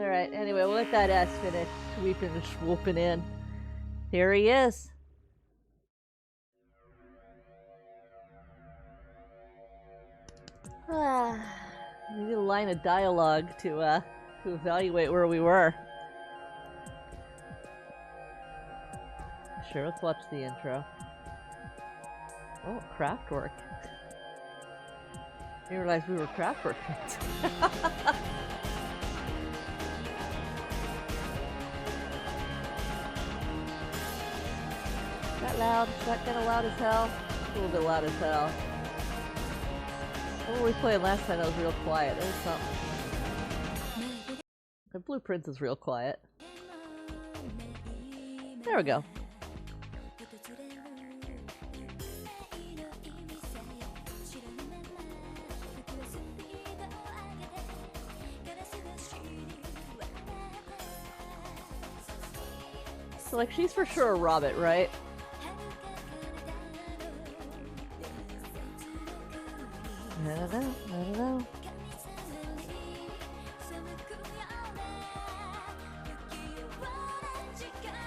Alright, anyway, we'll let that ass finish sweeping and swooping in. Here he is. Maybe a line of dialogue to evaluate where we were. Sure, let's watch the intro. Oh, Kraftwerk. I didn't realize we were Kraftwerk fans. Is that loud? Is that kind of loud as hell? A little bit loud as hell. What were we playing last time that was real quiet? There was something. The Blueprints is real quiet. There we go. So, like, she's for sure a Robert, right? I don't know.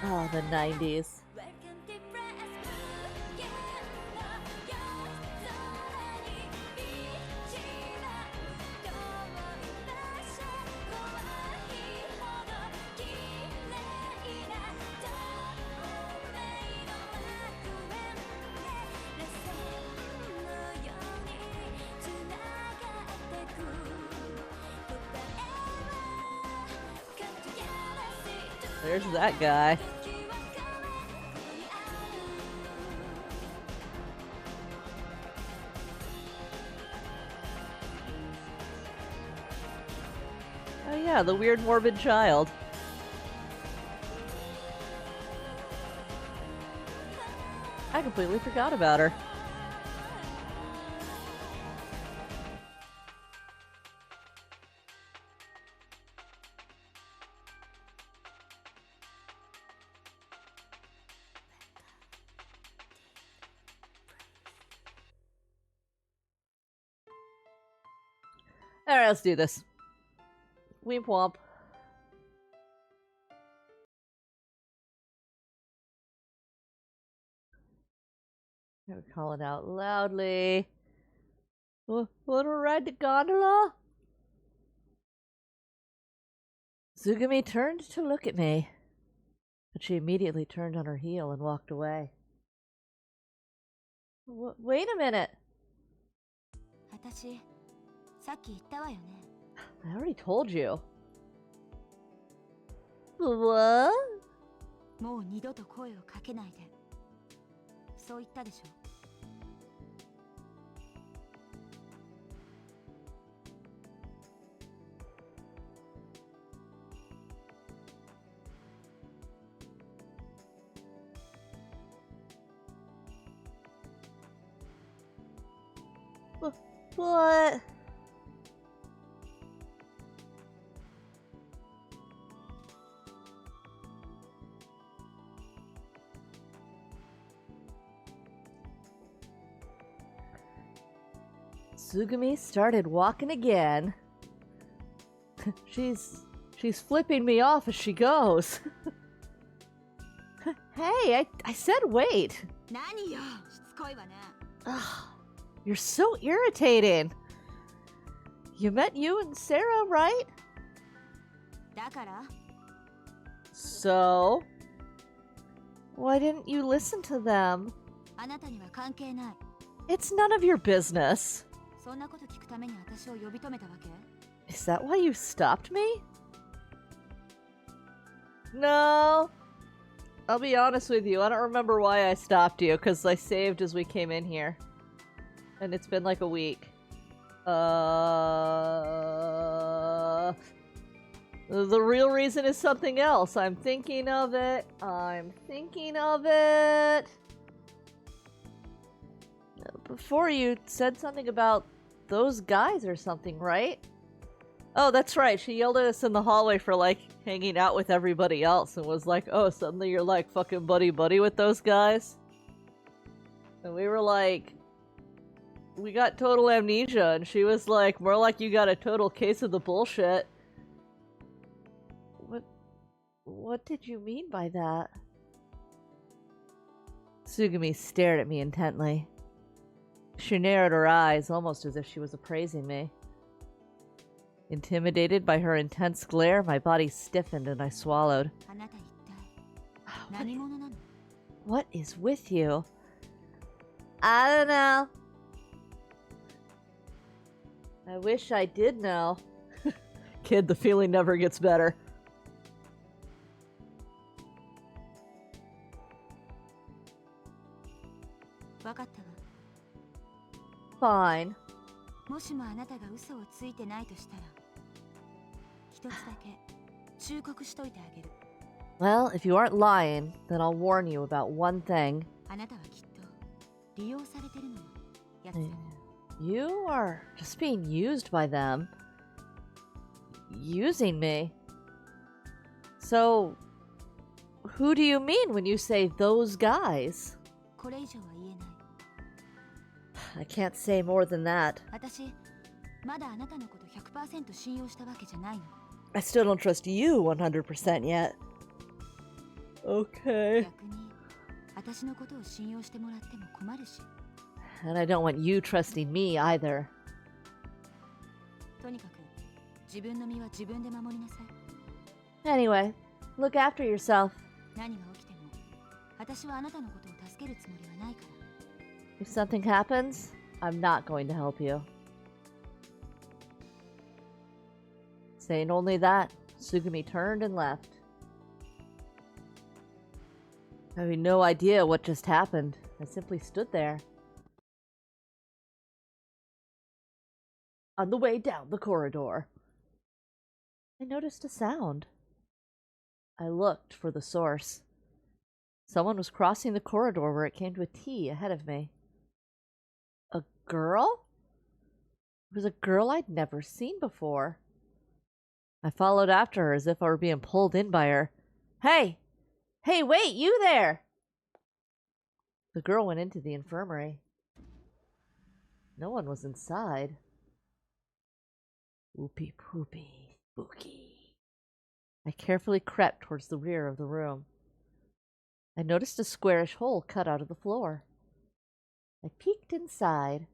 Oh, the 90s. There's that guy. Oh yeah, the weird morbid child. I completely forgot about her. Alright, let's do this. Weep womp. I'm calling out loudly. Wanna ride the gondola? Tsugumi turned to look at me, but she immediately turned on her heel and walked away. Wait a minute. I already told you. What? もう二度と声をかけないで。そう言ったでしょ。What? Tsugumi started walking again. She's flipping me off as she goes. Hey, I said wait. 何よ、しつこいわね。 Ugh, you're so irritating. You met you and Sarah, right? だから So? Why didn't you listen to them? あなたには関係ない。 It's none of your business. そんなこと聞くために私を呼び止めたわけ Is that why you stopped me? No. I'll be honest with you, I don't remember why I stopped you, because I saved as we came in here. And it's been like a week. The real reason is something else. I'm thinking of it. Before you said something about those guys or something, right? Oh, that's right. She yelled at us in the hallway for, like, hanging out with everybody else and was like, oh, suddenly you're, like, fucking buddy-buddy with those guys? And we were like, we got total amnesia, and she was like, more like you got a total case of the bullshit. What did you mean by that? Tsugumi stared at me intently. She narrowed her eyes, almost as if she was appraising me. Intimidated by her intense glare, my body stiffened and I swallowed. What is with you? I don't know. I wish I did know. Kid, the feeling never gets better. Fine. もしもあなたが嘘をついてないとしたら、一つだけ忠告しといてあげる。Well, if you aren't lying, then I'll warn you about one thing. あなたはきっと利用されてるのよ、やつらに。You are just being used by them. Using me. So, who do you mean when you say those guys? これ以上は言えない。I can't say more than that. 私、まだあなたのこと 100% 信用したわけじゃないの。I still don't trust you 100% yet. Okay. 逆に、私のことを信用してもらっても困るし。And I don't want you trusting me either. とにかく、自分の身は自分で守りなさい。Anyway, look after yourself. 何が起きても、私はあなたのことを助けるつもりはないから。If something happens, I'm not going to help you. Saying only that, Tsugumi turned and left. Having no idea what just happened, I simply stood there. On the way down the corridor, I noticed a sound. I looked for the source. Someone was crossing the corridor where it came to a T ahead of me. A girl? It was a girl I'd never seen before. I followed after her as if I were being pulled in by her. Hey! Hey, wait, you there! The girl went into the infirmary. No one was inside. Whoopee poopy, spooky. I carefully crept towards the rear of the room. I noticed a squarish hole cut out of the floor. I peeked inside.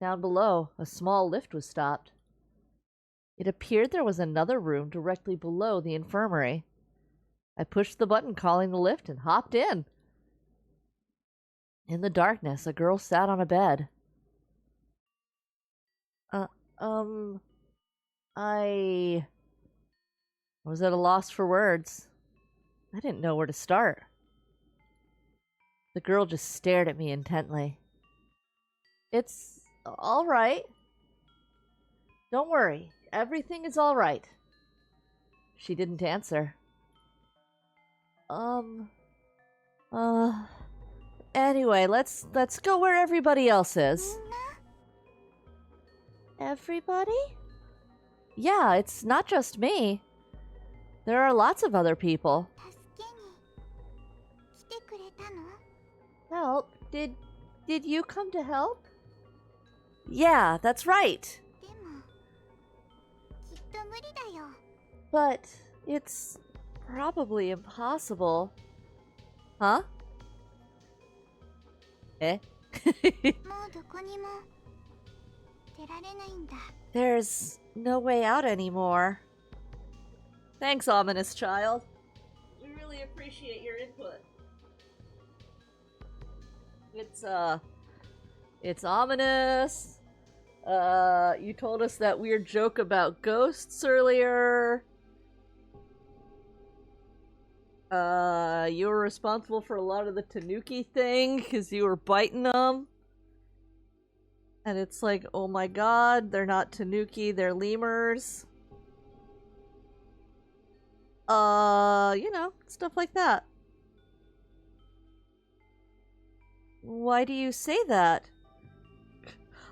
Down below, a small lift was stopped. It appeared there was another room directly below the infirmary. I pushed the button calling the lift and hopped in. In the darkness, a girl sat on a bed. I was at a loss for words. I didn't know where to start. The girl just stared at me intently. It's all right. Don't worry. Everything is all right. She didn't answer. Anyway, let's go where everybody else is. Everybody? Yeah, it's not just me. There are lots of other people. Help? Did you come to help? Yeah, that's right. But it's probably impossible. Huh? Eh? There's no way out anymore. Thanks, ominous child. We really appreciate your input. It's ominous. You told us that weird joke about ghosts earlier. You were responsible for a lot of the tanuki thing because you were biting them. And it's like, oh my god, they're not tanuki, they're lemurs. You know, stuff like that. Why do you say that?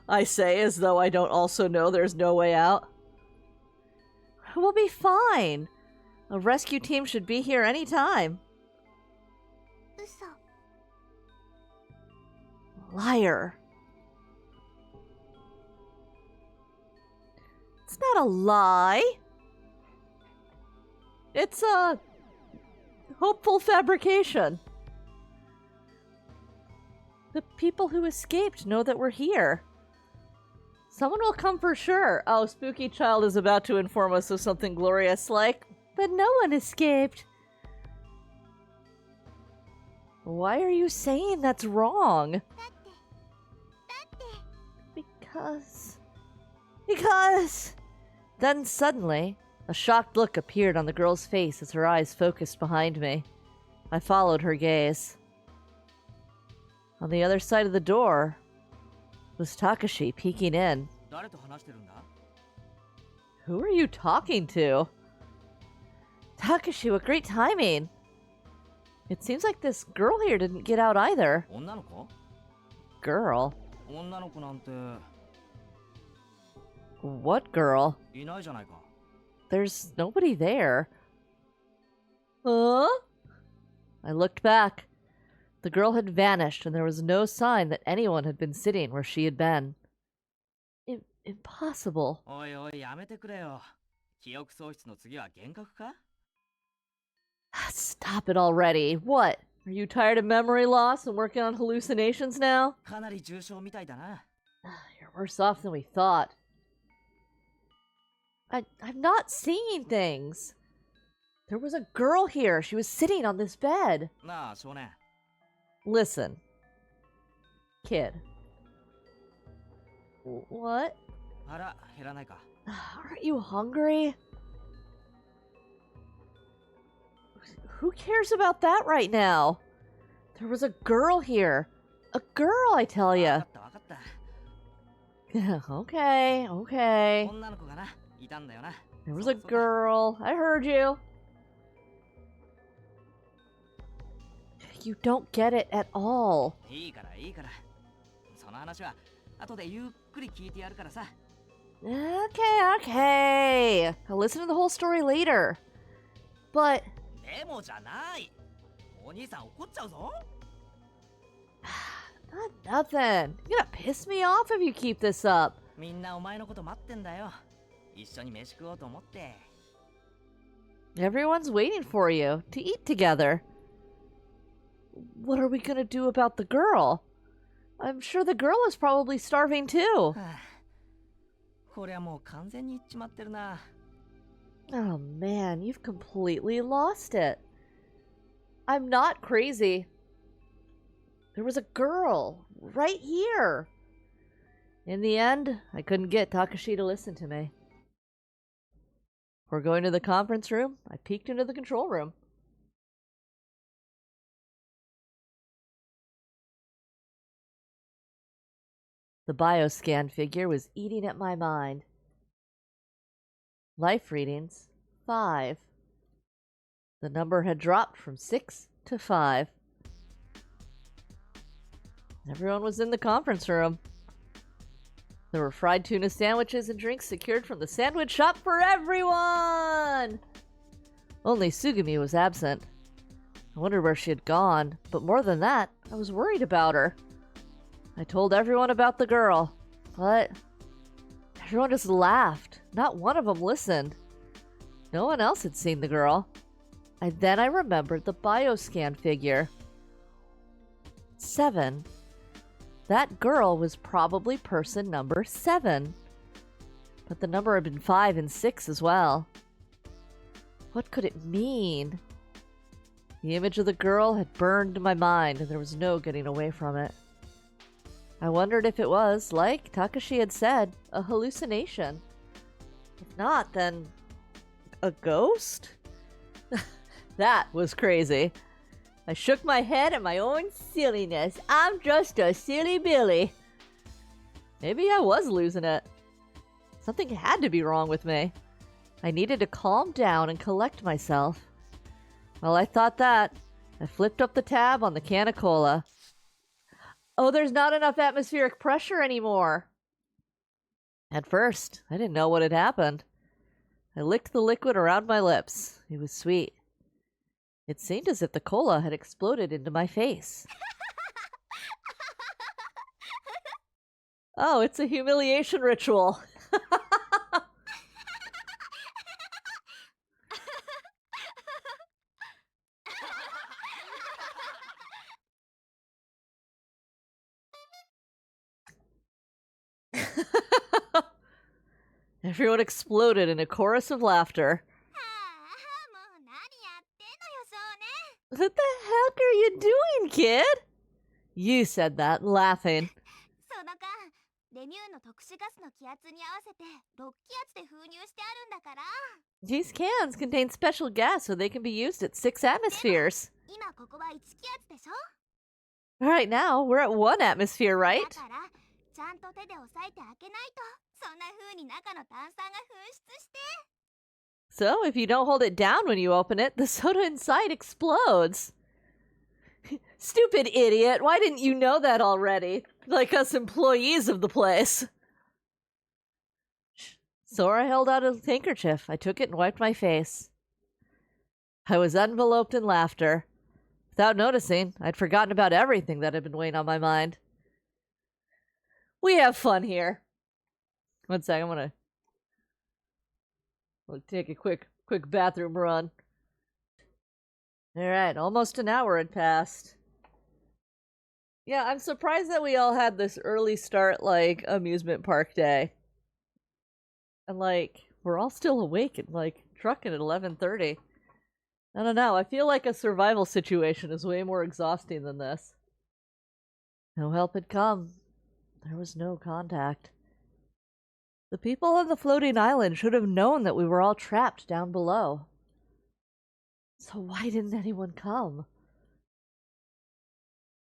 I say as though I don't also know there's no way out. We'll be fine. A rescue team should be here any time. Liar. It's not a lie. It's a hopeful fabrication. The people who escaped know that we're here. Someone will come for sure. Oh, Spooky Child is about to inform us of something glorious like, but no one escaped. Why are you saying that's wrong? Because... Then suddenly, a shocked look appeared on the girl's face as her eyes focused behind me. I followed her gaze. On the other side of the door was Takashi peeking in. Who are you talking to? Takashi, what great timing! It seems like this girl here didn't get out either. Girl? What girl? There's nobody there. Huh? I looked back. The girl had vanished, and there was no sign that anyone had been sitting where she had been. Impossible. Stop it already. What? Are you tired of memory loss and working on hallucinations now? You're worse off than we thought. I'm not seeing things. There was a girl here. She was sitting on this bed. Listen. Kid. What? Aren't you hungry? Who cares about that right now? There was a girl here. A girl, I tell ya. Okay. There was a girl. I heard you. You don't get it at all. Okay. I'll listen to the whole story later. But... Not nothing. You're gonna piss me off if you keep this up. Everyone's waiting for you to eat together. What are we gonna do about the girl? I'm sure the girl is probably starving too. Oh man, you've completely lost it. I'm not crazy. There was a girl right here. In the end, I couldn't get Takashi to listen to me. We're going to the conference room. I peeked into the control room. The bioscan figure was eating at my mind. Life readings, 5. The number had dropped from 6 to 5. Everyone was in the conference room. There were fried tuna sandwiches and drinks secured from the sandwich shop for everyone! Only Sugumi was absent. I wondered where she had gone, but more than that, I was worried about her. I told everyone about the girl, but everyone just laughed. Not one of them listened. No one else had seen the girl. Then I remembered the bioscan figure. 7. That girl was probably person number 7. But the number had been 5 and 6 as well. What could it mean? The image of the girl had burned in my mind, and there was no getting away from it. I wondered if it was, like Takashi had said, a hallucination. If not, then a ghost? That was crazy. I shook my head at my own silliness. I'm just a silly Billy. Maybe I was losing it. Something had to be wrong with me. I needed to calm down and collect myself. While I thought that, I flipped up the tab on the can of cola. Oh, there's not enough atmospheric pressure anymore. At first, I didn't know what had happened. I licked the liquid around my lips. It was sweet. It seemed as if the cola had exploded into my face. Oh, it's a humiliation ritual. Everyone exploded in a chorus of laughter. What the heck are you doing, kid? You said that, laughing. These cans contain special gas so they can be used at 6 atmospheres. Right now, we're at 1 atmosphere, right? So, if you don't hold it down when you open it, the soda inside explodes. Stupid idiot, why didn't you know that already? Like us employees of the place. Sora held out a handkerchief. I took it and wiped my face. I was enveloped in laughter. Without noticing, I'd forgotten about everything that had been weighing on my mind. We have fun here. One sec, I'm gonna take a quick bathroom run. Alright, almost an hour had passed. Yeah, I'm surprised that we all had this early start, like, amusement park day. And, like, we're all still awake and, like, trucking at 11:30. I don't know, I feel like a survival situation is way more exhausting than this. No help had come. There was no contact. The people on the floating island should have known that we were all trapped down below. So why didn't anyone come?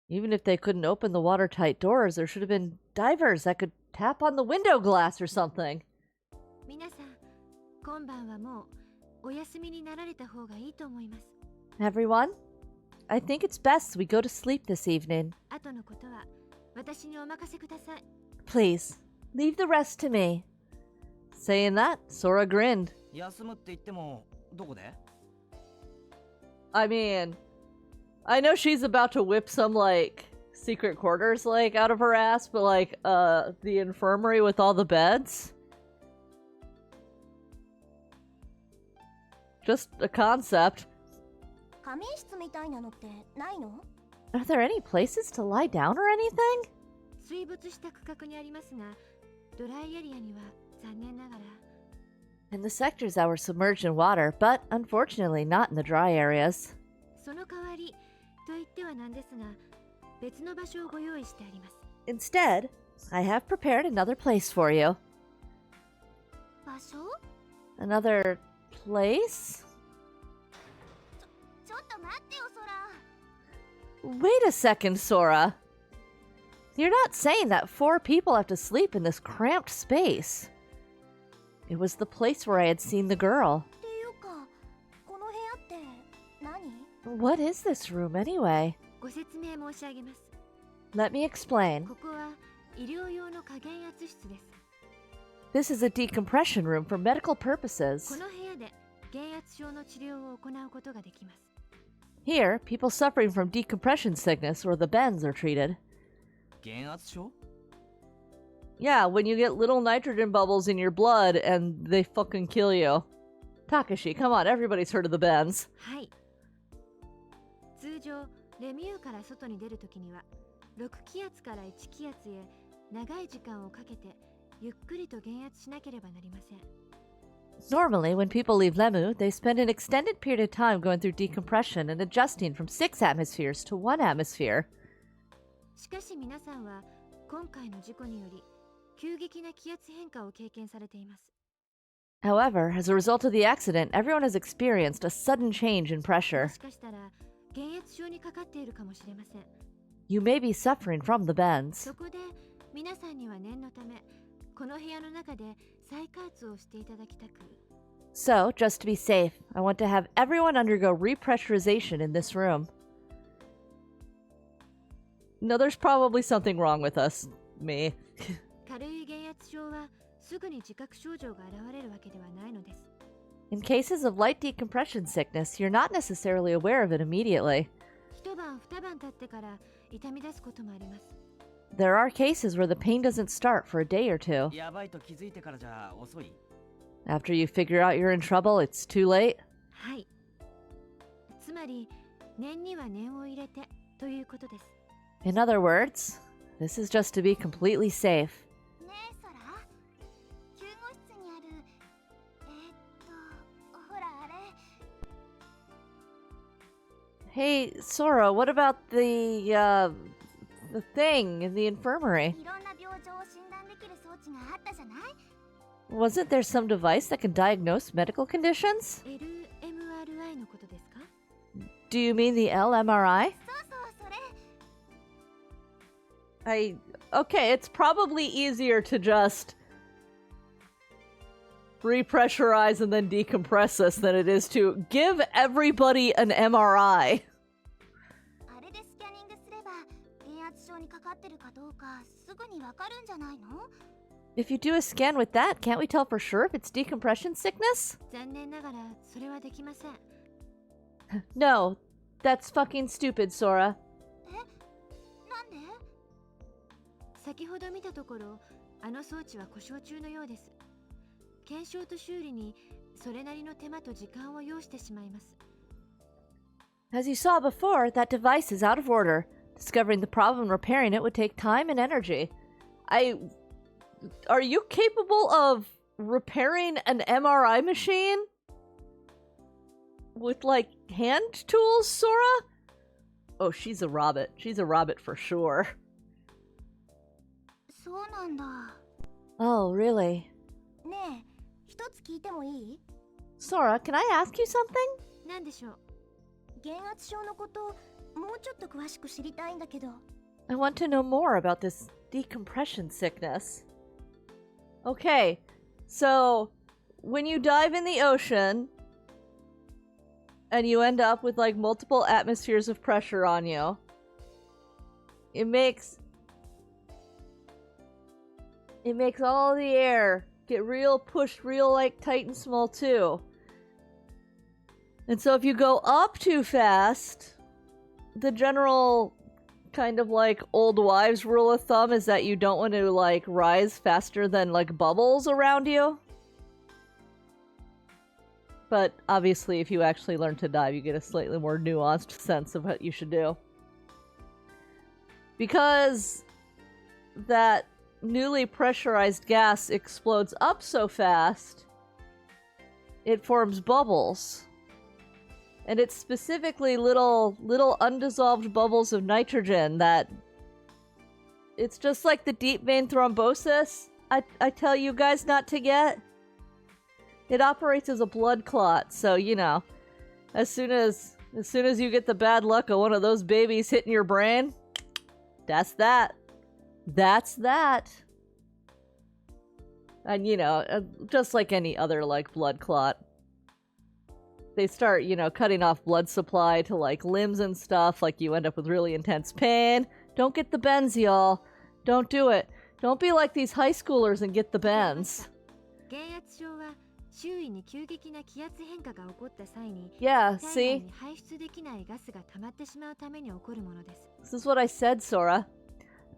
Even if they couldn't open the watertight doors, there should have been divers that could tap on the window glass or something. Everyone, I think it's best we go to sleep this evening. Please, leave the rest to me. Saying that, Sora grinned. I mean, I know she's about to whip some, like, secret quarters, like, out of her ass, but, like, the infirmary with all the beds? Just a concept. Are there any places to lie down or anything? In the sectors that were submerged in water, but unfortunately not in the dry areas. Instead, I have prepared another place for you. Another place? Wait a second, Sora. You're not saying that 4 people have to sleep in this cramped space. It was the place where I had seen the girl. What is this room anyway? Let me explain. This is a decompression room for medical purposes. Here, people suffering from decompression sickness or the bends are treated. Yeah, when you get little nitrogen bubbles in your blood and they fucking kill you. Takashi, come on, everybody's heard of the bends. Normally, when people leave Lemu, they spend an extended period of time going through decompression and adjusting from 6 atmospheres to 1 atmosphere. However, as a result of the accident, everyone has experienced a sudden change in pressure. You may be suffering from the bends. So, just to be safe, I want to have everyone undergo repressurization in this room. No, there's probably something wrong with us. Me. In cases of light decompression sickness, you're not necessarily aware of it immediately. There are cases where the pain doesn't start for a day or 2. After you figure out you're in trouble, it's too late? In other words, this is just to be completely safe. Hey, Sora, what about the thing in the infirmary? いろんな病状を診断できる装置があったじゃない？ Wasn't there some device that can diagnose medical conditions? LMRI のことですか？ Do you mean the LMRI? そうそうそれ。Okay, it's probably easier to just repressurize and then decompress this than it is to give everybody an MRI. あれでスキャニングすれば減圧症にかかってるかどうかすぐにわかるんじゃないの？ If you do a scan with that, can't we tell for sure if it's decompression sickness? 残念ながらそれはできません。 No, that's fucking stupid, Sora. なんで？先ほど見たところ、あの装置は故障中のようです。検証と修理にそれなりの手間と時間を要してしまいます。 As you saw before, that device is out of order. Discovering the problem and repairing it would take time and energy. Are you capable of repairing an MRI machine? With, like, hand tools, Sora? Oh, she's a rabbit. She's a rabbit for sure. そうなんだ。 Oh, really? ねえ、一つ聞いてもいい？ Sora, can I ask you something? なんでしょう？減圧症のこともうちょっと詳しく知りたいんだけど。 I want to know more about this decompression sickness. Okay, so when you dive in the ocean and you end up with like multiple atmospheres of pressure on you, it makes all the air get real pushed real like tight and small too. And so if you go up too fast, the general kind of like old wives rule of thumb is that you don't want to like rise faster than like bubbles around you. But obviously if you actually learn to dive, you get a slightly more nuanced sense of what you should do. Because that newly pressurized gas explodes up so fast, it forms bubbles. And it's specifically little undissolved bubbles of nitrogen that... It's just like the deep vein thrombosis I tell you guys not to get. It operates as a blood clot, so, you know, as soon as you get the bad luck of one of those babies hitting your brain, that's that. That's that. And, you know, just like any other, like, blood clot. They start, you know, cutting off blood supply to, like, limbs and stuff, like you end up with really intense pain. Don't get the bends, y'all. Don't do it. Don't be like these high schoolers and get the bends. Yeah, see? This is what I said, Sora.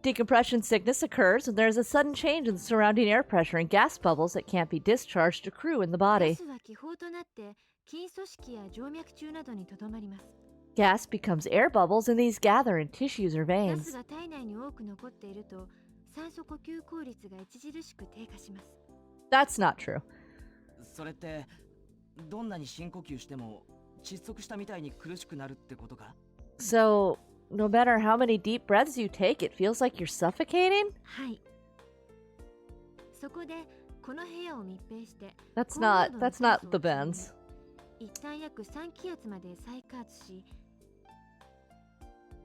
Decompression sickness occurs when there is a sudden change in the surrounding air pressure and gas bubbles that can't be discharged to accrue in the body. Gas becomes air bubbles and these gather in tissues or veins. That's not true. So, no matter how many deep breaths you take, it feels like you're suffocating? That's not the bends.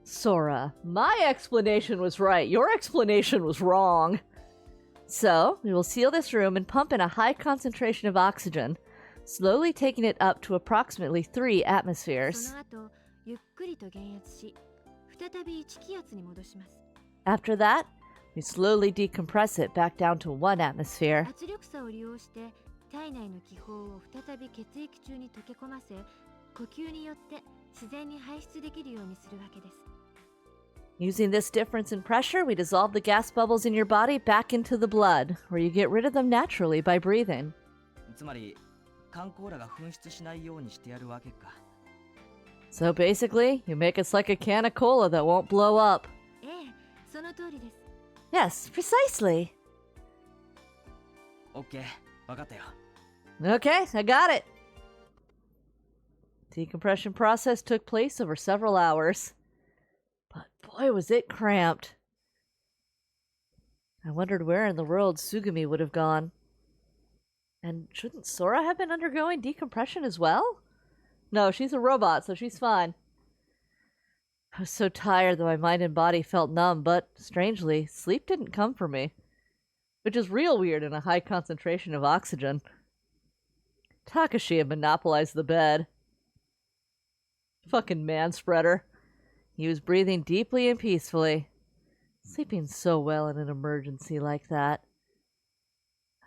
Sora, my explanation was right. Your explanation was wrong. So, we will seal this room and pump in a high concentration of oxygen, slowly taking it up to approximately 3 atmospheres. After that, we slowly decompress it back down to 1 atmosphere. Using this difference in pressure, we dissolve the gas bubbles in your body back into the blood, where you get rid of them naturally by breathing. So basically, you make us like a can of cola that won't blow up. Yes, precisely. Okay, I got it. Decompression process took place over several hours. But boy, was it cramped. I wondered where in the world Sugumi would have gone. And shouldn't Sora have been undergoing decompression as well? No, she's a robot, so she's fine. I was so tired that my mind and body felt numb, but strangely, sleep didn't come for me. Which is real weird in a high concentration of oxygen. Takashi had monopolized the bed. Fucking man-spreader. He was breathing deeply and peacefully. Sleeping so well in an emergency like that.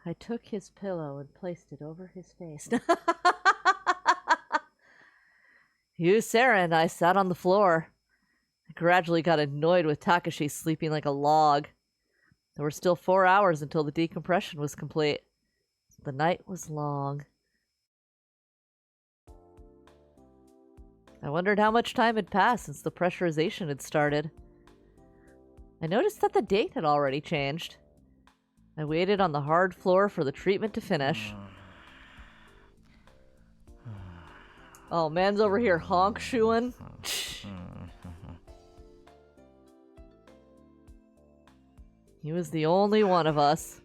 I took his pillow and placed it over his face. You, Sarah, and I sat on the floor. I gradually got annoyed with Takashi sleeping like a log. There were still 4 hours until the decompression was complete. The night was long. I wondered how much time had passed since the pressurization had started. I noticed that the date had already changed. I waited on the hard floor for the treatment to finish. Oh, man's over here honk-shooing. He was the only one of us.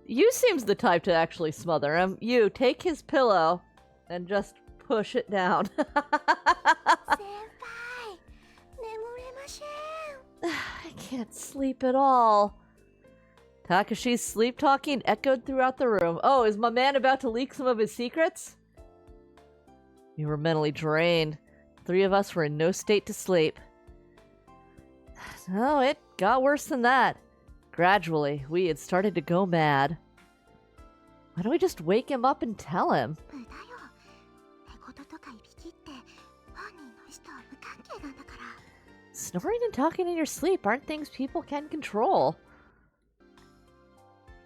You seems the type to actually smother him. You, take his pillow and just push it down. I can't sleep at all. Takashi's sleep-talking echoed throughout the room. Oh, is my man about to leak some of his secrets? We were mentally drained. 3 of us were in no state to sleep. No, it got worse than that. Gradually, we had started to go mad. Why don't we just wake him up and tell him? Snoring and talking in your sleep aren't things people can control.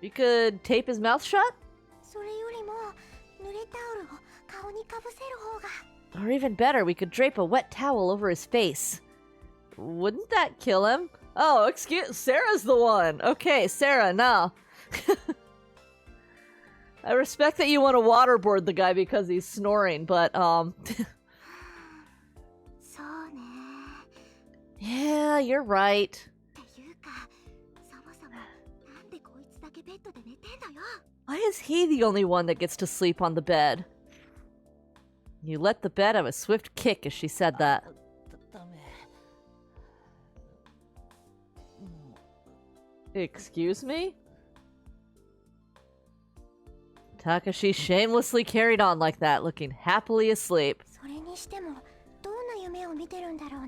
We could tape his mouth shut? Or even better, we could drape a wet towel over his face. Wouldn't that kill him? Oh, excuse... Sarah's the one! Okay, Sarah, no. I respect that you want to waterboard the guy because he's snoring, but, yeah, you're right. Why is he the only one that gets to sleep on the bed? You let the bed have a swift kick as she said that. Excuse me? Takashi shamelessly carried on like that, looking happily asleep.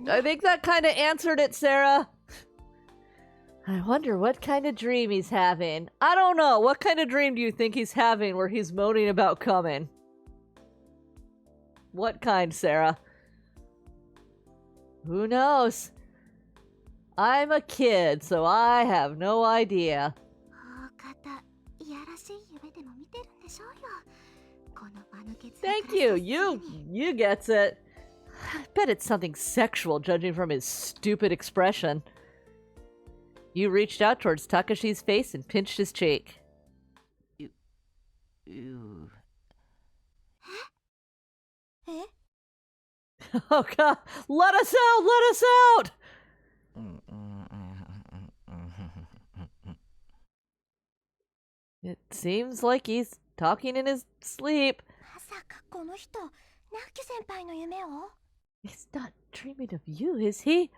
I think that kind of answered it, Sarah. I wonder what kind of dream he's having. I don't know. What kind of dream do you think he's having where he's moaning about coming? What kind, Sarah? Who knows? I'm a kid, so I have no idea. Thank you. You gets it. I bet it's something sexual, judging from his stupid expression. You reached out towards Takashi's face and pinched his cheek. Ew. Oh god, let us out! Let us out! It seems like he's talking in his sleep. He's not dreaming of you, is he?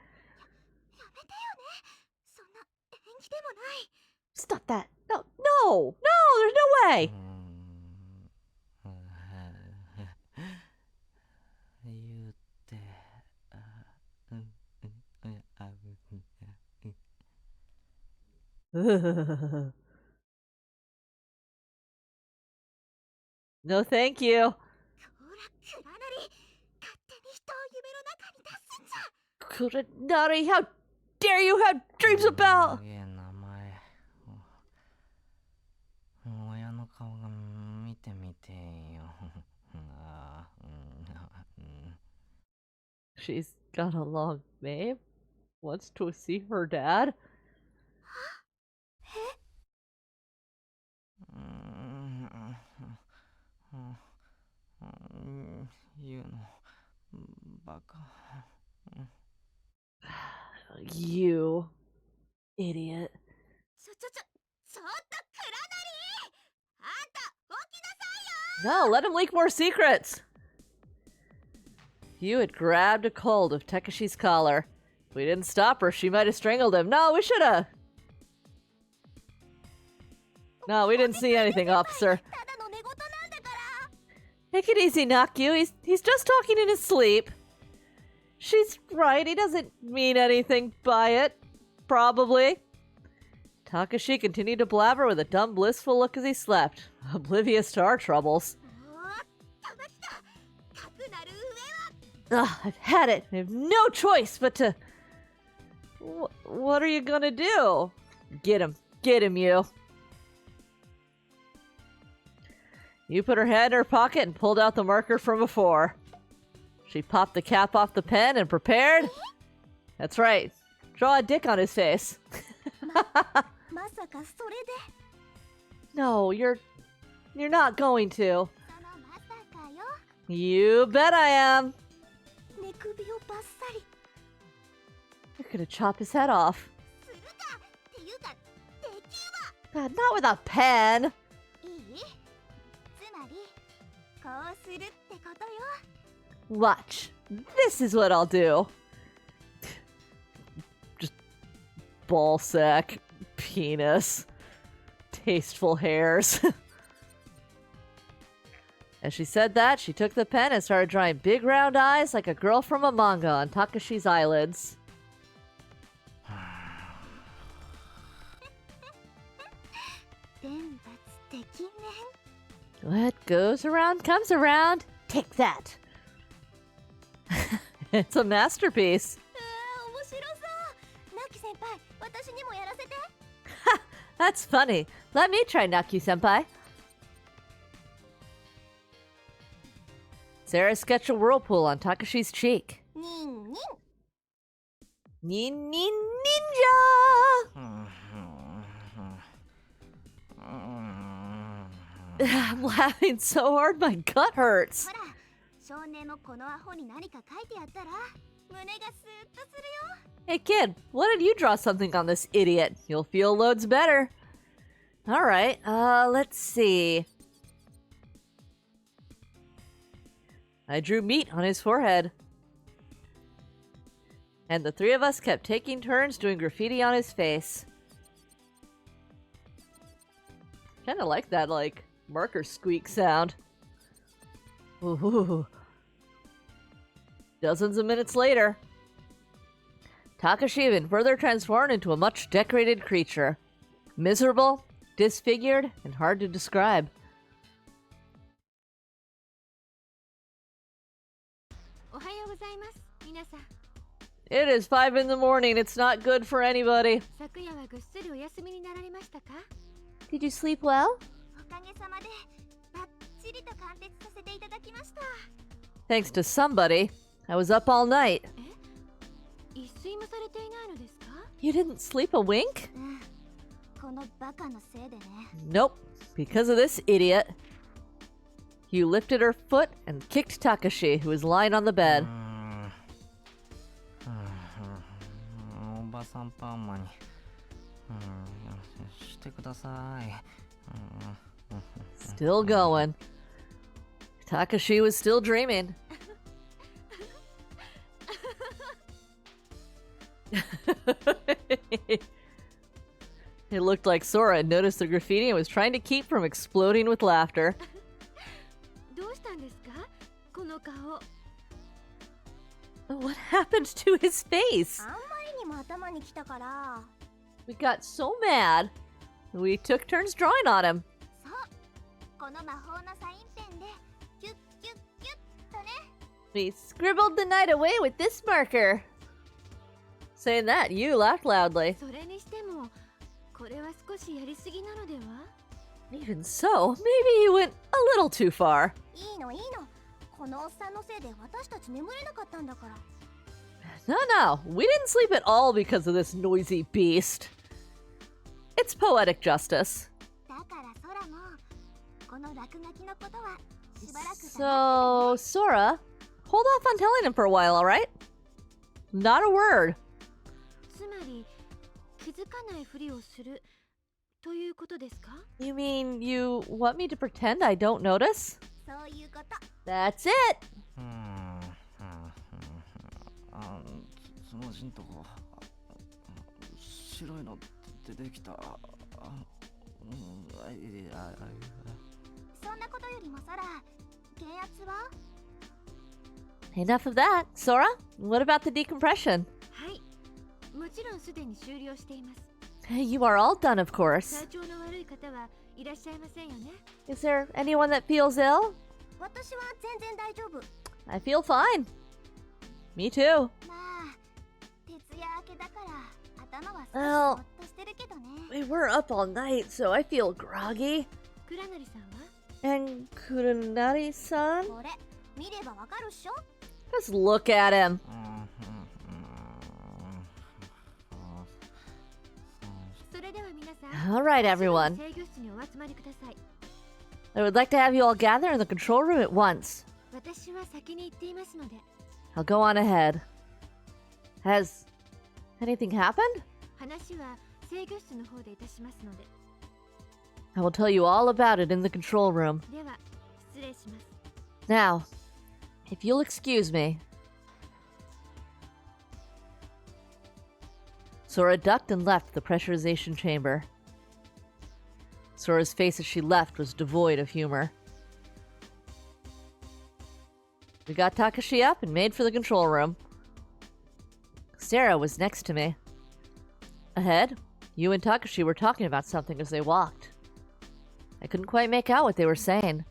Stop that. No, there's no way! No, thank you. Kuranari, how dare you have dreams about... She's got a long name. Wants to see her dad. 言うのバカ。You idiot. ちょっとくらなりあんた起きなさいよ No, let him leak more secrets. You had grabbed a hold of Takeshi's collar. If we didn't stop her, she might have strangled him. No, we should have. No, we didn't see anything, officer. ただの寝言なんだから Take it easy, Nakyu. He's just talking in his sleep. She's right. He doesn't mean anything by it. Probably. Takashi continued to blabber with a dumb, blissful look as he slept, oblivious to our troubles. おーっとましたかくなる上は Ugh, I've had it. I have no choice but to... What are you gonna do? Get him. Get him, you. You put her head in her pocket and pulled out the marker from before. She popped the cap off the pen and prepared. That's right. Draw a dick on his face. まさかそれで No, you're not going to. そのまさかよ You bet I am. 寝首をバッサリ You're gonna chop his head off. するかっていうかでき God, not with a pen. いいつまりこうするってことよ Watch. This is what I'll do. Just ball sack, penis, tasteful hairs. As she said that, she took the pen and started drawing big round eyes like a girl from a manga on Takashi's eyelids. 天罰的ね What goes around comes around. Take that. It's a masterpiece. 面白そうナキ先輩私にもやらせて That's funny. Let me try Naki-senpai. Sarah sketched a whirlpool on Takashi's cheek. ニンニン Nin nin ninja! I'm laughing so hard my gut hurts. ほら少年もこのアホに何か書いてやったら胸がスーッとするよ Hey kid, why don't you draw something on this idiot? You'll feel loads better. Alright, let's see. I drew meat on his forehead. And the three of us kept taking turns doing graffiti on his face. Kinda like that, marker squeak sound. Ooh. Dozens of minutes later, Takashi had been further transformed into a much decorated creature. Miserable, disfigured, and hard to describe. おはようございます皆さん It is 5 in the morning. It's not good for anybody. 昨夜はぐっすりお休みになられましたか Did you sleep well? おかげさまでバッチリと貫徹させていただきました Thanks to somebody. I was up all night. 一睡もされていないのですか You didn't sleep a wink? うんこのバカのせいでね Nope. Because of this idiot. You lifted her foot and kicked Takashi, who was lying on the bed. おばさんパーマにしてください Still going. Takashi was still dreaming. It looked like Sora had noticed the graffiti and was trying to keep from exploding with laughter. どうしたんですかこの顔 What happened to his face? あんまりにも頭にきたから We got so mad. We took turns drawing on him. そうこの魔法のサインペンでキュッキュッキュッとね We scribbled the night away with this marker. Saying that, you laughed loudly. それにしてもこれは少しやりすぎなのでは Even so, maybe you went a little too far. いいのいいのこのおっさんのせいで私たち眠れなかったんだから No, we didn't sleep at all because of this noisy beast. It's poetic justice. だから空もこの落書きのことは So, Sora, hold off on telling him for a while, alright? Not a word. つまり気づかないふりをするということですか？ You mean you want me to pretend I don't notice? そういうこと。 That's it! そのジンとこ白いの出てきた。そんなことよりもソラ、減圧は？ Enough of that. Sora, what about the decompression? はい、もちろんすでに終了しています。 You are all done, of course. 体調の悪い方はいらっしゃいませんよね。 Is there anyone that feels ill? 私は全然大丈夫。 I feel fine. Me too. まあ、徹夜明けだから頭は少し Well, ぼーっとしてるけどね。 we were up all night, so I feel groggy. クラナリさんは？ And Kuranari-san? これ見ればわかるっしょ？ Just look at him. それでは皆さん、 All right, everyone. 制御室にお集まりください。 I would like to have you all gather in the control room at once. 私は先に行っていますので。 I'll go on ahead. Has anything happened? 話は制御室の方でいたしますので。 I will tell you all about it in the control room. では、失礼します。 Now, if you'll excuse me. Sora ducked and left the pressurization chamber. Sora's face as she left was devoid of humor. We got Takashi up and made for the control room. Sarah was next to me. Ahead, you and Takashi were talking about something as they walked. I couldn't quite make out what they were saying.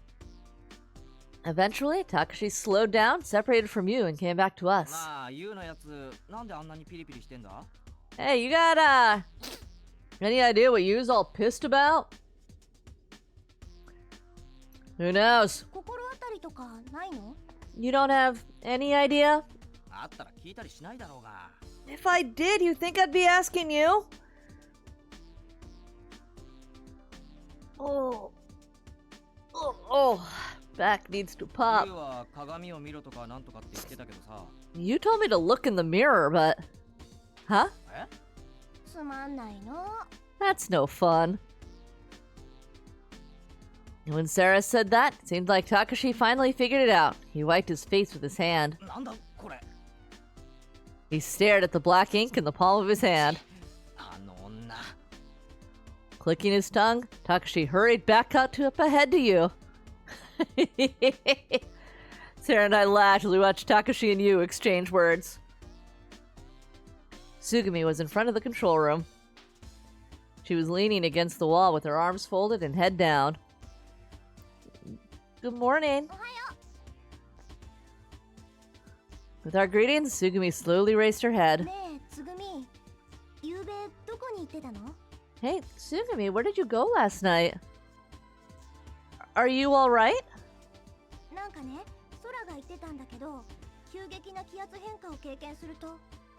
Eventually, Takashi slowed down, separated from you, and came back to us. Hey, you got, any idea what Yu's all pissed about? Who knows? 心当たりとかないの？ You don't have any idea? If I did, you think I'd be asking you? Oh. Back needs to pop. You told me to look in the mirror, but... Huh? つまんないの。 That's no fun. When Sarah said that, it seemed like Takashi finally figured it out. He wiped his face with his hand. He stared at the black ink in the palm of his hand. Clicking his tongue, Takashi hurried back up ahead to you. Sarah and I laughed as we watched Takashi and you exchange words. Sugumi was in front of the control room. She was leaning against the wall with her arms folded and head down. Good morning. With our greetings, Sugumi slowly raised her head. ねえ、つぐみ。ゆうべどこに行ってたの？ Hey, Sugumi, where did you go last night? Are you alright? なんかね、空が言ってたんだけど、急激な気圧変化を経験すると。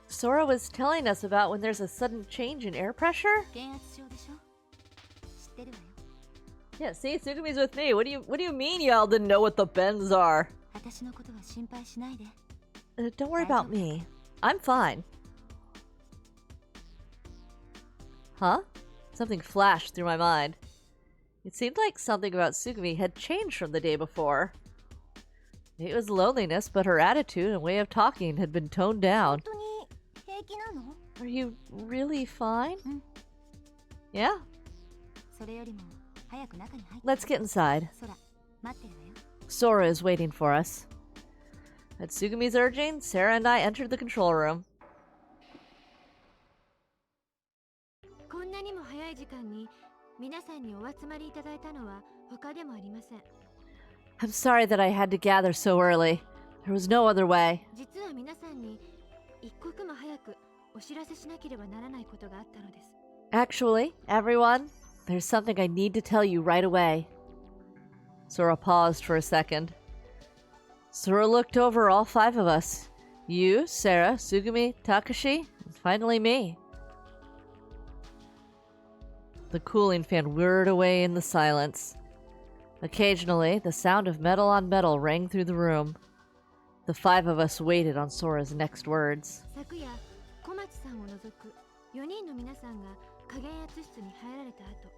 Sora was telling us about when there's a sudden change in air pressure? 減圧症でしょ？知ってるわよ。 Yeah, see, Sugumi's with me. What do you mean y'all didn't know what the bends are? 私のことは心配しないで。 Don't worry about me. I'm fine. Huh? Something flashed through my mind. It seemed like something about Sugumi had changed from the day before. It was loneliness, but her attitude and way of talking had been toned down. 本当に平気なの？ Are you really fine? Yeah. それよりも早く中に入って。 Let's get inside. 空、待ってるわよ。 Sora is waiting for us. At Sugumi's urging, Sarah and I entered the control room. こんなにも早い時間に皆さんにお集まりいただいたのは他でもありません。 I'm sorry that I had to gather so early. There was no other way. 実は皆さんに一刻も早くお知らせしなければならないことがあったのです。 Actually, everyone, there's something I need to tell you right away. Sora paused for a second. Sora looked over all five of us. You, Sarah, Sugumi, Takashi, and finally me. The cooling fan whirred away in the silence. Occasionally, the sound of metal on metal rang through the room. The five of us waited on Sora's next words. 昨夜、小町さんを除く4人の皆さんが加減圧室に入られた後、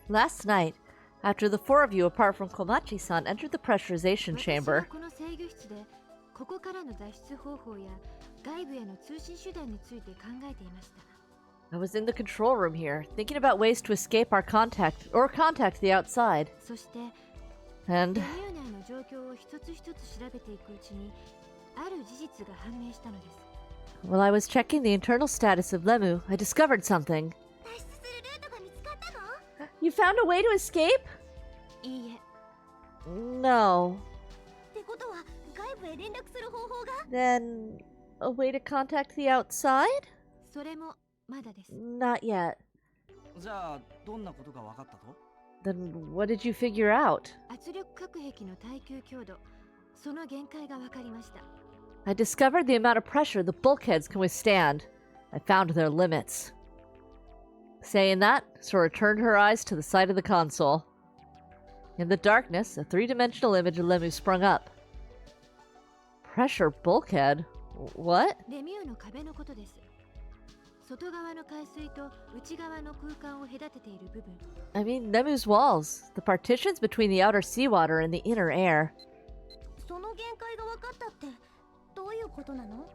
Last night, after the four of you apart from Komachi-san entered the pressurization 私は chamber, この制御室でここからの脱出方法や外部への通信手段について考えていました。 I was in the control room here, thinking about ways to escape our contact the outside. そして And レミュー内の状況を一つ一つ調べていくうちにある事実が判明したのです。 while I was checking the internal status of Lemu, I discovered something. 脱出するルートが見つかったの？ You found a way to escape? いいえ。 No. ってことは外部へ連絡する方法が？ Then, a way to contact the outside? それもまだです。 Not yet. じゃあどんなことが分かったと？ Then what did you figure out? 圧力隔壁の耐久強度、その限界が分かりました。 I discovered the amount of pressure the bulkheads can withstand. I found their limits. Saying that, Sora turned her eyes to the side of the console. In the darkness, a three-dimensional image of Lemu sprung up. Pressure bulkhead? What? レミューの壁のことです。外側の海水と内側の空間を隔てている部分。 I mean, Lemu's walls. The partitions between the outer seawater and the inner air. その限界が分かったってどういうことなの？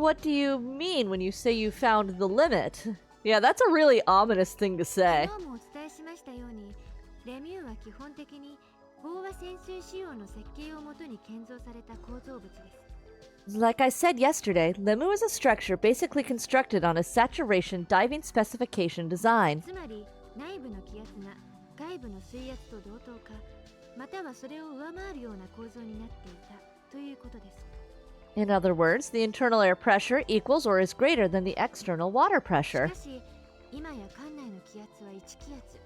What do you mean when you say you found the limit? Yeah, that's a really ominous thing to say. 昨日もお伝えしましたように、レミューは基本的に飽和潜水仕様の設計をもとに建造された構造物です。 Like I said yesterday, Lemu is a structure basically constructed on a saturation diving specification design. つまり内部の気圧が外部の水圧と同等か、またはそれを上回るような構造になっていたということです。 In other words, the internal air pressure equals or is greater than the external water し pressure. かし、今や館内の気圧は1気圧。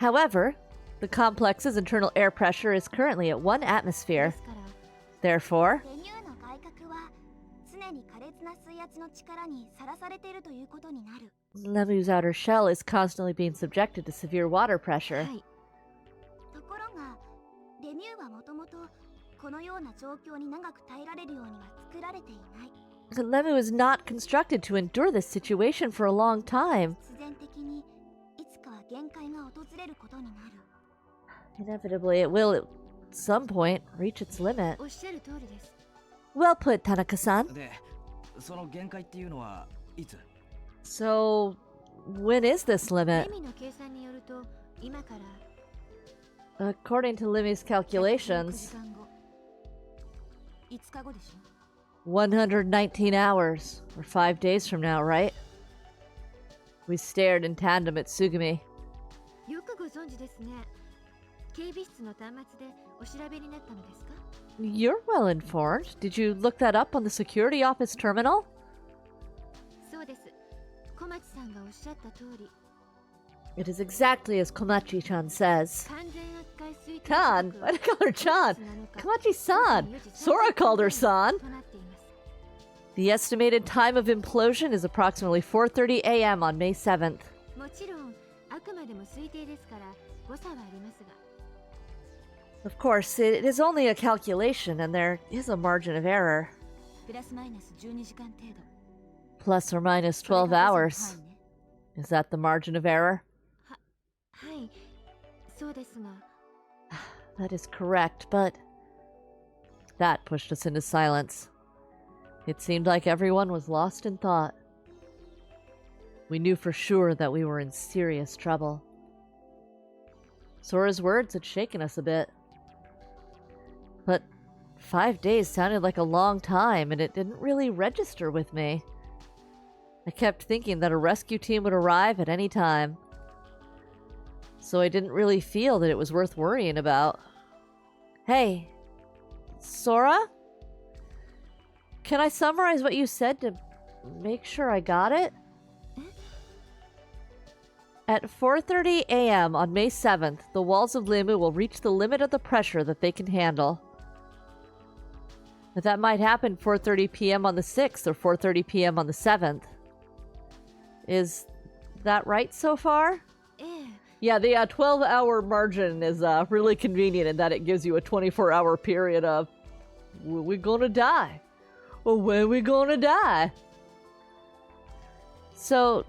However, the complex's internal air pressure is currently at 1で atmosphere. すから、 Therefore, レニューの外角は常に苛烈な水圧の力にさらされているということになる。 Lemu's outer shell is constantly being subjected to severe water pressure. はい。ところがレニューはもともとこのような状況に長く耐えられるようには作られていない。 Lemu is not constructed to endure this situation for a long time. 必然的にいつかは限界が訪れることになる。 Inevitably, it will, at some point, reach its limit. おっしゃる通りです。 Well put, Tanaka-san. で、その限界っていうのはいつ？ So, when is this レ limit? ミの計算によると、今から According to Lemi's 109 calculations, 時間後。5日後でしょ。 119 hours, or 5 days from now, right? We stared in tandem at Sugumi. よくご存知ですね。警備室の端末でお調べになったのですか？ You're well informed. Did you look that up on the security office terminal? そうです。小町さんがおっしゃった通り、 It is exactly as Komachi-chan says. 完全圧壊推定 Kan? 時刻 Why did I call her Chan? 7日 Komachi-san! Sora called her san! となっています。 The estimated time of implosion is approximately 4:30 a.m. on May 7th. もちろん、あくまでも推定ですから誤差はありますが、 Of course, it is only a calculation and there is a margin of error. プラスマイナス12時間程度。 Plus or minus それ 12 hours. が誤差の範囲ね。 Is that the margin of error? はい、そうですが、 That is correct, but... That pushed us into silence. It seemed like everyone was lost in thought. We knew for sure that we were in serious trouble. Sora's words had shaken us a bit. But 5 days sounded like a long time, and it didn't really register with me. I kept thinking that a rescue team would arrive at any time. So I didn't really feel that it was worth worrying about. Hey, Sora? Can I summarize what you said to make sure I got it? At 4:30 a.m. on May 7th, the walls of Limu will reach the limit of the pressure that they can handle. But that might happen 4:30 p.m. on the 6th or 4:30 p.m. on the 7th. Is that right so far? ええ、Yeah, the 12-hour margin is really convenient in that it gives you a 24-hour period of, when we gonna die? Well, when we gonna die? So,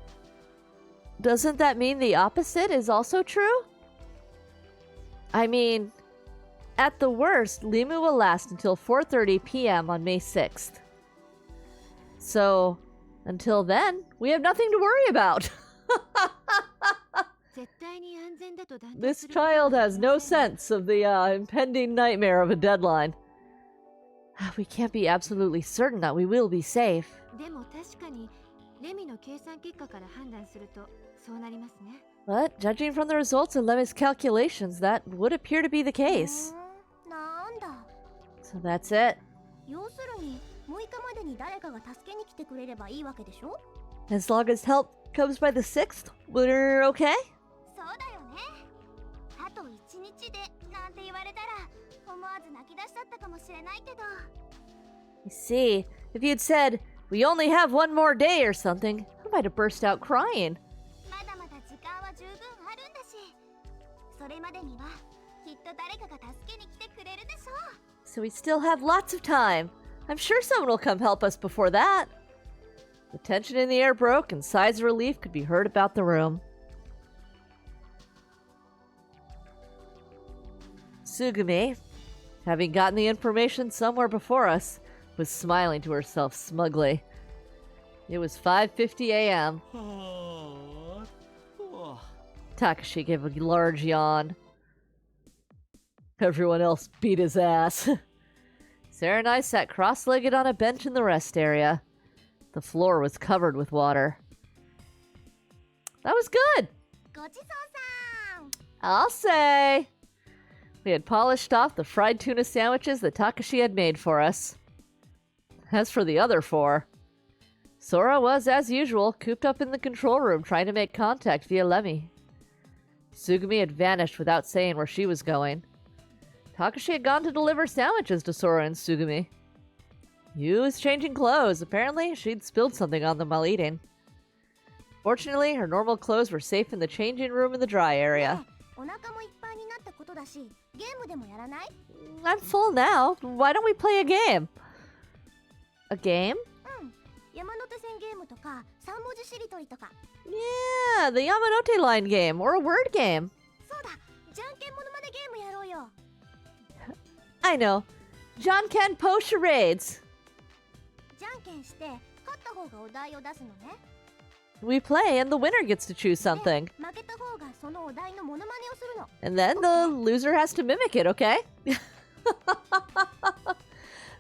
doesn't that mean the opposite is also true? I mean, at the worst, Limu will last until 4:30 p.m. on May 6th. So, until then, we have nothing to worry about. 絶対に安全だと断定 This することは child で has き no ません。 sense of the impending nightmare of a deadline. We can't be absolutely certain that we will be safe. でも確かにレミの計算結果から判断するとそうなりますね。 But judging from the results of Lemmy's calculations, that would appear to be the case. なんだ。 So that's it. 要するに6日までに誰かが助けに来てくれればいいわけでしょ？ As long as help comes by the 6th, we're okay? そうだよね。あと1日でなんて言われたら思わず泣き出しちゃったかもしれないけど。 You see, if you'd said, we only have one more day or something, I might have burst out crying. まだまだ時間は十分あるんだし、それまでにはきっと誰かが助けに来てくれるでしょう。 So we still have lots of time. I'm sure someone will come help us before that. The tension in the air broke and sighs of relief could be heard about the room. Sugumi, having gotten the information somewhere before us, was smiling to herself smugly. It was 5:50 a.m. Takashi gave a large yawn. Everyone else beat his ass. Sarah and I sat cross-legged on a bench in the rest area. The floor was covered with water. That was good, ごちそうさん。 I'll say. We had polished off the fried tuna sandwiches that Takashi had made for us. As for the other four, Sora was, as usual, cooped up in the control room trying to make contact via Lemmy. Sugumi had vanished without saying where she was going. Takashi had gone to deliver sandwiches to Sora and Sugumi. Yu was changing clothes. Apparently, she'd spilled something on them while eating. Fortunately, her normal clothes were safe in the changing room in the dry area. ねえ、お腹もいっぱいになったことだし、ゲームでもやらない？ I'm full now. Why don't we play a game? A game? うん。山手線ゲームとか、三文字しりとりとか。 Yeah, the Yamanote line game, or a word game. そうだ、じゃんけんものまねゲームやろうよ。 I know. John Ken Po charades. じゃんけんして、勝った方がお題を出すのね。 We play and the winner gets to choose で something. 負けた方がそのお題のモノマネをするの。 And then the loser has to mimic it, okay?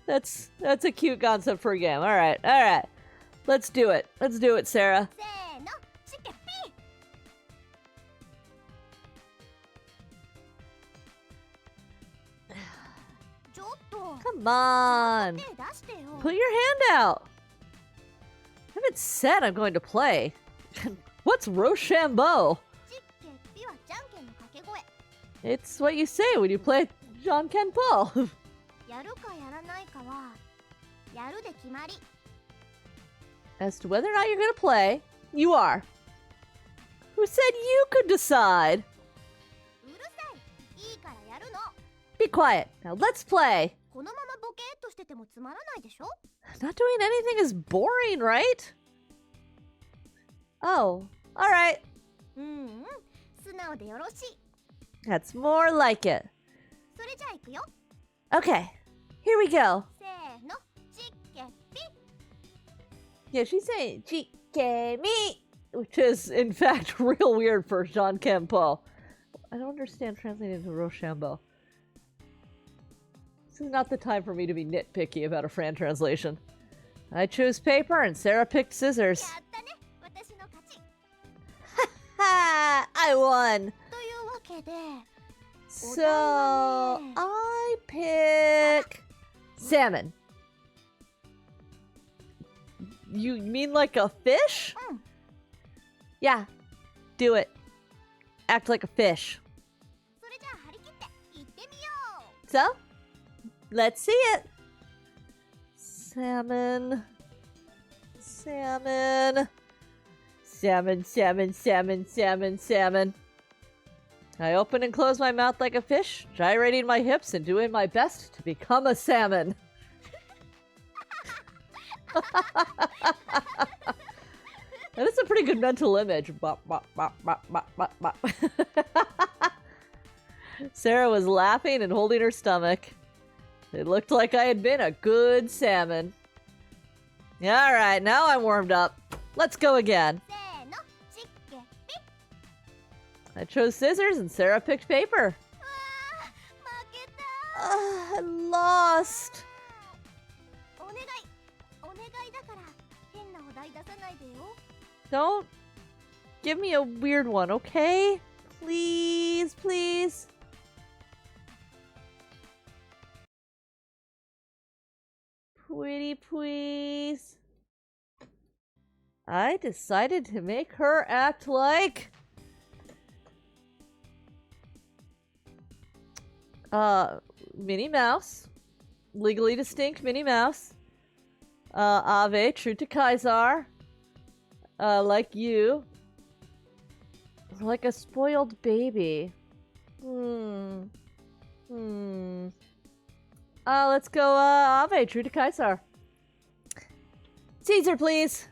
That's a cute concept for a game. Alright. Let's do it. Let's do it, Sarah. せーの、チケピー。ちょっと。 Come on. 手出してよ。 Put your hand out. I haven't said I'm going to play. What's Rochambeau? チケピはじゃんけんの掛け声。 It's what you say when you play John Ken Po. やるかやらないかは、やるで決まり。 As to whether or not you're going to play, you are. Who said you could decide? うるさい。いいからやるの。 Be quiet. Now let's play. このままボケーっとしててもつまらないでしょ？ Not doing anything is boring, right? Oh, alright. うんうん。素直でよろしい。 That's more like it. それじゃあ行くよ。 Okay, here we go. せーの、チケピ。 Yeah, she's saying Chikemi, which is in fact real weird for Jean Campo. I don't understand translating to Rochambeau. This is not the time for me to be nitpicky about a Fran translation. I chose paper and Sarah picked scissors. やったね。私の勝ち。 Ha! I won! というわけで、 So, I pick salmon. You mean like a fish? Yeah, do it. Act like a fish. それじゃあ張り切って行ってみよう。 So, let's see it. Salmon. Salmon. Salmon, salmon, salmon, salmon, salmon. I open and close my mouth like a fish, gyrating my hips and doing my best to become a salmon. That is a pretty good mental image. Bop, bop, bop, bop, bop, bop, bop. Sarah was laughing and holding her stomach. It looked like I had been a good salmon. Alright, now I'm warmed up. Let's go again. I chose scissors and Sarah picked paper. I lost. Don't give me a weird one, okay? Please, please. Pretty please. I decided to make her act like Minnie Mouse. Legally distinct Minnie Mouse. Ave, true to Kaisar. Like you. Like a spoiled baby. Let's go, Ave, true to Kaisar. Caesar, please.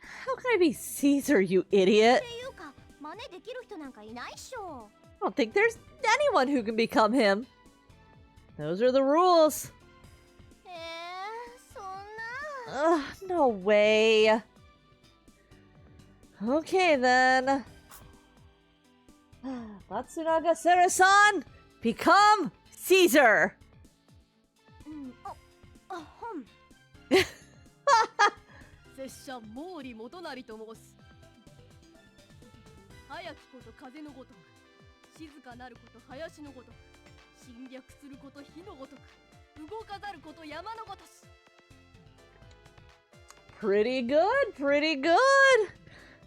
How can I be Caesar, you idiot? I don't think there's anyone who can become him. Those are the rules. Ugh, no way. Okay, then. Matsunaga Sera-san, become Caesar! 拙者毛利元就と申す。早きこと風のごとく、静かなること林のごとく、侵略すること火のごとく、動かざること山のごとし。Pretty good, pretty good.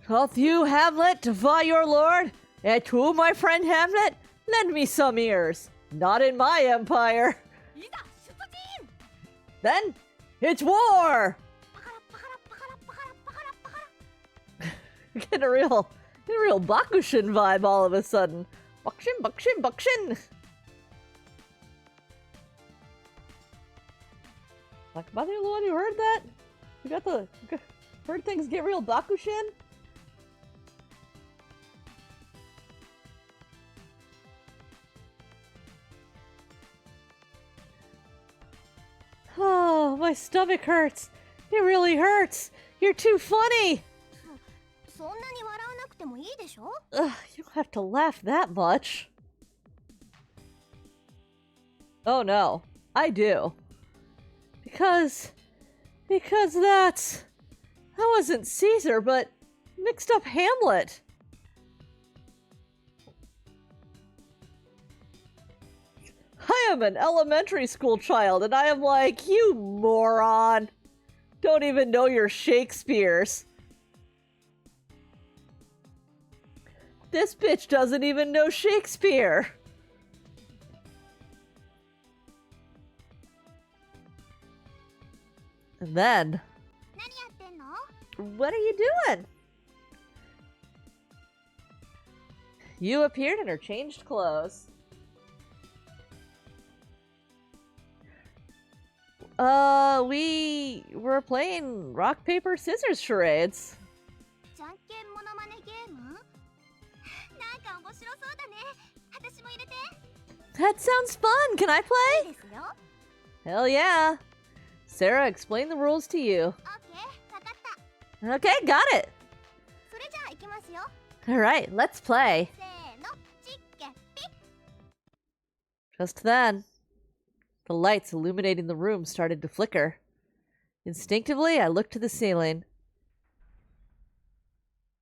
Doth you, Hamlet, defy your lord? And to my friend Hamlet, lend me some ears. Not in my empire. いざ出陣! Then, it's war! Get a real Bakushin vibe all of a sudden. Bakushin, Bakushin, Bakushin! Like, Mother Lord, you heard that? You heard things get real Bakushin? Oh, my stomach hurts. It really hurts. You're too funny. Ugh, you don't have to laugh that much. Oh no, I do. Because that wasn't Caesar, but mixed up Hamlet. I am an elementary school child, and I am like, you moron. Don't even know your Shakespeare's. This bitch doesn't even know Shakespeare. And then... What are you doing? You appeared in her changed clothes. We were playing rock, paper, scissors charades. That sounds fun! Can I play? Hell yeah! Sarah, explain the rules to you. Okay, got it! Alright, let's play. Just then, the lights illuminating the room started to flicker. Instinctively, I looked to the ceiling.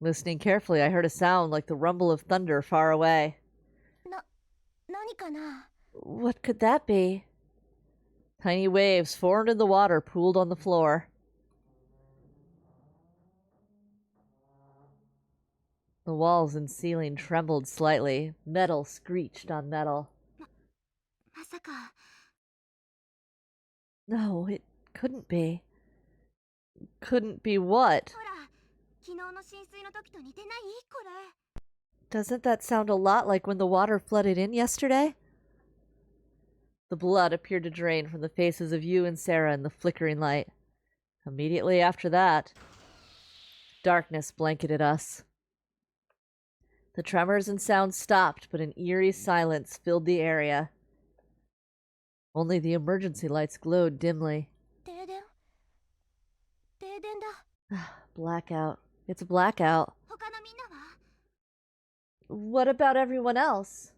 Listening carefully, I heard a sound like the rumble of thunder far away. What could that be? Tiny waves formed in the water pooled on the floor. The walls and ceiling trembled slightly. Metal screeched on metal. No, it couldn't be. Couldn't be what? Doesn't that sound a lot like when the water flooded in yesterday? The blood appeared to drain from the faces of you and Sarah in the flickering light. Immediately after that, darkness blanketed us. The tremors and sounds stopped, but an eerie silence filled the area. Only the emergency lights glowed dimly. 停電停電だ。 Blackout. It's a blackout. 他のみんなは What about everyone else?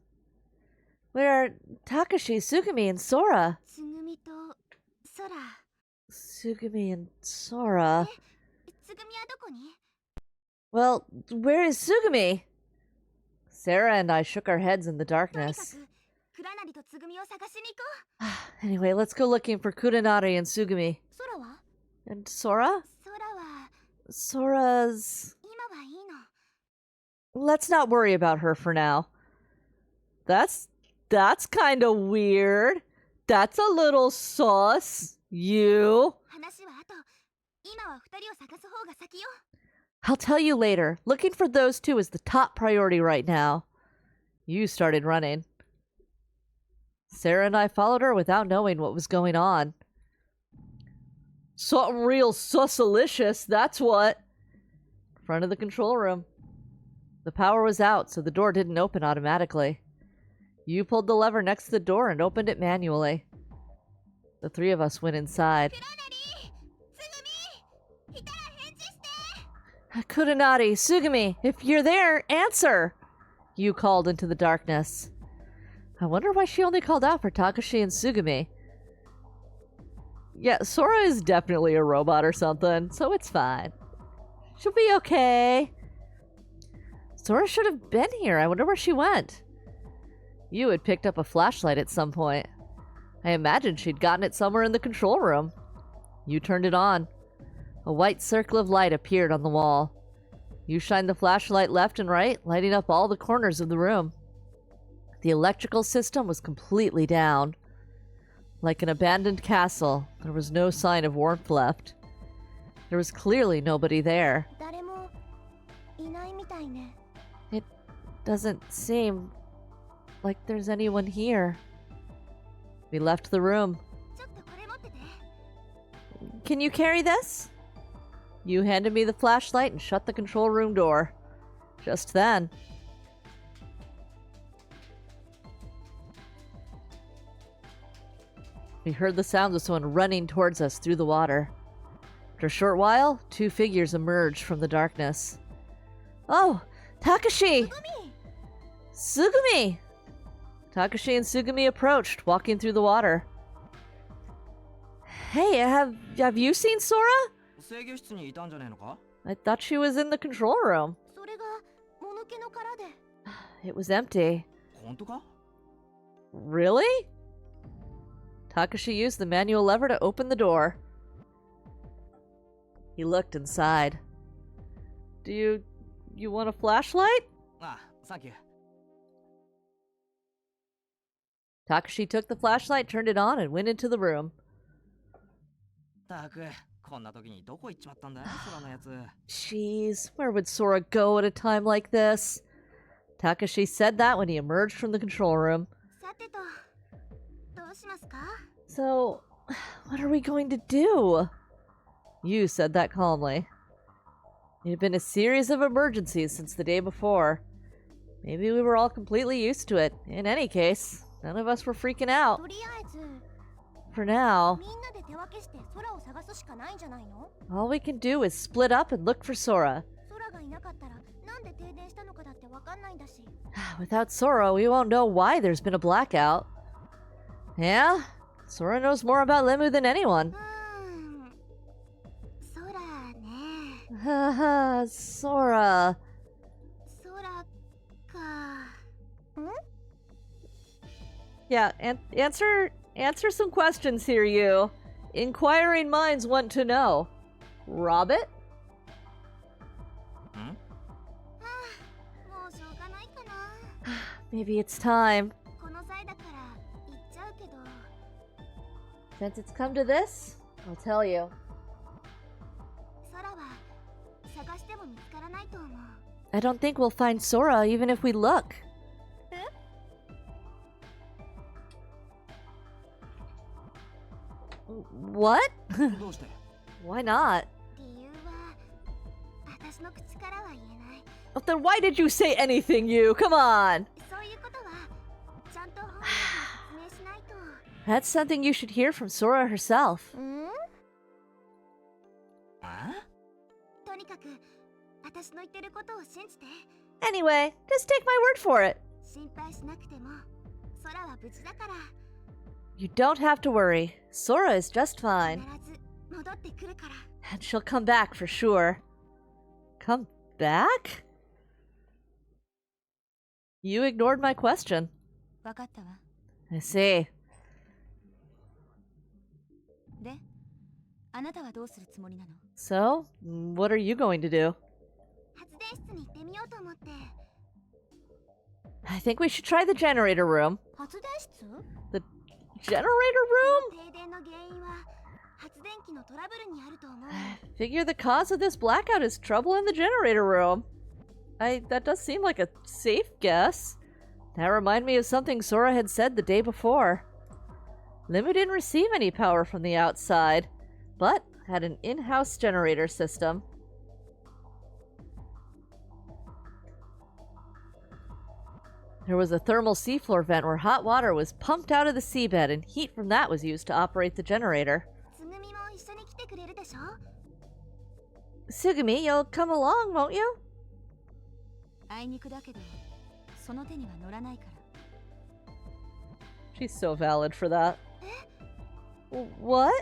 Where are Takashi, Sugumi, and Sora? つぐみと空。 Sugumi and Sora? つぐみはどこに Well, where is Sugumi? Sarah and I shook our heads in the とにか darkness. くクラナリとつぐみを探しに行こ Anyway, let's go looking for Kurenari and Sugumi. う。空は And Sora? 空は Sora's... 今はいいの。 Let's not worry about her for now. That's kind of weird. That's a little sus. You. 話はあと。今は二人を探す方が先よ。 I'll tell you later. Looking for those two is the top priority right now. You started running. Sarah and I followed her without knowing what was going on. Something real susalicious, that's what. Front of the control room. The power was out, so the door didn't open automatically. You pulled the lever next to the door and opened it manually. The three of us went inside. クラナリつぐみいたら返事して Kurenari, Sugumi, if you're there, answer! You called into the darkness. I wonder why she only called out for Takashi and Sugumi. Yeah, Sora is definitely a robot or something, so it's fine. She'll be okay. Sora should have been here. I wonder where she went. You had picked up a flashlight at some point. I imagined she'd gotten it somewhere in the control room. You turned it on. A white circle of light appeared on the wall. You shined the flashlight left and right, lighting up all the corners of the room. The electrical system was completely down. Like an abandoned castle, there was no sign of warmth left. There was clearly nobody there. 誰もいないみたいね。 It doesn't seem like there's anyone here. We left the room. ちょっとこれ持ってて。 Can you carry this? You handed me the flashlight and shut the control room door. Just then, we heard the sounds of someone running towards us through the water. After a short while, two figures emerged from the darkness. Oh, Takashi! グミ Sugumi! Takashi and Sugumi approached, walking through the water. Hey, have you seen Sora? 制御室にいたんじゃねえのか？ I thought she was in the control room. それがもぬけの殻で。 It was empty. 本当か？ Really? Takashi used the manual lever to open the door. He looked inside. Do you want a flashlight? あ、サンキュー。 Takashi took the flashlight, turned it on, and went into the room. たく、こんな時にどこ行っちまったんだよ、空のやつ。 Jeez, where would Sora go at a time like this? Takashi said that when he emerged from the control room. さてと、どうしますか So, what are we going to do? You said that calmly. It had been a series of emergencies since the day before. Maybe we were all completely used to it. In any case, none of us were freaking out. とりあえず、 For now, みんなで手分けして空を探すしかないんじゃないの all we can do is split up and look for Sora. 空がいなかったら、なんで停電したのかだってわかんないんだし。 Without Sora, we won't know why there's been a blackout. Yeah? Sora knows more about Limu than anyone. 空ね。 Haha, Sora. 空か。 Yeah, answer some questions here, you. Inquiring minds want to know. Robbit? ん？もうしょうがないかな。 Maybe it's time. この際だから言っちゃうけど、 Since it's come to this, I'll tell you. 空は探しても見つからないと思う。I don't think we'll find Sora even if we look. What? どうして Why not? 理由は私の口からは言えない。 Well, then why did you say anything, you? Come on! そういうことはちゃんと本人に説明しないと。 That's something you should hear from Sora herself. あとにかく私の言ってることを信じて。 Anyway, just take my word for it. 心配しなくても空は無事だから。 You don't have to worry. Sora is just fine. 必ず戻ってくるから。 And she'll come back for sure. Come back? You ignored my question. わかったわ。 I see. で、あなたはどうするつもりなの？ So, what are you going to do? 発電室に行ってみようと思って。 I think we should try the generator room. 発電室？ The generator room? 停電の原因は発電機のトラブルにあると思う。 Figure the cause of this blackout is trouble in the generator room. That does seem like a safe guess. That reminded me of something Sora had said the day before. Limu didn't receive any power from the outside, but had an in-house generator system. There was a thermal seafloor vent where hot water was pumped out of the seabed, and heat from that was used to operate the generator. つぐみも一緒に来てくれるでしょ。 Sugumi, you'll come along, won't you? あいにくだけど、その手には乗らないから。 She's so valid for that. What?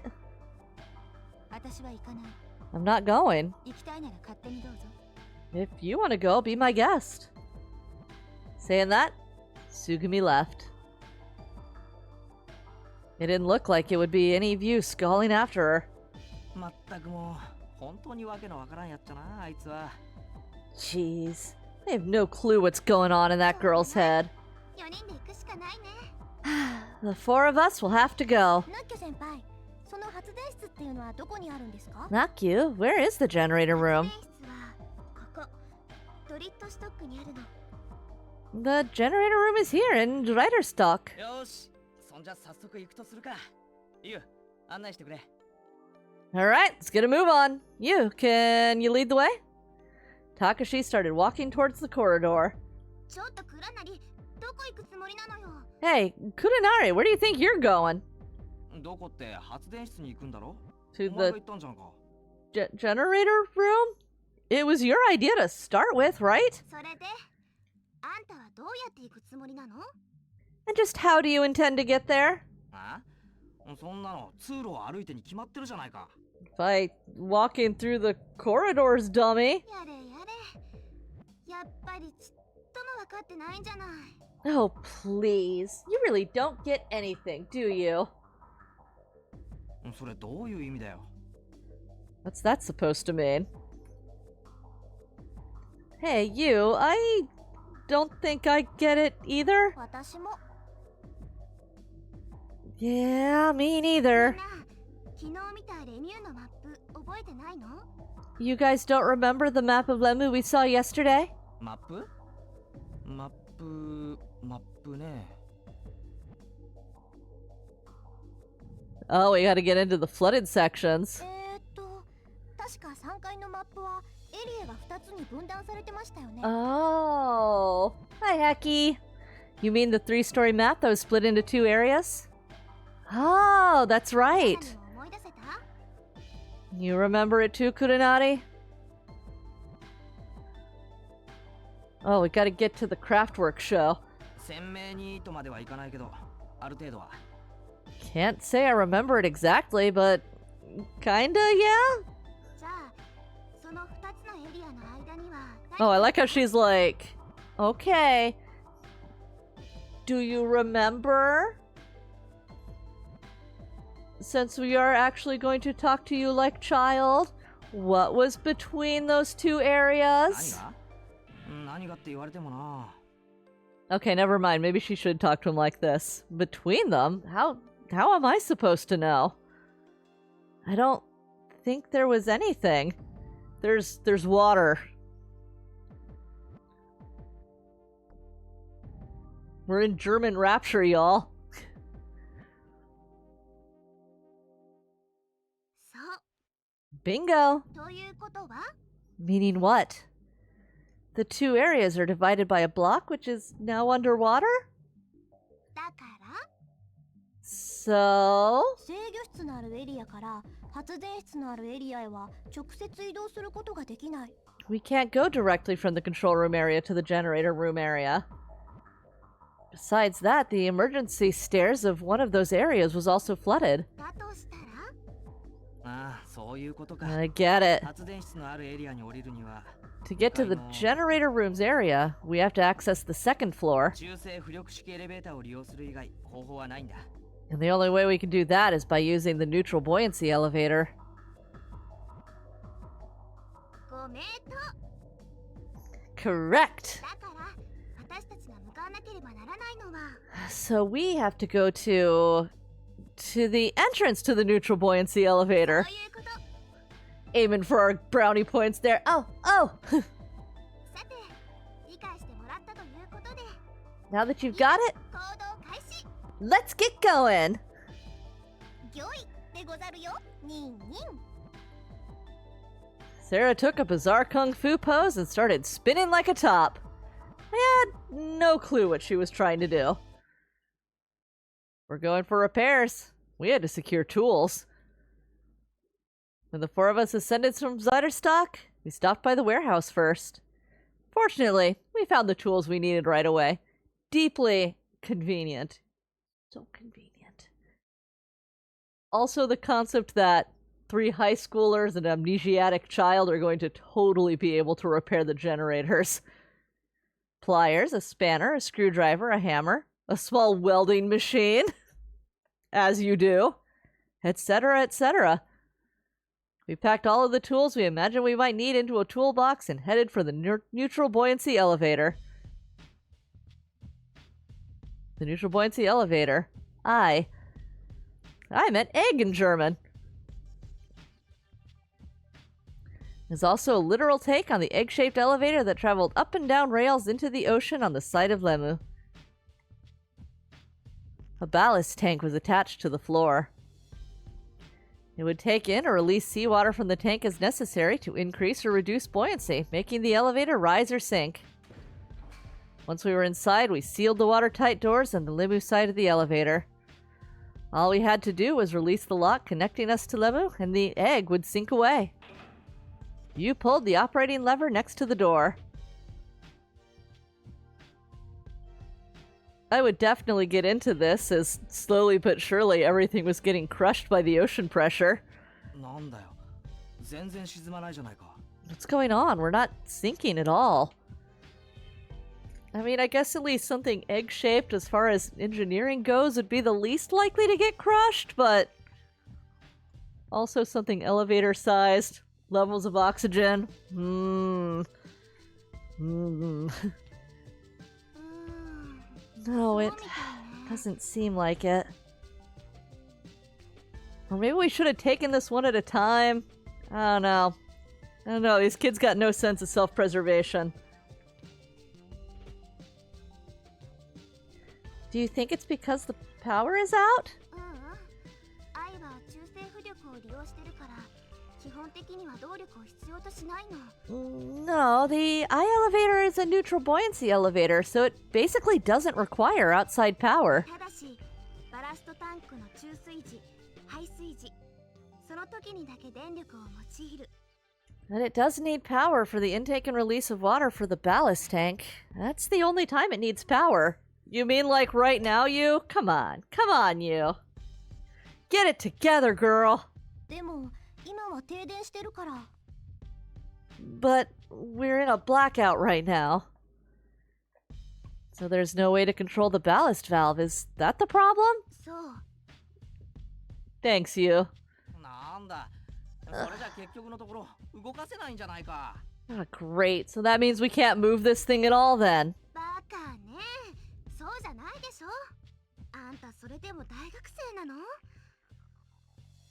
私は行かない。 I'm not going. 行きたいなら勝手にどうぞ。 If you want to go, be my guest. Saying that, Sugumi left. It didn't look like it would be any of you calling after her. まったくもう本当にわけのわからんやっちゃなあいつは。 Jeez. I have no clue what's going on in that girl's head. 4人で行くしかないね。 The four of us will have to go. ナッキョ先輩、その発電室っていうのはどこにあるんですか？ Nakyu, where is the generator room? 発電室はここ、ドリットストックにあるの。 The generator room is here in Reiterstock. よし、そんじゃ早速行くとするか。ゆう、案内してくれ。 Alright, let's get a move on. Can you lead the way? Takashi started walking towards the corridor. ちょっとクラナリ、どこ行くつもりなのよ。 Hey, Kurenari, where do you think you're going? どこって発電室に行くんだろ To お前が the 言ったんじゃんか。 generator room? It was your idea to start with, right? それで、あんたはどうやって行くつもりなの？ And just how do you intend to get there? あそんなの通路を歩いてに決まってるじゃないか。 By walking through the corridors, dummy. やれやれ。やっぱりちっとも分かってないんじゃない。 Oh, please. You really don't get anything, do you? それどういう意味だよ。 What's that supposed to mean? Hey, you, I don't think I get it either. 私も。 Yeah, me みん neither. な、昨日見たレミューのマップ覚えてないの？ You guys don't remember the map of Lemu we saw yesterday? マップね。 Oh, we gotta get into the flooded sections. 確か3階のマップはエリアが2つに分断されてましたよね。 Oh. Hi, Heki. You mean the 3-story map that was split into 2 areas? Oh, that's right. 思い出せた？ You remember it too, Kurenari? Oh, we gotta get to the Craftwork show. 鮮明にとまではいかないけど、ある程度は。 Can't say I remember it exactly, but kinda, yeah? じゃあ、その2つのエリアの間には Oh, I like how she's like, okay. Do you remember? Since we are actually going to talk to you like child, what was between those 2 areas? 何がって言われてもな。 Okay, never mind. Maybe she should talk to him like this. Between them? How am I supposed to know? I don't think there was anything. There's water. We're in German rapture, y'all. そう Bingo! ということは Meaning what? The two areas are divided by a block, which is now underwater? だから So... 制御室のあるエリアから発電室のあるエリアへは直接移動することができない。 we can't go directly from the control room area to the generator room area. Besides that, the emergency stairs of one of those areas was also flooded. だとしたらああ、そういうことか。 I get it. 発電室のあるエリアに降りるには To get to the generator room's area, we have to access the second floor. 中性浮力式エレベーターを利用する以外方法はないんだ。 And the only way we can do that is by using the neutral buoyancy elevator. ご名答 Correct! だから私たちが向かわなければならないのは So we have to go to the entrance to the neutral buoyancy そう elevator. いうこと Aiming for our brownie points there. Oh! さて理解してもらったということで Now that you've got it, 行動開始 let's get going! 御意でござるよニンニン Sarah took a bizarre kung fu pose and started spinning like a top. I had no clue what she was trying to do. We're going for repairs. We had to secure tools. When the four of us ascended from Zyderstock, we stopped by the warehouse first. Fortunately, we found the tools we needed right away. Deeply convenient. So convenient. Also, the concept that 3 high schoolers and an amnesiac child are going to totally be able to repair the generators. Pliers, a spanner, a screwdriver, a hammer, a small welding machine, as you do, etc., etc. We packed all of the tools we imagined we might need into a toolbox and headed for the neutral buoyancy elevator. The neutral buoyancy elevator. I meant egg in German. There's also a literal take on the egg-shaped elevator that traveled up and down rails into the ocean on the site of Lemu. A ballast tank was attached to the floor. It would take in or release seawater from the tank as necessary to increase or reduce buoyancy, making the elevator rise or sink. Once we were inside, we sealed the watertight doors on the Lemu side of the elevator. All we had to do was release the lock connecting us to Lemu, and the egg would sink away. You pulled the operating lever next to the door. I would definitely get into this, as slowly but surely everything was getting crushed by the ocean pressure. なんだよ。全然沈まないじゃないか。 What's going on? We're not sinking at all. I mean, I guess at least something egg-shaped as far as engineering goes would be the least likely to get crushed, but also something elevator-sized. Levels of oxygen. No, it doesn't seem like it. Or maybe we should have taken this one at a time. I don't know. These kids got no sense of self-preservation. Do you think it's because the power is out? 愛は中性浮力を利用してるから基本的には動力を必要としないの No, the I elevator is a neutral buoyancy elevator, so it basically doesn't require outside power. ただしバラストタンクの注水時排水時その時にだけ電力を用いる But it does need power for the intake and release of water for the ballast tank. That's the only time it needs power. You mean like right now, you? Come on, you. Get it together, girl. でも今は停電してるから。 But we're in a blackout right now. So there's no way to control the ballast valve. Is that the problem? そう Thanks, you. なんだ。それじゃ結局のところ動かせないんじゃないか。 Ah, great. So that means we can't move this thing at all then. バカねそうじゃないでしょあんたそれでも大学生なの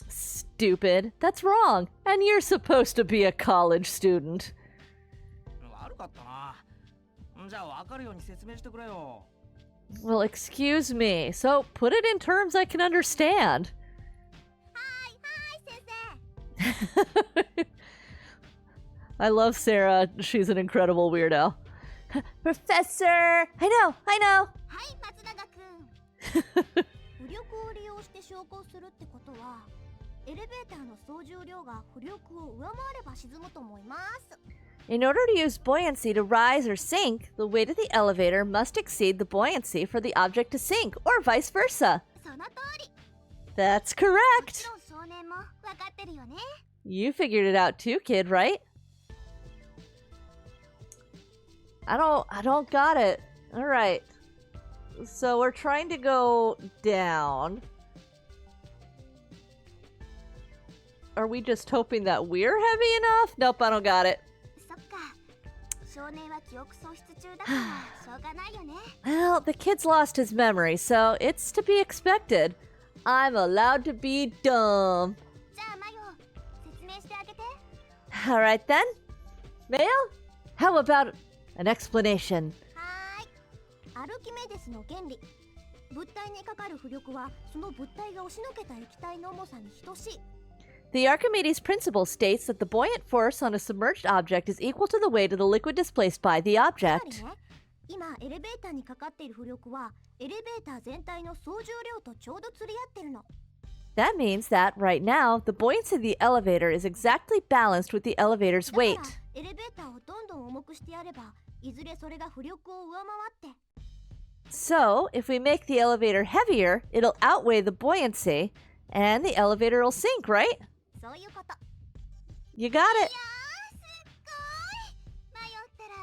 Stupid. That's wrong. And you're supposed to be a college student. 悪かったな。じゃあ分かるように説明してくれよ。Well, excuse me. So put it in terms I can understand. はい先生 I love Sarah. She's an incredible weirdo. Professor! I know! はい松永くん浮力を利用して昇降するってことはエレベーターの総重量が浮力を上回れば沈むと思います In order to use buoyancy to rise or sink, the weight of the elevator must exceed the buoyancy for the object to sink, or vice versa. その通り That's も correct! ちろん少年も分かってるよね You figured it out too, kid, right? I don't got it. Alright. So we're trying to go down. Are we just hoping that we're heavy enough? Nope, I don't got it. そっか少年は記憶喪失中だからしょうがないよね Well, the kid's lost his memory, so it's to be expected. I'm allowed to be dumb. じゃあマヨ説明してあげて Alright then. Mayo? How about an explanation? はーいアルキメデスの原理物体にかかる浮力はその物体が押しのけた液体の重さに等しい The Archimedes principle states that the buoyant force on a submerged object is equal to the weight of the liquid displaced by the つま object. りね今エレベーターにかかっている浮力はエレベーター全体の総重量とちょうど釣り合ってるの That means that, right now, the buoyancy of the elevator is exactly balanced with the elevator's だから weight. エレベーターをどんどん重くしてやればいずれそれが浮力を上回って So, if we make the elevator heavier, it'll outweigh the buoyancy, and the elevator will sink, right? そういうこと You got いや it! ーすっごい迷ったら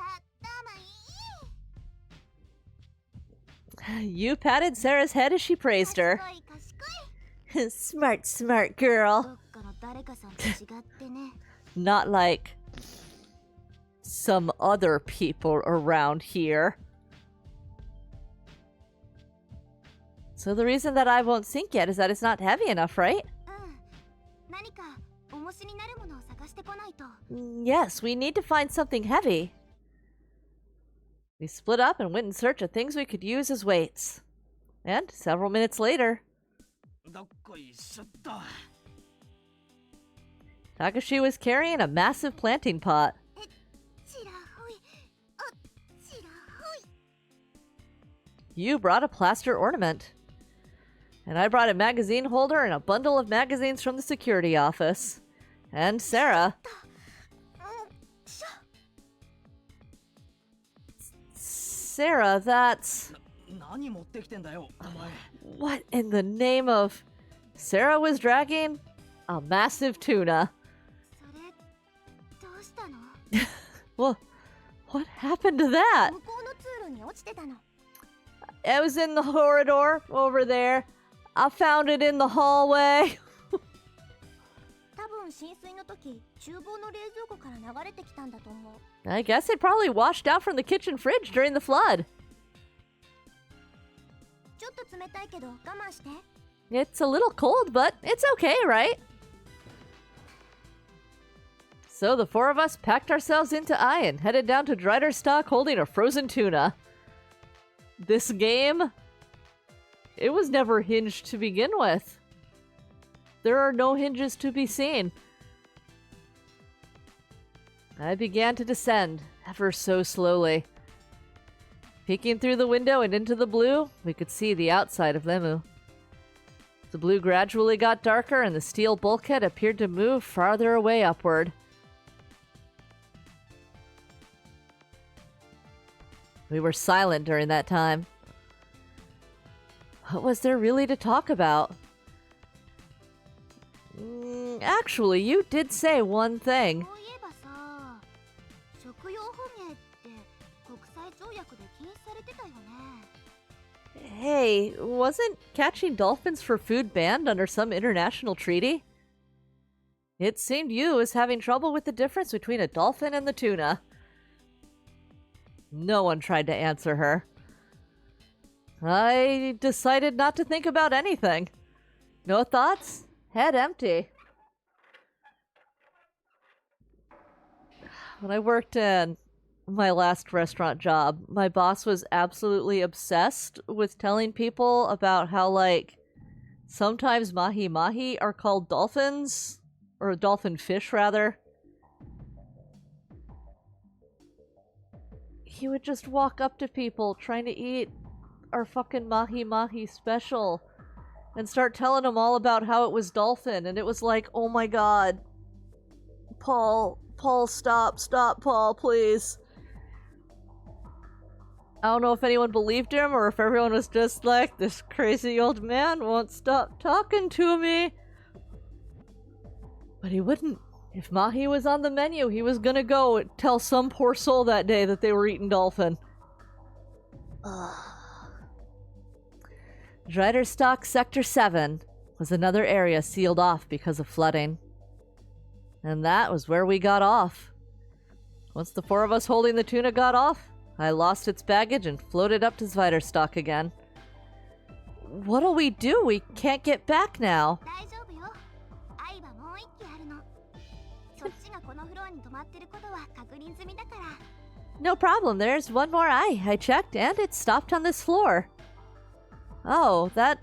頭いい You patted Sarah's head as she praised her. 賢い賢い Smart, smart ど girl. っかの誰かさんと違ってね Not like some other people around here. So the reason that I won't sink yet is that it's not heavy enough, right? うん何か重しになるものを探してこないと Yes, we need to find something heavy. We split up and went in search of things we could use as weights. And several minutes later, どっこいしょっと Takashi was carrying a massive planting pot. ちらほいあちらほい You brought a plaster ornament. And I brought a magazine holder and a bundle of magazines from the security office. And Sarah. うんしょ Sarah, that's... 何持ってきてんだよお前 What in the name of... Sarah was dragging a massive tuna. それどうしたの Well, what happened to that? 向こうの通路に落ちてたの It was in the corridor over there. I found it in the hallway. 多分浸水の時厨房の冷蔵庫から流れてきたんだと思う I guess it probably washed out from the kitchen fridge during the flood. ちょっと冷たいけど我慢して It's a little cold, but it's okay, right? So the four of us packed ourselves into I and headed down to Drider Stock holding a frozen tuna. This game, it was never hinged to begin with. There are no hinges to be seen. I began to descend, ever so slowly. Peeking through the window and into the blue, we could see the outside of Lemu. The blue gradually got darker and the steel bulkhead appeared to move farther away upward. We were silent during that time. What was there really to talk about? Actually, you did say one そ thing. ういえばさ食用捕鯨って国際条約で禁止されてたよね Hey, wasn't catching dolphins for food banned under some international treaty? It seemed you was having trouble with the difference between a dolphin and the tuna. No one tried to answer her. I decided not to think about anything. No thoughts? Head empty. When I worked in my last restaurant job, my boss was absolutely obsessed with telling people about how, like, sometimes mahi-mahi are called dolphins, or dolphin fish, rather. He would just walk up to people trying to eat our fucking mahi-mahi special and start telling them all about how it was dolphin, and it was like, oh my god. Paul, stop, Paul, please. I don't know if anyone believed him or if everyone was just like, this crazy old man won't stop talking to me. But he wouldn't. If mahi was on the menu, he was gonna go and tell some poor soul that day that they were eating dolphin. Dreiderstock Sector 7 was another area sealed off because of flooding. And that was where we got off. Once the four of us holding the tuna got off, I lost its baggage and floated up to Dreiderstock again. What'll we do? We can't get back now. 大丈夫よ。愛はもう一機あるの。そっちがこのフロアに止まってることは確認済みだから。No problem, there's one more eye. I checked and it stopped on this floor. Oh, that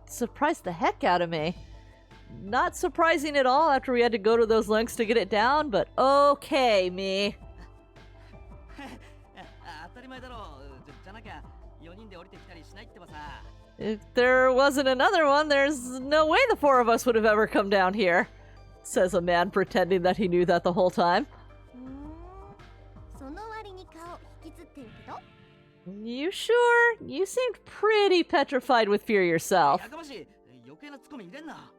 surprised the heck out of me. Not surprising at all after we had to go to those lengths to get it down, but okay, me. 当たり前だろう。じゃなきゃ4人で降りてきたりしないってばさ。If there wasn't another one, there's no way the four of us would have ever come down here, says a man pretending that he knew that the whole time. その割に顔引きつってるけど。You sure? You seemed pretty petrified with fear yourself. やかましい。余計なツッコミ入れんな。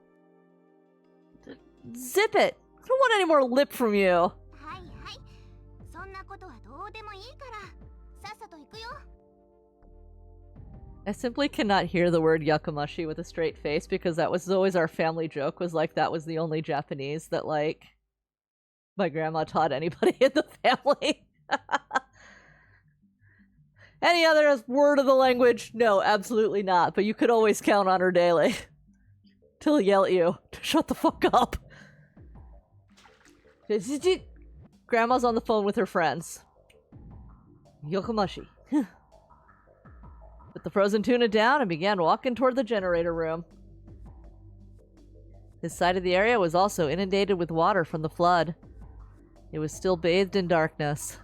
Zip it! I don't want any more lip from you. はいはい。そんなことはどうでもいいから。さっさと行くよ。I simply cannot hear the word yakamashi with a straight face because that was always our family joke, was like that was the only Japanese that, like, my grandma taught anybody in the family. Any other word of the language? No, absolutely not. But you could always count on her daily. Till yell at you to shut the fuck up. Grandma's on the phone with her friends. Yokomashi. Put the frozen tuna down and began walking toward the generator room. This side of the area was also inundated with water from the flood. It was still bathed in darkness.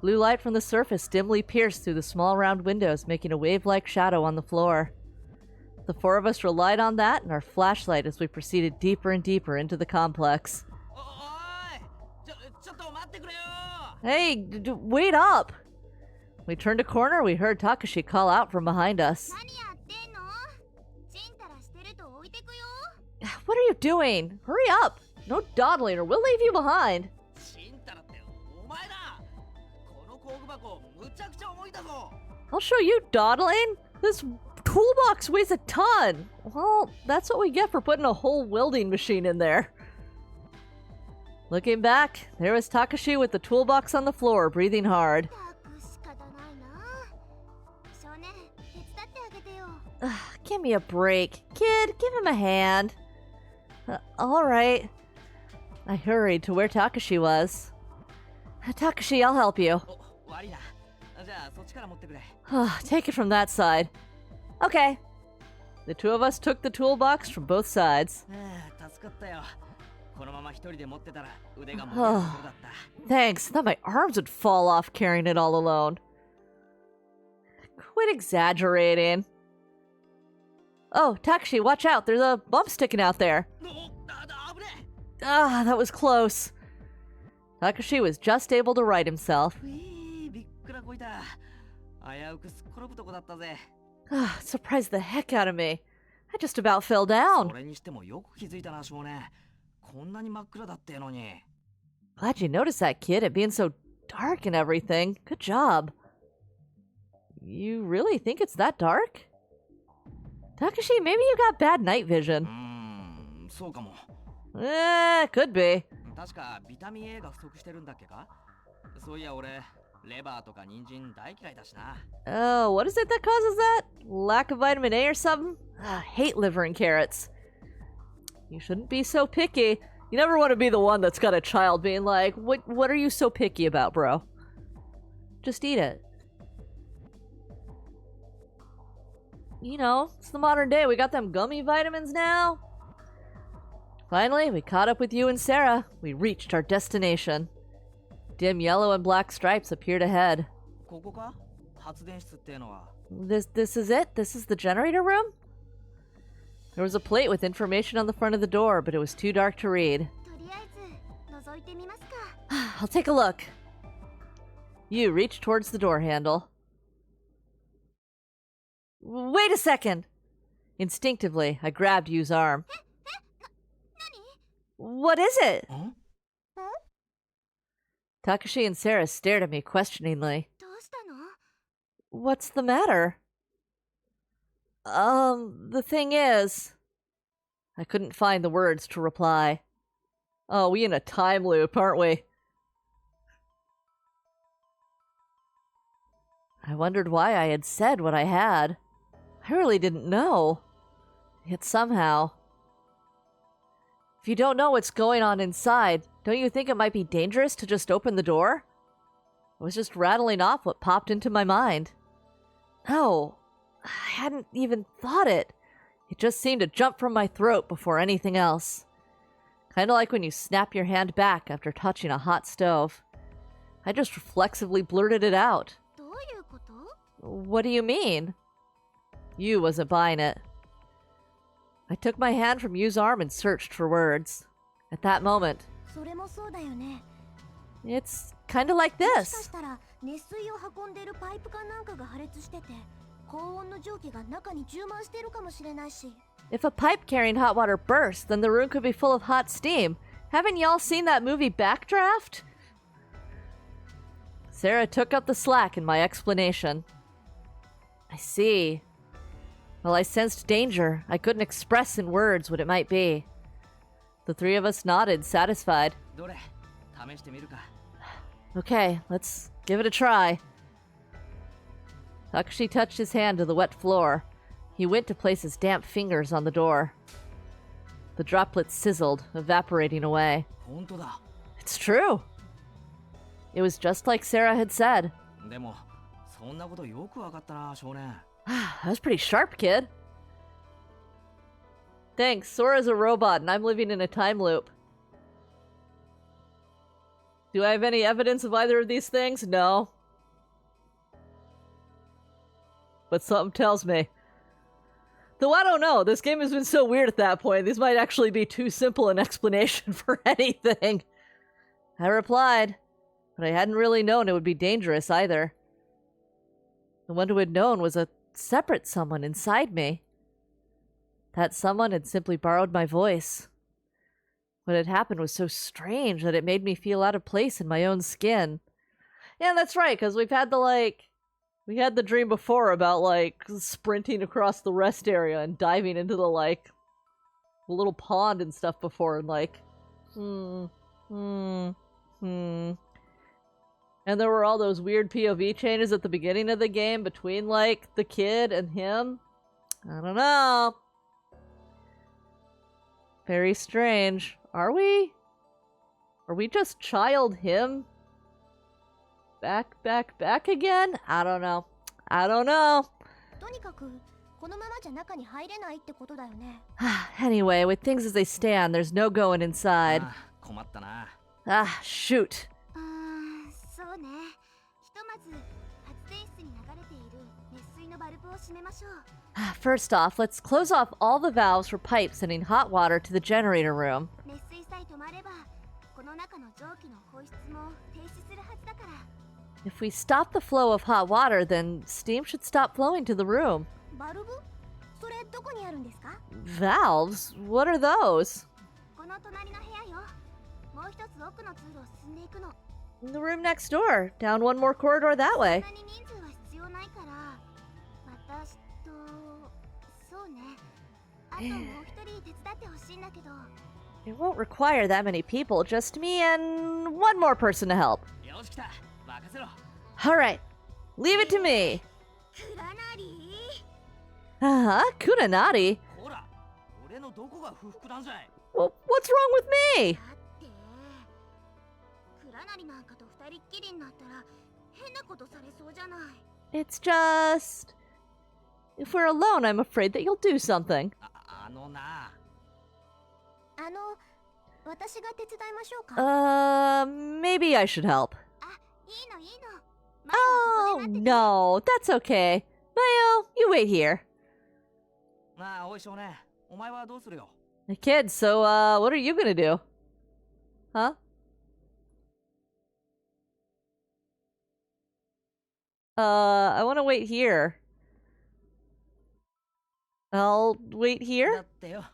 Blue light from the surface dimly pierced through the small round windows, making a wave-like shadow on the floor. The four of us relied on that and our flashlight as we proceeded deeper and deeper into the complex. Hey, wait up! We turned a corner, we heard Takashi call out from behind us. 何やってんの？ちんたらしてると置いてくよ。What are you doing? Hurry up! No dawdling or we'll leave you behind. ちんたらってお前だ。この工具箱むちゃくちゃ重いだぞ。I'll show you dawdling. This toolbox weighs a ton. Well, that's what we get for putting a whole welding machine in there. Looking back, there was Takashi with the toolbox on the floor, breathing hard. たく仕方ないな。少年、手伝ってあげてよ。Give me a break. Kid, give him a hand. Alright. I hurried to where Takashi was. Takashi, I'll help you. お、悪いな。じゃあそっちから持ってくれ。Take it from that side. Okay. The two of us took the toolbox from both sides. 助かったよ。このまま一人で持ってたら腕がもげるところだった。Thanks. Thought my arms would fall off carrying it all alone. Quit exaggerating. Oh, Takashi, watch out. There's a bump sticking out there. Ah, that was close. Takashi was just able to right himself. びっくらこいた。危うくすっ転ぶとこだったぜ。Ah, it surprised the heck out of me. I just about fell down. それにしてもよく気づいたな、少年。こんなに真っ暗だってのに。Glad you noticed that, kid. It being so dark and everything. Good job. You really think it's that dark? Takashi, maybe you got bad night vision. そうかも。Could be. 確かビタミン A が不足してるんだっけか？そういや俺、レバーとか人参大嫌いだしな。Oh, what is it that causes that? Lack of vitamin A or something? I hate liver and carrots. You shouldn't be so picky. You never want to be the one that's got a child being like, what are you so picky about, bro? Just eat it. You know, it's the modern day. We got them gummy vitamins now. Finally, we caught up with you and Sarah. We reached our destination. Dim yellow and black stripes appeared ahead. ここか？発電室ってのは。 This is it? This is the generator room? There was a plate with information on the front of the door, but it was too dark to read. とりあえず覗いてみますか。 I'll take a look. You reached towards the door handle. Wait a second! Instinctively, I grabbed Yu's arm. What is it? Huh? Takashi and Sarah stared at me questioningly. どうしたの？ What's the matter? The thing is... I couldn't find the words to reply. Oh, we in a time loop, aren't we? I wondered why I had said what I had. I really didn't know. Yet somehow... If you don't know what's going on inside, don't you think it might be dangerous to just open the door? I was just rattling off what popped into my mind. No, I hadn't even thought it. It just seemed to jump from my throat before anything else. Kinda like when you snap your hand back after touching a hot stove. I just reflexively blurted it out. どういうこと？ What do you mean? Yu wasn't buying it. I took my hand from Yu's arm and searched for words. At that moment, それもそうだよね。 it's kinda like もしか this. したら熱水を運んでいるパイプかなんかが破裂してて、高温の蒸気が中に充満しているかもしれないし。 If a pipe carrying hot water bursts, then the room could be full of hot steam. Haven't y'all seen that movie Backdraft? Sarah took up the slack in my explanation. I see. Well, I sensed danger. I couldn't express in words what it might be. The three of us nodded, satisfied. どれ？試してみるか。 Okay, let's give it a try. Takashi touched his hand to the wet floor. He went to place his damp fingers on the door. The droplets sizzled, evaporating away. 本当だ。 It's true. It was just like Sarah had said. でも、そんなことよくわかったな、少年。 That was pretty sharp, kid. Thanks, Sora's a robot and I'm living in a time loop. Do I have any evidence of either of these things? No. But something tells me. Though I don't know, this game has been so weird at that point, these might actually be too simple an explanation for anything. I replied, but I hadn't really known it would be dangerous either. The one who had known was a separate someone inside me. That someone had simply borrowed my voice. What had happened was so strange that it made me feel out of place in my own skin. Yeah, that's right, because we've had we had the dream before about, sprinting across the rest area and diving into the little pond and stuff before, and And there were all those weird POV changes at the beginning of the game between, the kid and him. I don't know. Very strange. Are we? Are we just child him? Back again? I don't know. I don't know. とにかくこのままじゃ中に入れないってことだよね。 Anyway, with things as they stand, there's no going inside. ああ、困ったな。 Ah, shoot. そうね。ひとまず発電室に流れている熱水のバルブを閉めましょう。 First off, let's close off all the valves for pipes sending hot water to the generator room. 熱水さえ止まれば、この中の蒸気の放出も停止するはずだから。 If we stop the flow of hot water, then steam should stop flowing to the room. バルブ？それどこにあるんですか？ Valves? What are those? この隣の部屋よ。もう一つ奥の通路を進んでいくの。 In the room next door. Down one more corridor that そん way. なに人数は必要ないから、私とそうね。あともう一人手伝ってほしいんだけど。 It won't require that many people, just me and one more person to help. よし来た。任せろ。 Alright, leave it to me. クラナリー。 Kunanari? ほら、俺のどこが不服なんじゃい。Well, what's wrong with me? だってクラナリなんかと二人っきりになったら変なことされそうじゃない。 It's just... If we're alone, I'm afraid that you'll do something. あのな。私が手伝いましょうか。 Maybe I should help. あ、いいのいいの。マヤはこ Oh, こで待ってて。 no, that's okay. Mayo, you wait here. なあ、おい少年。お前はどうするよ。 Kid, so, what are you gonna do? Huh? I wanna wait here. I'll wait だ here? ってよ。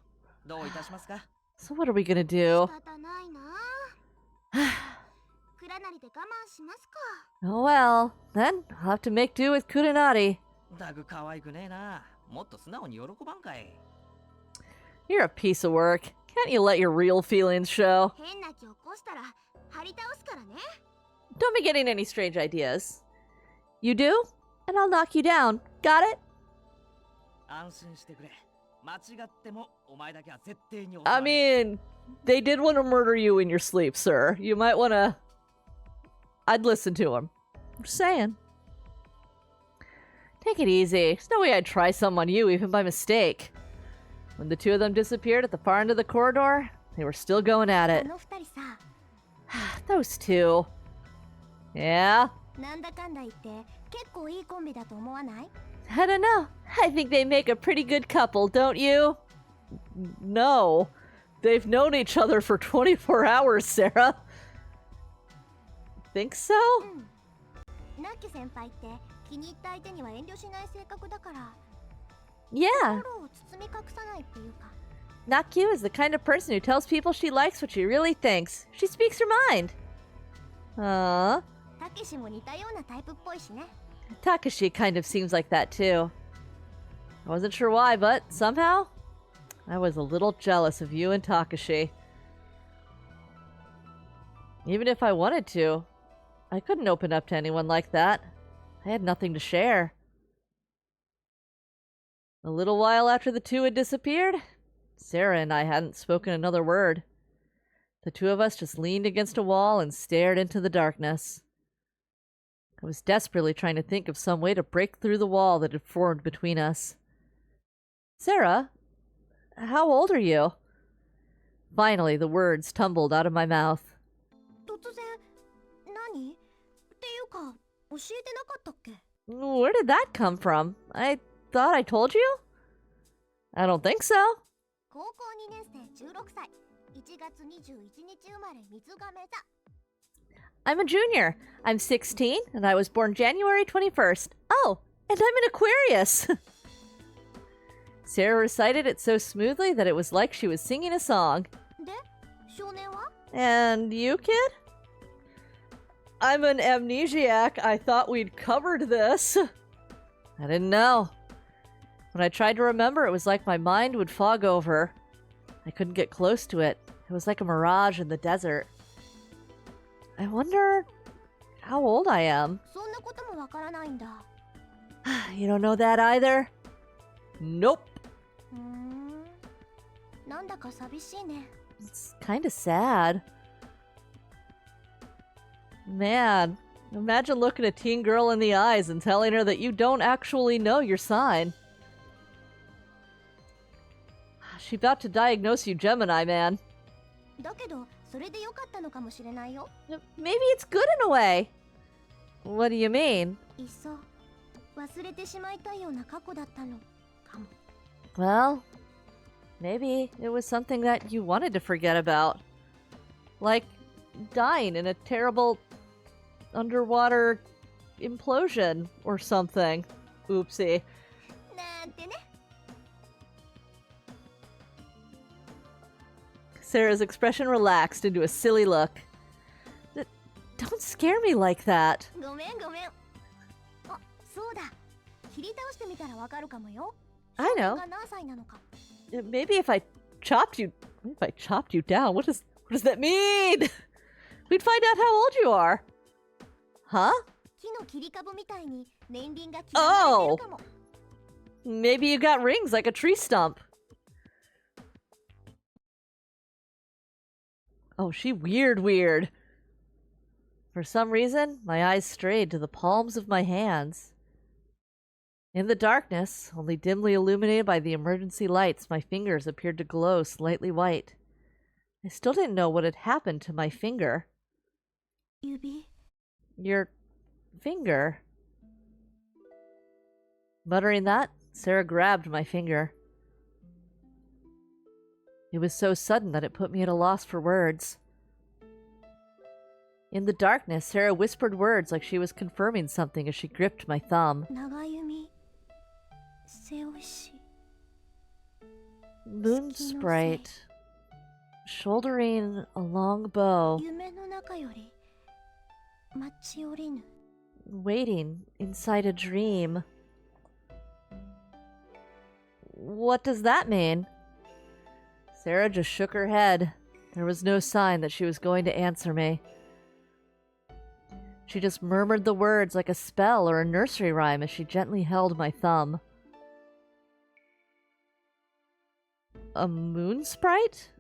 どういたしますか？ So what are we gonna 仕 do? 方ないな。クラナリで我慢しますか。 Oh well, then I'll have to make do with Kurenari. だぐ可愛くねえな。もっと素直に喜ばんかい。 You're a piece of work. Can't you let your real feelings show? 変な気起こしたら張り倒すからね。 Don't be getting any strange ideas. You do? And I'll knock you down. Got it? 安心してくれ。間違ってもお前だけは絶対に襲わ I ない。 mean, they did want to murder you in your sleep, sir. You might want to... I'd listen to him. I'm just saying. Take it easy. There's no way I'd try something on you, even by mistake. When the two of them disappeared at the far end of the corridor, they were still going at あ it. の二人さ、 Those two. Yeah? なんだかんだ言って結構いいコンビだと思わない？ I don't know. I think they make a pretty good couple, don't you? No. They've known each other for 24 hours, Sarah. Think so? ナッキ先輩って気に入った相手には遠慮しない性格だから、 Yeah. 心を包み隠さないっていうか。 Nakyu is the kind of person who tells people she likes what she really thinks. She speaks her mind. たけしも似たようなタイプっぽいしね。 Takashi kind of seems like that too. I wasn't sure why, but somehow I was a little jealous of you and Takashi. Even if I wanted to, I couldn't open up to anyone like that. I had nothing to share. A little while after the two had disappeared, Sarah and I hadn't spoken another word. The two of us just leaned against a wall and stared into the darkness. I was desperately trying to think of some way to break through the wall that had formed between us. Sarah, how old are you? Finally, the words tumbled out of my mouth. 突然何？っていうか教えてなかったっけ？ Where did that come from? I thought I told you? I don't think so. 高校2年生16歳1月21日生まれ水亀座。 I'm a junior. I'm 16, and I was born January 21st. Oh, and I'm an Aquarius! Sarah recited it so smoothly that it was like she was singing a song. で、少年は？ And you, kid? I'm an amnesiac. I thought we'd covered this. I didn't know. When I tried to remember, it was like my mind would fog over. I couldn't get close to it. It was like a mirage in the desert. I wonder how old I am. そんなこともわからないんだ。 You don't know that either? Nope. なんだか寂しいね。 It's kind of sad. Man, imagine looking a teen girl in the eyes and telling her that you don't actually know your sign. She about to diagnose you Gemini, man. だけどそれでよかったのかもしれないよ。 Maybe it's good in a way. What do you mean? いっそ忘れてしまいたいような過去だったのかも。 Well, maybe it was something that you wanted to forget about. Like dying in a terrible underwater implosion or something. Oopsie. なんてね。 Sarah's expression relaxed into a silly look. Don't scare me like that. ごめんごめん。あ、そうだ。切り倒してみたらわかるかもよ。 I know. が何歳なのか。 Maybe if I chopped you down, what does that mean? We'd find out how old you are. Huh? 木の切り株みたいに年輪が刻まれてるかも。 Maybe you got rings like a tree stump. Oh, she weird. For some reason, my eyes strayed to the palms of my hands. In the darkness, only dimly illuminated by the emergency lights, my fingers appeared to glow slightly white. I still didn't know what had happened to my finger. 指 Your finger. Muttering that, Sarah grabbed my finger. It was so sudden that it put me at a loss for words. In the darkness, Sarah whispered words like she was confirming something as she gripped my thumb. 長弓背押し Moon sprite, shouldering a long bow, 夢の中より待ち降りぬ waiting inside a dream. What does that mean? Sarah just shook her head. There was no sign that she was going to answer me. She just murmured the words like a spell or a nursery rhyme as she gently held my thumb. A moon sprite?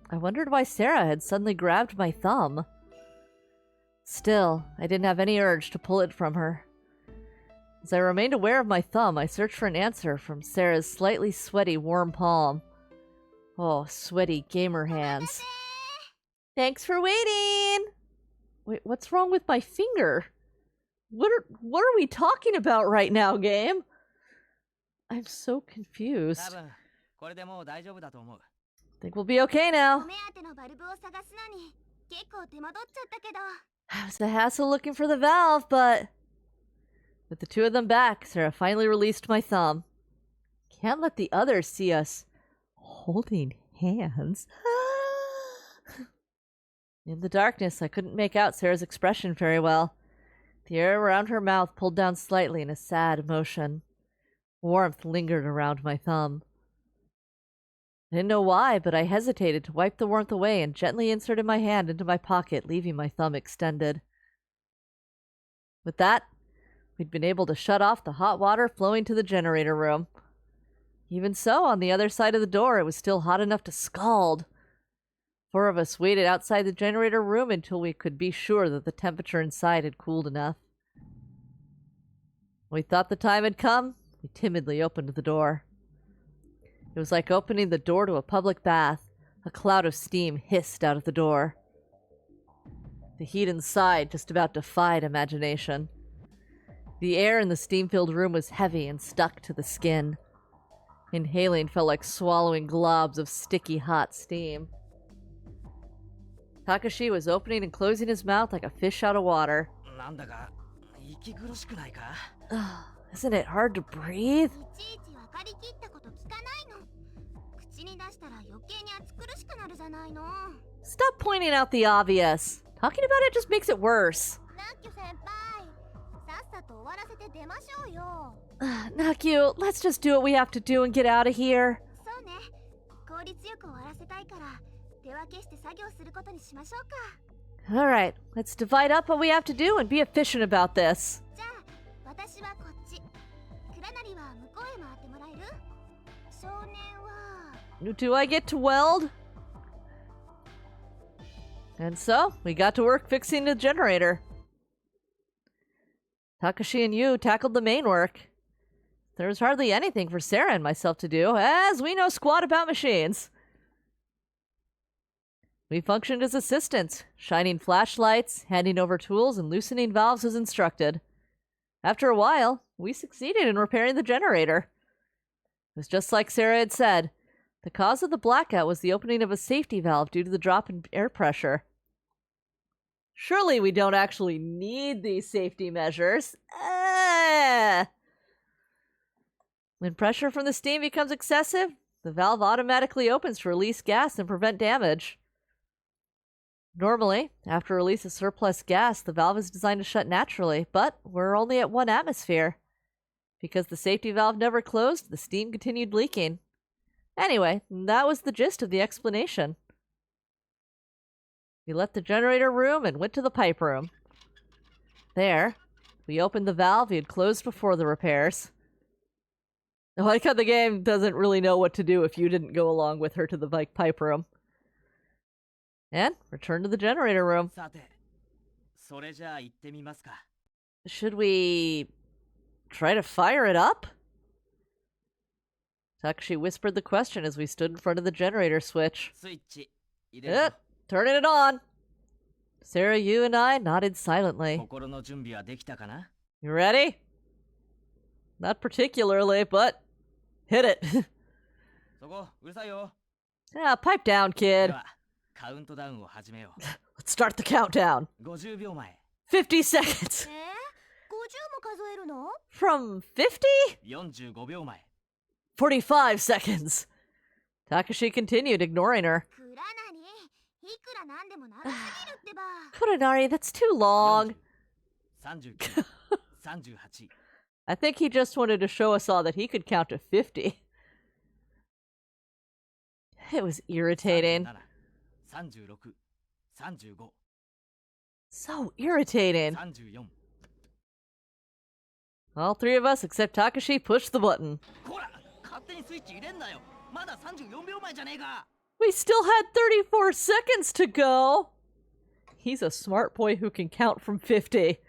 I wondered why Sarah had suddenly grabbed my thumb. Still, I didn't have any urge to pull it from her. As I remained aware of my thumb, I searched for an answer from Sarah's slightly sweaty, warm palm. Oh, sweaty gamer hands. Thanks for waiting! Wait, what's wrong with my finger? What are we talking about right now, game? I'm so confused. 多分これでもう大丈夫だと思う。 Think we'll be okay now. お目当てのバルブを探すのに結構手間取っちゃったけど。 It was a hassle looking for the valve, but... With the two of them back, Sarah finally released my thumb. Can't let the others see us holding hands. In the darkness, I couldn't make out Sarah's expression very well. The air around her mouth pulled down slightly in a sad motion. Warmth lingered around my thumb. I didn't know why, but I hesitated to wipe the warmth away and gently inserted my hand into my pocket, leaving my thumb extended. With that, we'd been able to shut off the hot water flowing to the generator room. Even so, on the other side of the door, it was still hot enough to scald. 4 of us waited outside the generator room until we could be sure that the temperature inside had cooled enough. When we thought the time had come, we timidly opened the door. It was like opening the door to a public bath. A cloud of steam hissed out of the door. The heat inside just about defied imagination. The air in the steam-filled room was heavy and stuck to the skin. Inhaling felt like swallowing globs of sticky hot steam. Takashi was opening and closing his mouth like a fish out of water. なんだか息苦しくないか？ Isn't it hard to breathe? いちいち分かりきったこと聞かないの。口に出したら余計に暑苦しくなるじゃないの。 Stop pointing out the obvious. Talking about it just makes it worse. ナッキュ先輩、さっさと終わらせて出ましょうよ。 Nakyu, let's just do what we have to do and get out of here. そうね。効率よく終わらせたいから、手分けして作業することにしましょうか。 Alright, let's divide up what we have to do and be efficient about this. じゃあ、私はこっち。倉成は向こうへ回ってもらえる？少年は。 Do I get to weld? And so, we got to work fixing the generator. Takashi and you tackled the main work. There was hardly anything for Sarah and myself to do, as we know squat about machines. We functioned as assistants, shining flashlights, handing over tools, and loosening valves as instructed. After a while, we succeeded in repairing the generator. It was just like Sarah had said. The cause of the blackout was the opening of a safety valve due to the drop in air pressure. Surely we don't actually need these safety measures. When pressure from the steam becomes excessive, the valve automatically opens to release gas and prevent damage. Normally, after release of surplus gas, the valve is designed to shut naturally, but we're only at 1 atmosphere. Because the safety valve never closed, the steam continued leaking. Anyway, that was the gist of the explanation. We left the generator room and went to the pipe room. There, we opened the valve we had closed before the repairs. I like how the game doesn't really know what to do if you didn't go along with her to the pipe room. And return to the generator room. さて、それじゃあ行ってみますか。 Should we try to fire it up? Takashi whispered the question as we stood in front of the generator switch. スイッチ入れるぞ。 Turning it on. Sarah, you and I nodded silently. 心の準備はできたかな？ You ready? Not particularly, but hit it. そこ、うるさいよ。 Ah, pipe down, で kid. は、カウントダウンを始めよ Let's start the countdown. う。50秒前、 50 seconds. 50も数えるの？ From 50? 45秒前、 45 seconds. Takashi continued, ignoring her. くらなに、いくらなんでも長すぎるってば。 Kurenari, that's too long. 39、38、 I think he just wanted to show us all that he could count to 50. It was irritating. 37、36、35、 So irritating. 34。 All three of us, except Takashi, pushed the button. こら、勝手にスイッチ入れんなよ。まだ34秒前じゃねえか。 We still had 34 seconds to go. He's a smart boy who can count from 50.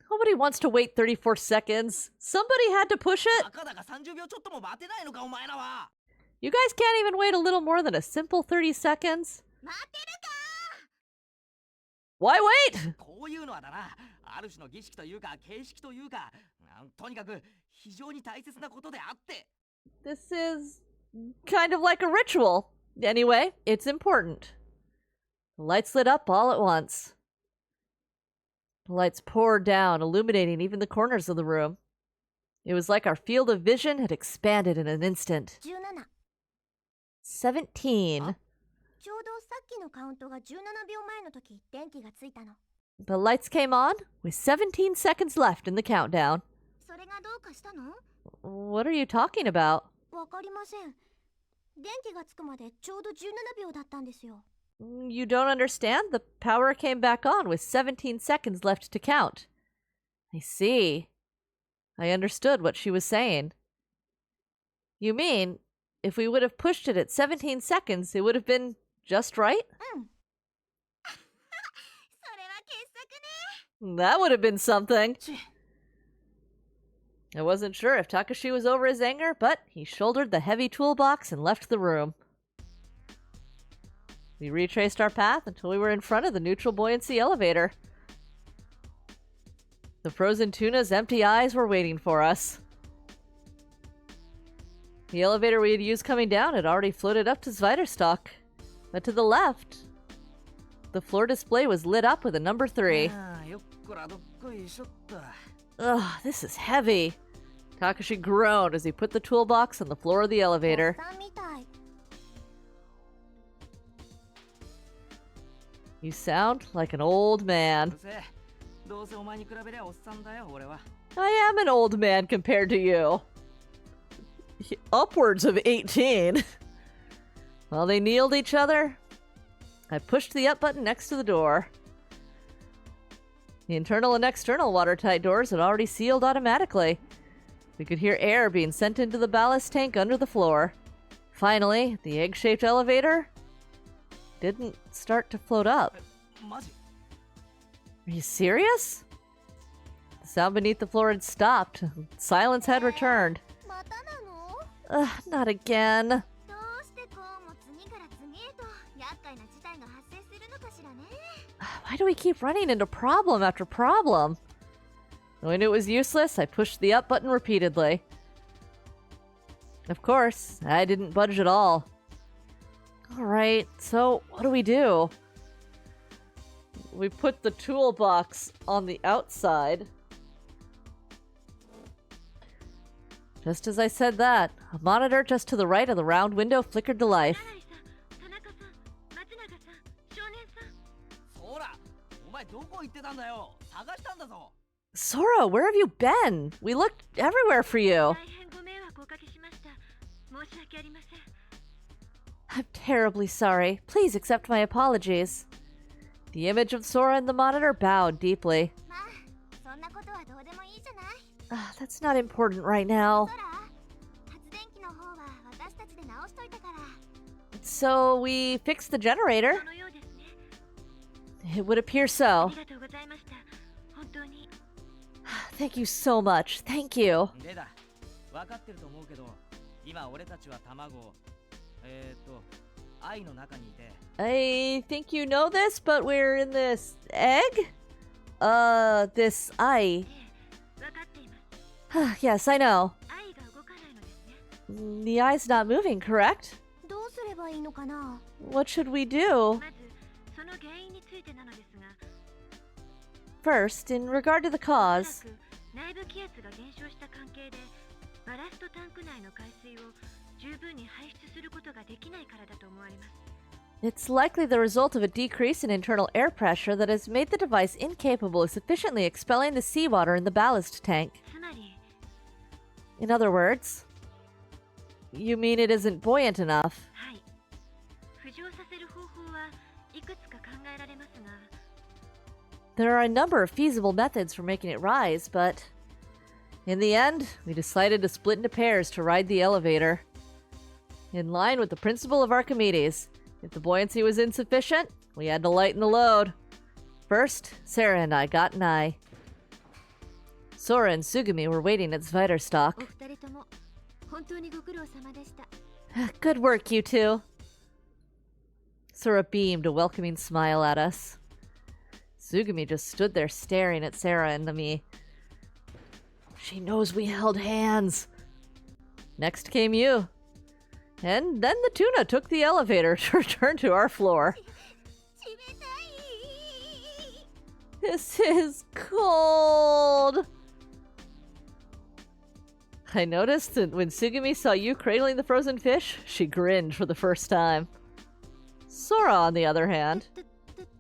Nobody wants to wait 34 seconds. Somebody had to push it. たかだか30秒ちょっとも待てないのかお前らは。 You guys can't even wait a little more than a simple 30 seconds. 待てるか。 Why wait? こういうのはだな、ある種の儀式というか形式というか、とにかく非常に大切なことであって。 This is kind of like a ritual. Anyway, it's important. The lights lit up all at once. The lights poured down, illuminating even the corners of the room. It was like our field of vision had expanded in an instant. 17。 17. ちょうどさっきのカウントが17秒前の時、電気がついたの。 The lights came on with 17 seconds left in the countdown. それがどうかしたの？ What are you talking about? わかりません。電気がつくまでちょうど17秒だったんですよ。 You don't understand? The power came back on with 17 seconds left to count. I see. I understood what she was saying. You mean, if we would have pushed it at 17 seconds, it would have been just right? うん。それは傑作ね。 That would have been something. ち I wasn't sure if Takashi was over his anger, but he shouldered the heavy toolbox and left the room. We retraced our path until we were in front of the neutral buoyancy elevator. The frozen tuna's empty eyes were waiting for us. The elevator we had used coming down had already floated up to Zweiderstock. But to the left, the floor display was lit up with a number 3. ああ、よっこらどっこいしょっと。 Ugh, this is heavy. Takashi groaned as he put the toolbox on the floor of the elevator. おっさんみたい。 You sound like an old う man. るせえ。どうせお前に比べりゃおっさんだよ、俺は。 I am an old man compared to you. Upwards of 18. While they kneeled each other, I pushed the up button next to the door. The internal and external watertight doors had already sealed automatically. We could hear air being sent into the ballast tank under the floor. Finally, the egg-shaped elevator didn't start to float up. マジ？ Are you serious? The sound beneath the floor had stopped. Silence had returned. またなの？ Not again. どうしてこうも次から次へと厄介な事態が発生するのかしらね。 Why do we keep running into problem after problem? Though I knew it was useless, I pushed the up button repeatedly. Of course, I didn't budge at all. Alright, so what do we do? We put the toolbox on the outside. Just as I said that, a monitor just to the right of the round window flickered to life. 田中さん、松永さん、少年さん。そら、お前どこ行ってたんだよ。探したんだぞ。 Sora, where have you been? We looked everywhere for you. 大変ご迷惑をおかけしました。申し訳ありません。 I'm terribly sorry. Please accept my apologies. The image of Sora in the monitor bowed deeply. まあ、そんなことはどうでもいいじゃない。 That's not important right now. そら、発電機の方は私たちで直しといたから。 So we fixed the generator. そのようですね。It would appear あ so. りがとうございました。本当に。 Thank you so much. Thank you. でだ、分かってると思うけど、今俺たちは卵を、愛の中にいて、 I think you know this, but we're in this egg? This eye. ええ、分かっています。 Yes, I know. 愛が動かないのですね。 The eye's not moving, correct? どうすればいいのかな？ What should we do? まず、その原因についてなのですが、 First, in regard to the おそら cause, く内部気圧が減少した関係で、バラストタンク内の海水を十分に排出することができないからだと思われます。 it's likely the result of a decrease in internal air pressure that has made the device incapable of sufficiently expelling the seawater in the ballast tank. つまり、 In other words, you mean it isn't buoyant enough? はい。浮上させる方法はいくつか考えられますが、 There are a number of feasible methods for making it rise, but in the end, we decided to split into pairs to ride the elevator. In line with the principle of Archimedes, if the buoyancy was insufficient, we had to lighten the load. First, Sarah and I got an eye. Sora and Sugumi were waiting at お Zviderstock. 二人とも本当にご苦労様でした。 Good work, you two. Sora beamed a welcoming smile at us. Sugumi just stood there staring at Sarah and me. She knows we held hands. Next came you. And then the tuna took the elevator to return to our floor. 冷たい。 This is cold. I noticed that when Sugumi saw you cradling the frozen fish, she grinned for the first time. Sora, on the other hand.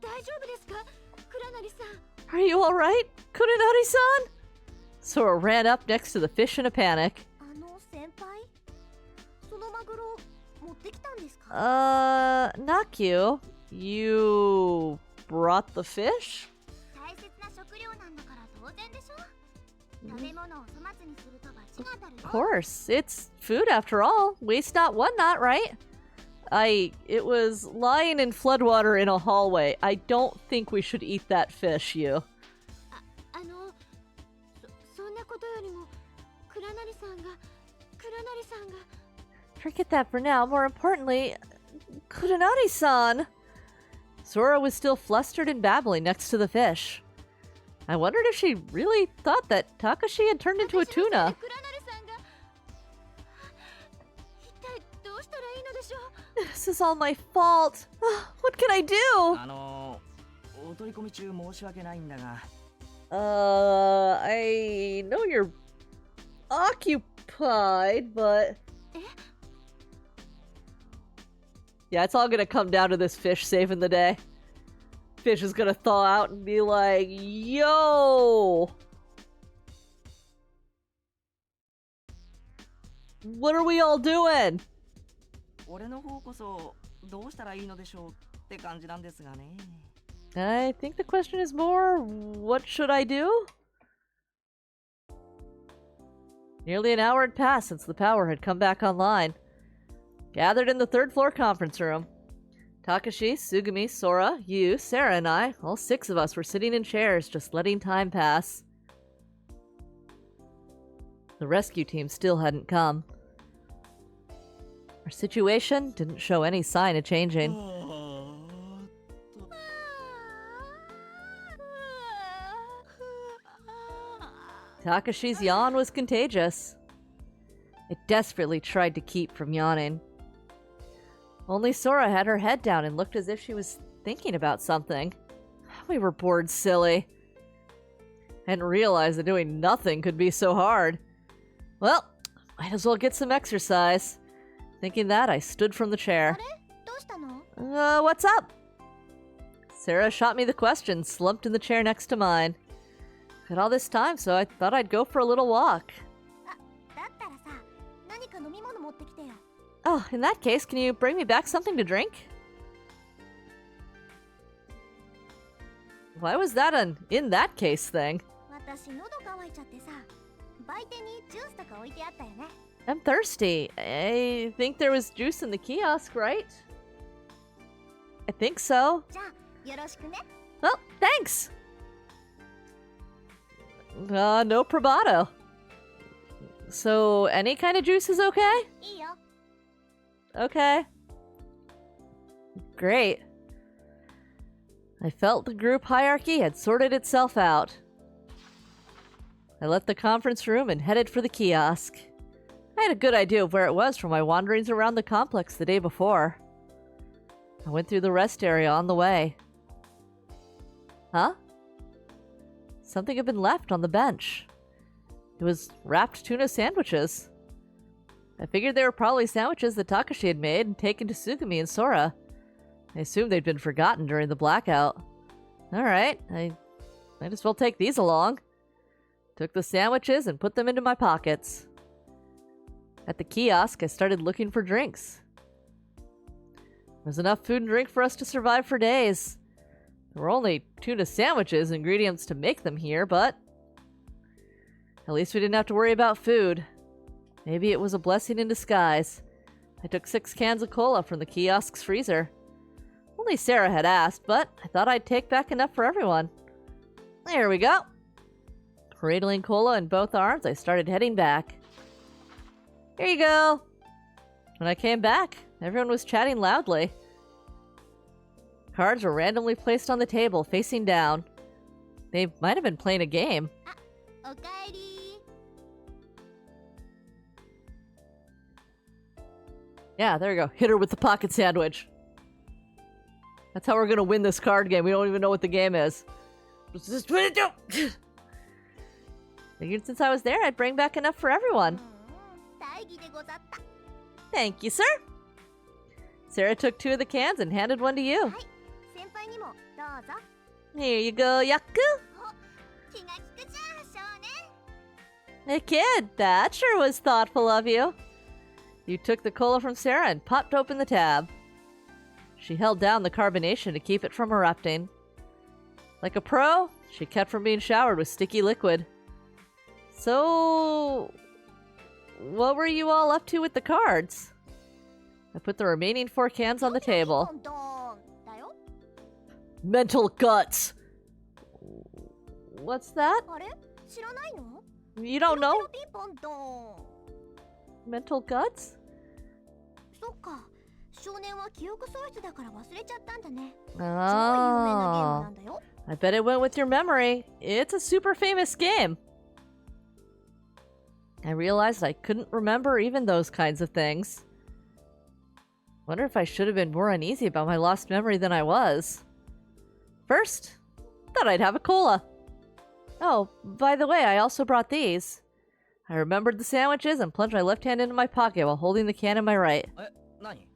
大丈夫ですか、倉成さん。 Are you alright, Kurenari-san? Sora ran up next to the fish in a panic. あの先輩、そのマグロ持ってきたんですか？ Nakyu, you brought the fish? 大切な食料なんだから当然でしょ。食べ物を粗末にすると罰が当たる Of よ。 course, it's food after all. Waste not, one not, right? It was lying in floodwater in a hallway. I don't think we should eat that fish, you. そんなことよりも、倉成さんが。 Forget that for now. More importantly, Kurenari-san. Sora was still flustered and babbling next to the fish. I wondered if she really thought that Takashi had turned into a 私のせいで tuna. 倉成さんが。一体どうしたらいいのでしょう。 This is all my fault. What can I do? お取り込み中申し訳ないんだが、 I know you're occupied, but... Yeah, it's all gonna come down to this fish saving the day. Fish is gonna thaw out and be like, yo! What are we all doing? 俺の方こそどうしたらいいのでしょうって感じなんですがね。 I think the question is more, what should I do? Nearly an hour had passed since the power had come back online. Gathered in the third floor conference room. Takashi, Sugumi, Sora, you, Sarah, and I, all 6 of us were sitting in chairs, just letting time pass. The rescue team still hadn't come. Our situation didn't show any sign of changing. Takashi's yawn was contagious. It desperately tried to keep from yawning. Only Sora had her head down and looked as if she was thinking about something. We were bored silly. Hadn't realized that doing nothing could be so hard. Well, might as well get some exercise. Thinking that, I stood from the chair. どうしたの？ What's up? Sarah shot me the question, slumped in the chair next to mine. Had all this time, so I thought I'd go for a little walk. だったらさ、何か飲み物持ってきてよ。 Oh, in that case, can you bring me back something to drink? Why was that an in that case thing? 私喉乾いちゃってさ、売店にジュースとか置いてあったよね。 I'm thirsty. I think there was juice in the kiosk, right? I think so. じゃあよろしくね。Oh, thanks! No bravado. So, any kind of juice is okay? いいよ。 Okay. Great. I felt the group hierarchy had sorted itself out. I left the conference room and headed for the kiosk. I had a good idea of where it was from my wanderings around the complex the day before. I went through the rest area on the way. Huh? Something had been left on the bench. It was wrapped tuna sandwiches. I figured they were probably sandwiches that Takashi had made and taken to Sugumi and Sora. I assumed they'd been forgotten during the blackout. Alright, I might as well take these along. Took the sandwiches and put them into my pockets. At the kiosk, I started looking for drinks. There was enough food and drink for us to survive for days. There were only tuna sandwiches, ingredients to make them here, but at least we didn't have to worry about food. Maybe it was a blessing in disguise. I took 6 cans of cola from the kiosk's freezer. Only Sarah had asked, but I thought I'd take back enough for everyone. There we go. Cradling cola in both arms, I started heading back. Here you go. When I came back, everyone was chatting loudly. Cards were randomly placed on the table, facing down. They might have been playing a game. おかえり。 Yeah, there you go. Hit her with the pocket sandwich. That's how we're gonna win this card game. We don't even know what the game is. Just put it down. Figured since I was there, I'd bring back enough for everyone. 大義でござった。 Thank you, sir. Sarah took 2 of the cans and handed one to you. はい、先輩にもどうぞ。 Here you go, Yaku. お、気が利くじゃん、少年。 Hey, kid, that sure was thoughtful of you. You took the cola from Sarah and popped open the tab. She held down the carbonation to keep it from erupting. Like a pro, she kept from being showered with sticky liquid. So, what were you all up to with the cards? I put the remaining 4 cans on the table. ドーンだよ。 Mental guts! What's that? あれ、知らないの？ You don't know? ピンポンドーン。 Mental guts? そっか。少年は記憶喪失だから忘れちゃったんだね。超有名なゲーム Oh. なんだよ。 I bet it went with your memory. It's a super famous game. I realized I couldn't remember even those kinds of things. Wonder if I should have been more uneasy about my lost memory than I was. First, thought I'd have a cola. Oh, by the way, I also brought these. I remembered the sandwiches and plunged my left hand into my pocket while holding the can in my right. え、何？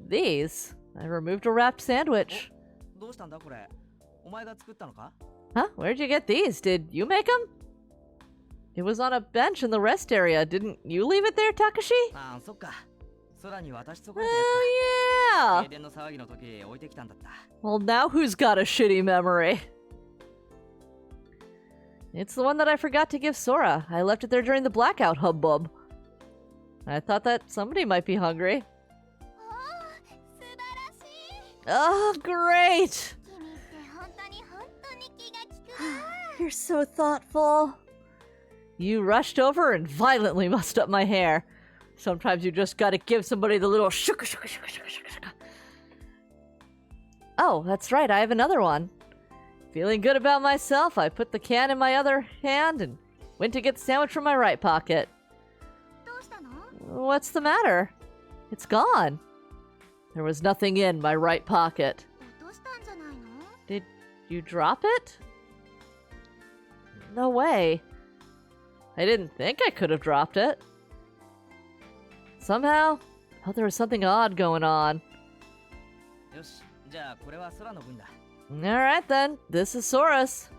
These? I removed a wrapped sandwich. どうしたんだこれ？お前が作ったのか？ Huh? Where'd you get these? Did you make them? It was on a bench in the rest area. Didn't you leave it there, Takashi? ああ、そっか。空に渡し損ねた Oh, やつか。 yeah! 停電の騒ぎの時置いてきたんだった。 Well, now who's got a shitty memory? It's the one that I forgot to give Sora. I left it there during the blackout hubbub. I thought that somebody might be hungry. おー、素晴らしい。 Oh, great! 君って本当に気が利くな。 You're so thoughtful. You rushed over and violently mussed up my hair. Sometimes you just gotta give somebody the little shuka shuka shuka shuka shuka shuka. Oh, that's right, I have another one. Feeling good about myself, I put the can in my other hand and went to get the sandwich from my right pocket. どうしたの？ What's the matter? It's gone. There was nothing in my right pocket. 落としたんじゃないの？ Did you drop it? No way. I didn't think I could have dropped it. Somehow, I thought there was something odd going on. よし、じゃあこれは空の分だ。 Alright then, this is Sora's.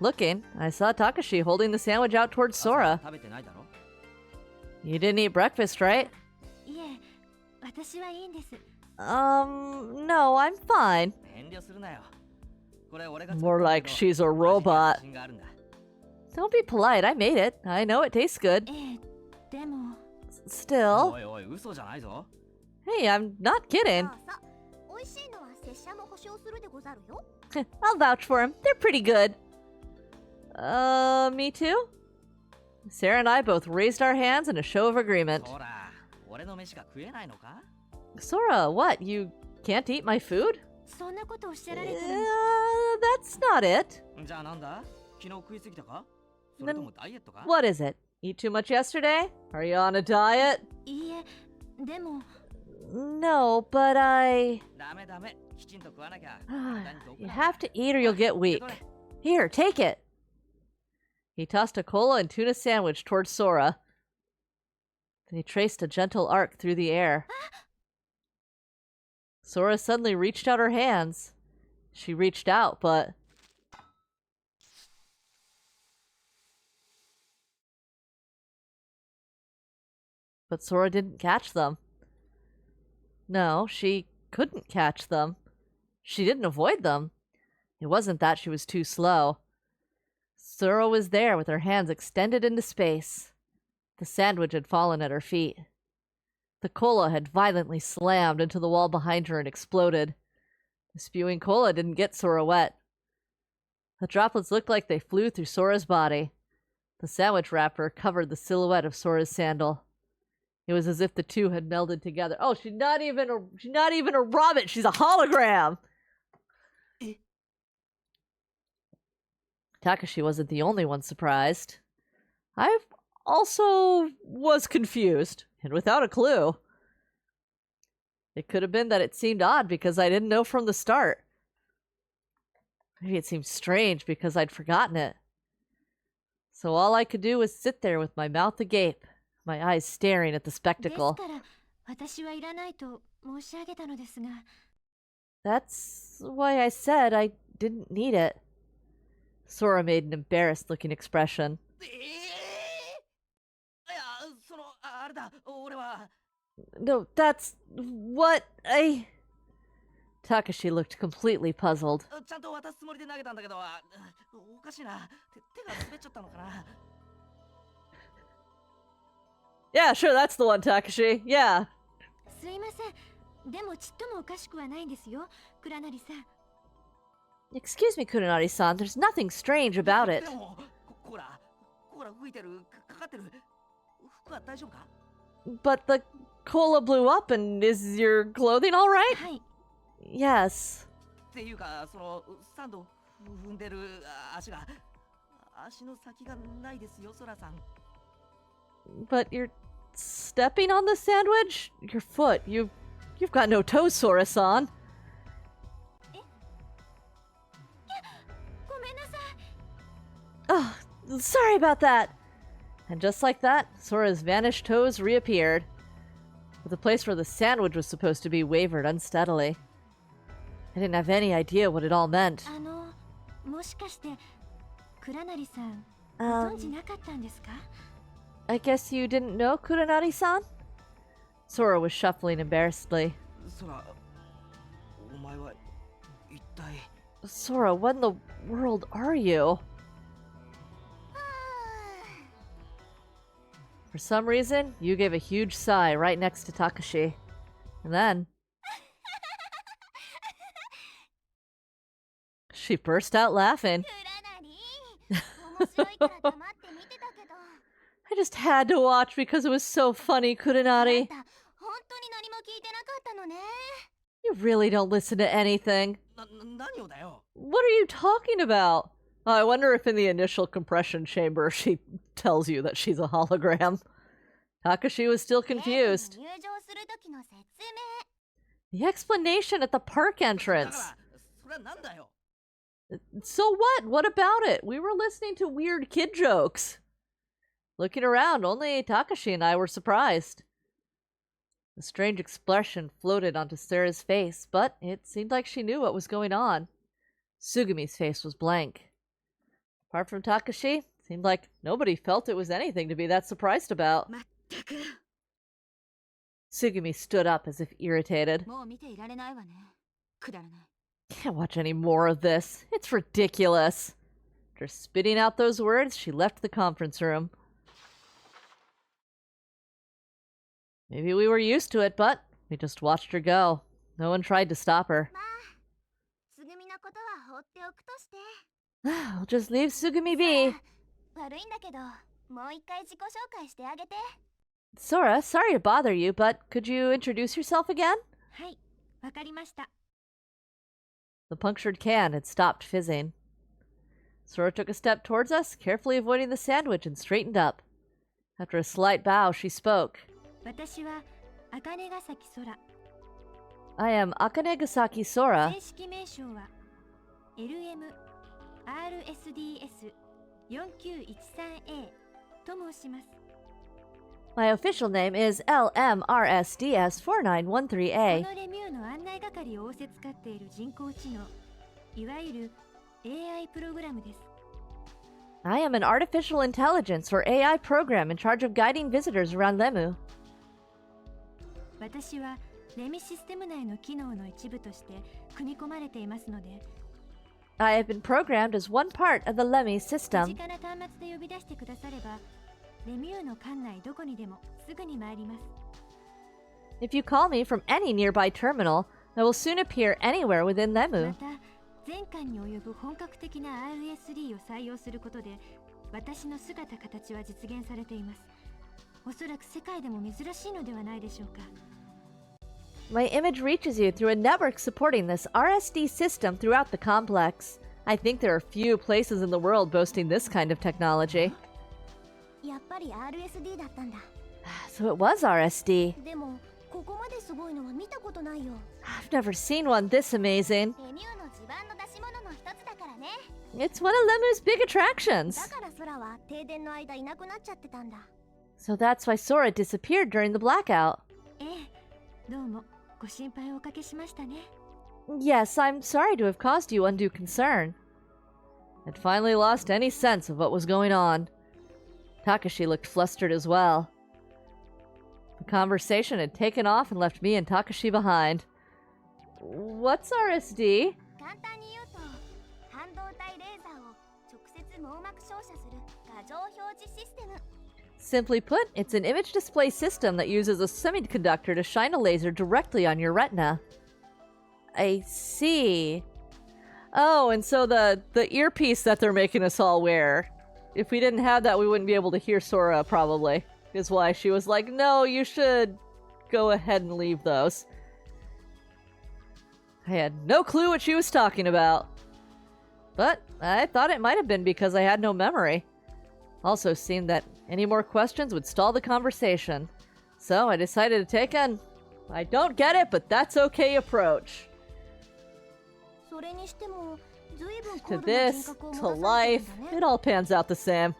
Looking, I saw Takashi holding the sandwich out towards 朝 Sora. 食べてないだろ？ You didn't eat breakfast, right? いえ、私はいいんです。 No, I'm fine. 遠慮するなよ。これ俺が作った More んだ like けど she's a 味には robot. 自信があるんだ。 Don't be polite, I made it. I know it tastes good. ええ、でも、 Still, おいおい、嘘じゃないぞ。 hey, I'm not kidding. そうそう。美味しいのは接列車も保証するでござるよ。 I'll vouch for him. They're pretty good. Me too? Sarah and I both raised our hands in a show of agreement. ほら、俺の飯が食えないのか？ Sora, what? You can't eat my food? そんなことおっしゃられても That's not it. じゃあなんだ？昨日食いすぎたか？それともダイエットか？ What is it? Eat too much yesterday? Are you on a diet? いいえでも No, but I... ダメダメ、きちんと食わなきゃ。 You have to eat or you'll get weak. Here, take it. He tossed a cola and tuna sandwich towards Sora. Then he traced a gentle arc through the air. Sora suddenly reached out her hands. She reached out, but... Sora didn't catch them. No, she couldn't catch them. She didn't avoid them. It wasn't that she was too slow. Sora was there with her hands extended into space. The sandwich had fallen at her feet. The cola had violently slammed into the wall behind her and exploded. The spewing cola didn't get Sora wet. The droplets looked like they flew through Sora's body. The sandwich wrapper covered the silhouette of Sora's sandal. It was as if the two had melded together. Oh, she's not even a rabbit. She's a hologram. Takashi wasn't the only one surprised. I also was confused and without a clue. It could have been that it seemed odd because I didn't know from the start. Maybe it seemed strange because I'd forgotten it. So all I could do was sit there with my mouth agape, my eyes staring at the です spectacle. から私はいらないと申し上げたのですが That's why I said I didn't need it. Sora made an embarrassed-looking expression. いや、あれだ、俺は。 No, that's what I... Takashi looked completely puzzled. ちゃんと渡すつもりで投げたんだけど、おかしいな。手が滑っちゃったのかな。 Yeah, sure, that's the one, Takashi. Yeah. すいませんでもちっともおかしくはないんですよ倉成さん Excuse me, Kurenari-san, there's nothing strange about it. でも、ほら吹いてる、かかってる。服は大丈夫か？ But the cola blew up, and is your clothing all right? はい Yes. っていうか、サンド踏んでる足が、足の先がないですよ、ソラさん。 But you're stepping on the sandwich? Your foot. You've got no toes, Sora-san. ごめんなさい Oh, sorry about that. And just like that, Sora's vanished toes reappeared. But the place where the sandwich was supposed to be wavered unsteadily. I didn't have any idea what it all meant. もしかして倉成さんご存知なかったんですか I guess you didn't know, Kurenari-san? Sora was shuffling embarrassedly. ソラ、お前は一体。 Sora, what in the world are you? For some reason, you gave a huge sigh right next to Takashi. And then... she burst out laughing. クラナリ面白いから黙って見てたけど I just had to watch because it was so funny, あ Kurenari. んた本当に何も聞いてなかったのね You really don't listen to anything. 何をだよ。 What are you talking about? I wonder if in the initial compression chamber she tells you that she's a hologram. Takashi was still ゲームに confused. 入場する時の説明 The explanation at the park だ entrance. からそれはなんだよ。 So what? What about it? We were listening to weird kid jokes. Looking around, only Takashi and I were surprised. A strange expression floated onto Sarah's face, but it seemed like she knew what was going on. Sugumi's face was blank. Apart from Takashi, it seemed like nobody felt it was anything to be that surprised about. まったく Sugumi stood up as if irritated. もう見ていられないわねくだらない Can't watch any more of this. It's ridiculous. After spitting out those words, she left the conference room. Maybe we were used to it, but we just watched her go. No one tried to stop her. まあことは放っておくとして。 I'll just leave Sugumi be. 悪いんだけど、もう一回自己紹介してあげて。 Sora, sorry to bother you, but could you introduce yourself again? はい、わかりました。 The punctured can had stopped fizzing. Sora took a step towards us, carefully avoiding the sandwich, and straightened up. After a slight bow, she spoke. 私は茜ヶ崎空。 I am Akane Gasaki Sora. 正式名称は LMRSDS4913A と申します。 My official name is こ LMRSDS4913A. のレミューの案内係を仰せつかっている人工知能、いわゆる AI プログラムです。 I am an artificial intelligence or AI program in charge of guiding visitors around Lemu. 私はレミシステム内の機能の一部として組み込まれていますので、 I have been programmed as one part of the Lemmy 身 system. 近な端末で呼び出してくだされば、レミューの館内どこにでもすぐに参ります。 If you call me from any nearby terminal, I will soon appear anywhere within ま Lemu. た、全館に及ぶ本格的な RSD を採用することで、私の姿形は実現されています。おそらく世界でも珍しいのではないでしょうか。 My image reaches you through a network supporting this RSD system throughout the complex. I think there are few places in the world boasting this kind of technology. やっぱり RSD だったんだ。 So it was RSD. でもここまですごいのは見たことないよ。 I've never seen one this amazing. レミューの自慢の出し物の一つだからね。 It's one of Lemu's big attractions. だから空は停電の間いなくなっちゃってたんだ。 So that's why Sora disappeared during the blackout. ええ、どうもご心配をおかけしましたね。 Yes, I'm sorry to have caused you undue concern. I'd finally lost any sense of what was going on. Takashi looked flustered as well. The conversation had taken off and left me and Takashi behind. What's RSD? 簡単に言うと、半導体レーザーを直接網膜照射する画像表示システム。 Simply put, it's an image display system that uses a semiconductor to shine a laser directly on your retina. I see. Oh, and so the earpiece that they're making us all wear. If we didn't have that, we wouldn't be able to hear Sora, probably. Is why she was like, no, you should go ahead and leave those. I had no clue what she was talking about. But I thought it might have been because I had no memory. Also seemed that any more questions would stall the conversation. So I decided to take an I don't get it, but that's okay approach. それにしても随分 To 高度な人 this, 格を to 持たされて life, るんだね。 it all pans out the same.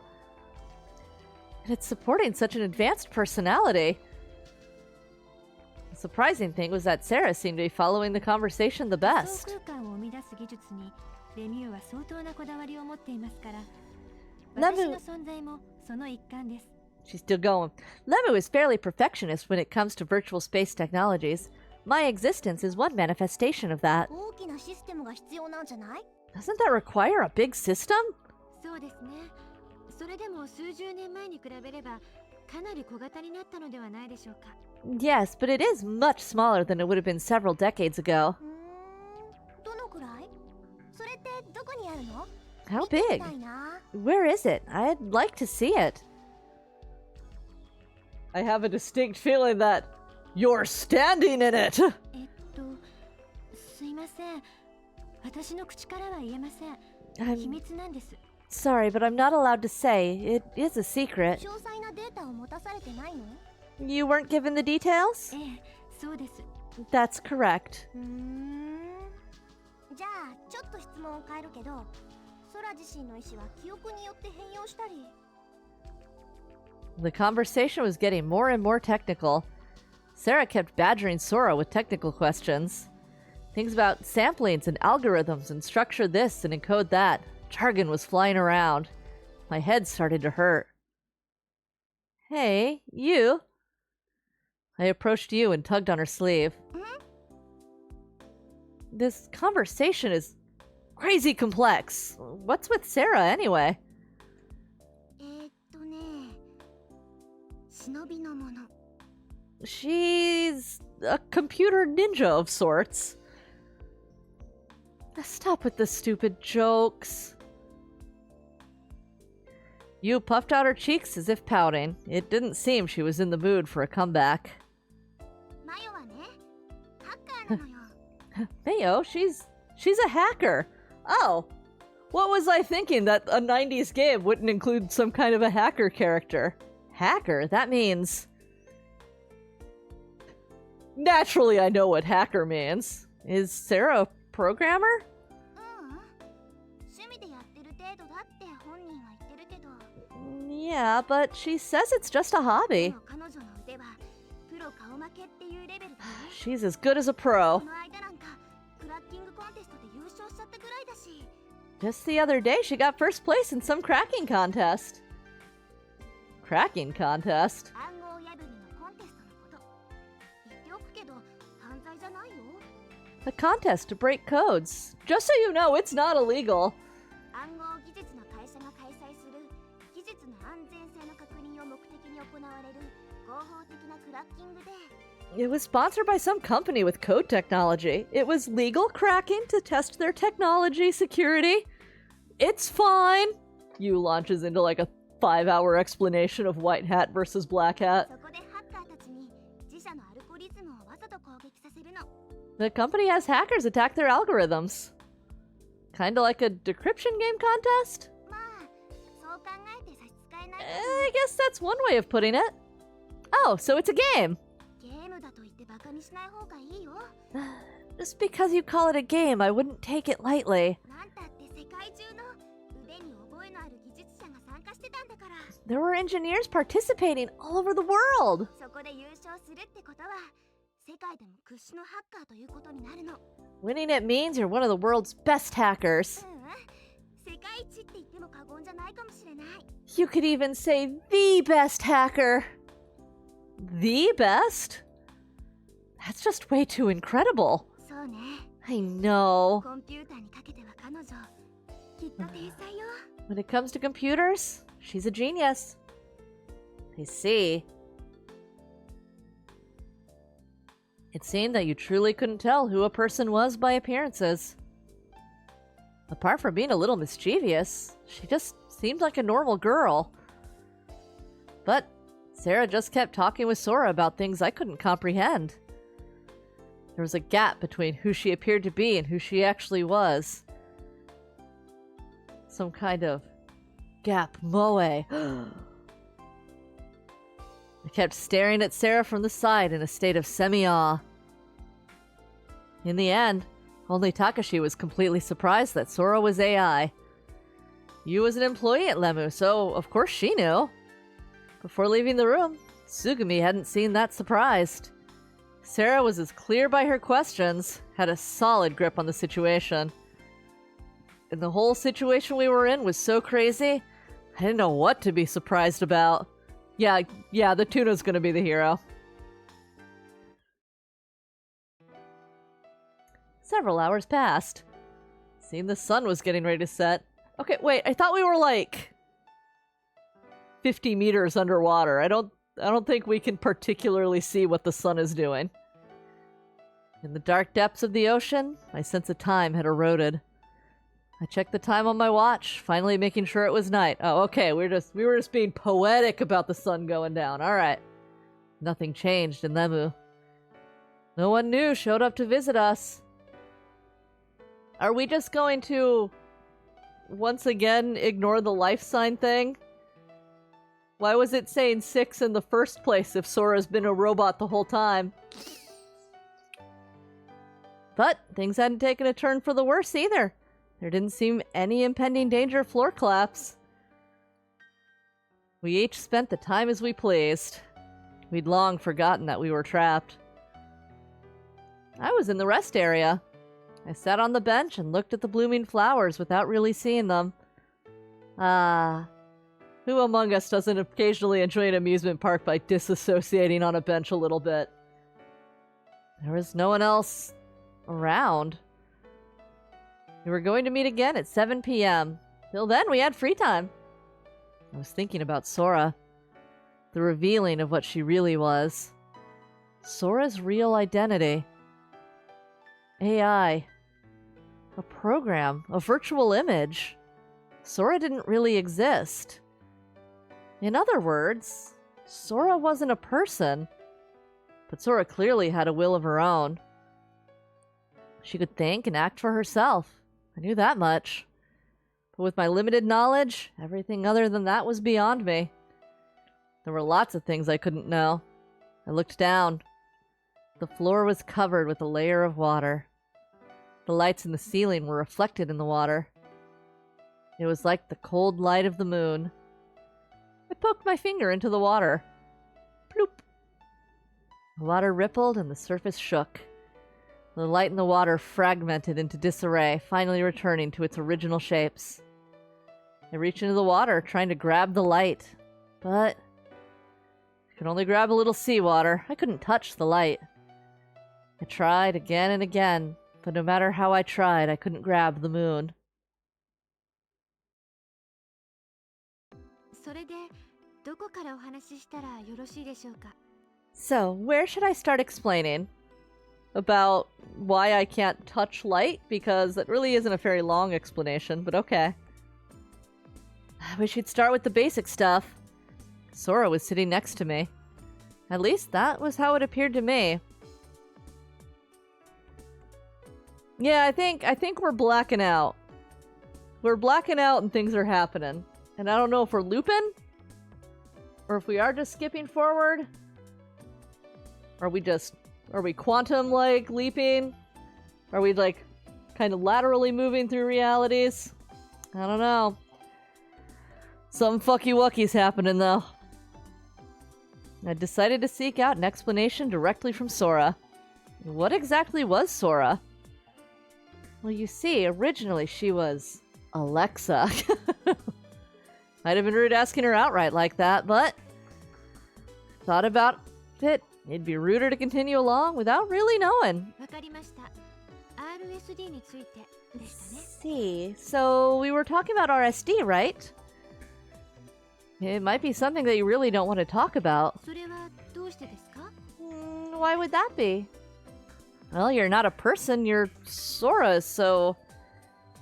And it's supporting such an advanced personality. The surprising thing was that Sarah seemed to be following the conversation the 仮 best. 想空間を生み出す技術にレミューは相当なこだわりを持っていますから、ラム私の存在もその一環です。 She's still going. Lemu is fairly perfectionist when it comes to virtual space technologies. My existence is one manifestation of that. 大きなシステムが必要なんじゃない？ Doesn't that require a big system? そうですね。それでも数十年前に比べればかなり小型になったのではないでしょうか。 Yes, but it is much smaller than it would have been several decades ago. どのくらい？それってどこにあるの？ How 見てみ big? たいな。 Where is it? I'd like to see it. I have a distinct feeling that you're standing in it. すいません。私の口からは言えません。秘 I'm 密なんです。 sorry, but I'm not allowed to say. It is a secret. 詳細なデータを持たされてないの？ You weren't given the details? ええ、そうです。 That's correct. じゃあちょっと質問を変えるけど、空自身の意思は記憶によって変容したり。 The conversation was getting more and more technical. Sarah kept badgering Sora with technical questions. Things about samplings and algorithms and structure this and encode that. Jargon was flying around. My head started to hurt. Hey, you. I approached you and tugged on her sleeve. This conversation is crazy complex. What's with Sarah anyway? 忍びのもの。 She's a computer ninja of sorts. Stop with the stupid jokes. Yu puffed out her cheeks as if pouting. It didn't seem she was in the mood for a comeback. マヨはね、ハッカーなのよ。 Mayo, she's a hacker. Oh, what was I thinking that a 90s game wouldn't include some kind of a hacker character? Hacker? That means... Naturally, I know what hacker means. Is Sarah a programmer? 趣味でやってる程度だって本人は言ってるけど、 Yeah, but she says it's just a で hobby. も彼女の腕はプロ顔負けっていうレベルでね。 She's as good as a pro. この間なんかクラッキングコンテストで優勝しちゃったぐらいだし。 Just the other day, she got first place in some cracking contest. Cracking contest? 暗号破りのコンテストのこと。言っておくけど犯罪じゃないよ。 A contest to break codes. Just so you know, it's not illegal. 暗号技術の会社が開催する技術の安全性の確認を目的に行われる合法的なクラッキングで、 It was sponsored by some company with code technology. It was legal cracking to test their technology security. It's fine. Yu launches into like a 5-hour explanation of White Hat versus Black Hat. そこでハッカーたちに自社のアルゴリズムをわざと攻撃させるの。 The company has hackers attack their algorithms. Kinda like a decryption game contest? まあ、そう考えて差し支えないけ I guess that's one way of putting it. Oh, so it's a game. ど、ゲームだと言ってバカにしない方がいいよ。 Just because you call it a game, I wouldn't take it lightly. なんたって世界中の腕に覚えのある技術者が参加してたんだから。 There were engineers participating all over the world. そこで優勝するってことは、世界でも屈指のハッカーということになるの。 Winning it means you're one of the world's best hackers. 世界一って言っても過言じゃないかもしれない。 You could even say the best hacker. The best? That's just way too incredible. そうね。 I know. コンピューターにかけては彼女、きっと天才よ。 When it comes to computers, she's a genius. I see. It seemed that you truly couldn't tell who a person was by appearances. Apart from being a little mischievous, she just seemed like a normal girl. But Sarah just kept talking with Sora about things I couldn't comprehend. There was a gap between who she appeared to be and who she actually was. Some kind of gap moe. I kept staring at Sarah from the side in a state of semi-awe. In the end, only Takashi was completely surprised that Sora was AI. Yu was an employee at Lemu, so of course she knew. Before leaving the room, Tsugumi hadn't seemed that surprised. Sarah was as clear by her questions, had a solid grip on the situation. And the whole situation we were in was so crazy, I didn't know what to be surprised about. Yeah, the tuna's gonna be the hero. Several hours passed. Seemed the sun was getting ready to set. Okay, wait, I thought we were like 50 meters underwater. I don't think we can particularly see what the sun is doing. In the dark depths of the ocean, my sense of time had eroded. I checked the time on my watch, finally making sure it was night. Oh, okay, we were just being poetic about the sun going down. All right. Nothing changed in Lemu. No one new showed up to visit us. Are we just going to once again ignore the life sign thing? Why was it saying 6 in the first place if Sora's been a robot the whole time? But things hadn't taken a turn for the worse either. There didn't seem any impending danger of floor collapse. We each spent the time as we pleased. We'd long forgotten that we were trapped. I was in the rest area. I sat on the bench and looked at the blooming flowers without really seeing them. Ah, who among us doesn't occasionally enjoy an amusement park by disassociating on a bench a little bit? There was no one else around. We were going to meet again at 7 p.m. Till then, we had free time. I was thinking about Sora. The revealing of what she really was. Sora's real identity. AI. A program, a virtual image. Sora didn't really exist. In other words, Sora wasn't a person, but Sora clearly had a will of her own. She could think and act for herself. I knew that much. But with my limited knowledge, everything other than that was beyond me. There were lots of things I couldn't know. I looked down. The floor was covered with a layer of water. The lights in the ceiling were reflected in the water. It was like the cold light of the moon. I poked my finger into the water. Bloop. The water rippled and the surface shook. The light in the water fragmented into disarray, finally returning to its original shapes. I reached into the water, trying to grab the light, but I could only grab a little seawater. I couldn't touch the light. I tried again and again, but no matter how I tried, I couldn't grab the moon. それでどこからお話ししたらよろしいでしょうか? So, where should I start explaining about why I can't touch light? Because that really isn't a very long explanation, but okay. We should start with the basic stuff. Sora was sitting next to me. At least that was how it appeared to me. Yeah, I think we're blacking out. We're blacking out and things are happening. And I don't know if we're looping, or if we are just skipping forward. Are we quantum, like, leaping? Are we, like, kind of laterally moving through realities? I don't know. Some fucky-wucky's happening, though. I decided to seek out an explanation directly from Sora. What exactly was Sora? Well, you see, originally she was Alexa. Might have been rude asking her outright like that, but thought about it. It'd be ruder to continue along without really knowing. わかりました。RSD についてでしたね。 See, so we were talking about RSD, right? It might be something that you really don't want to talk about. それはどうしてですか? Why would that be? Well, you're not a person, you're Sora, so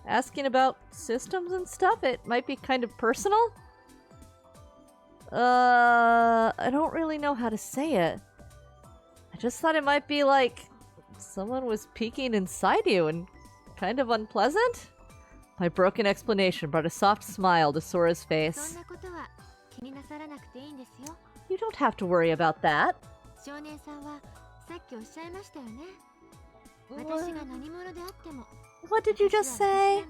asking about systems and stuff, it might be kind of personal? I don't really know how to say it. I just thought it might be like someone was peeking inside you and kind of unpleasant? My broken explanation brought a soft smile to Sora's そん face. なことは気になさらなくていいんですよ。 You don't have to worry about that. 少年さんはさっきおっしゃいましたよね。私が何者であっても What did you just 私は say? 私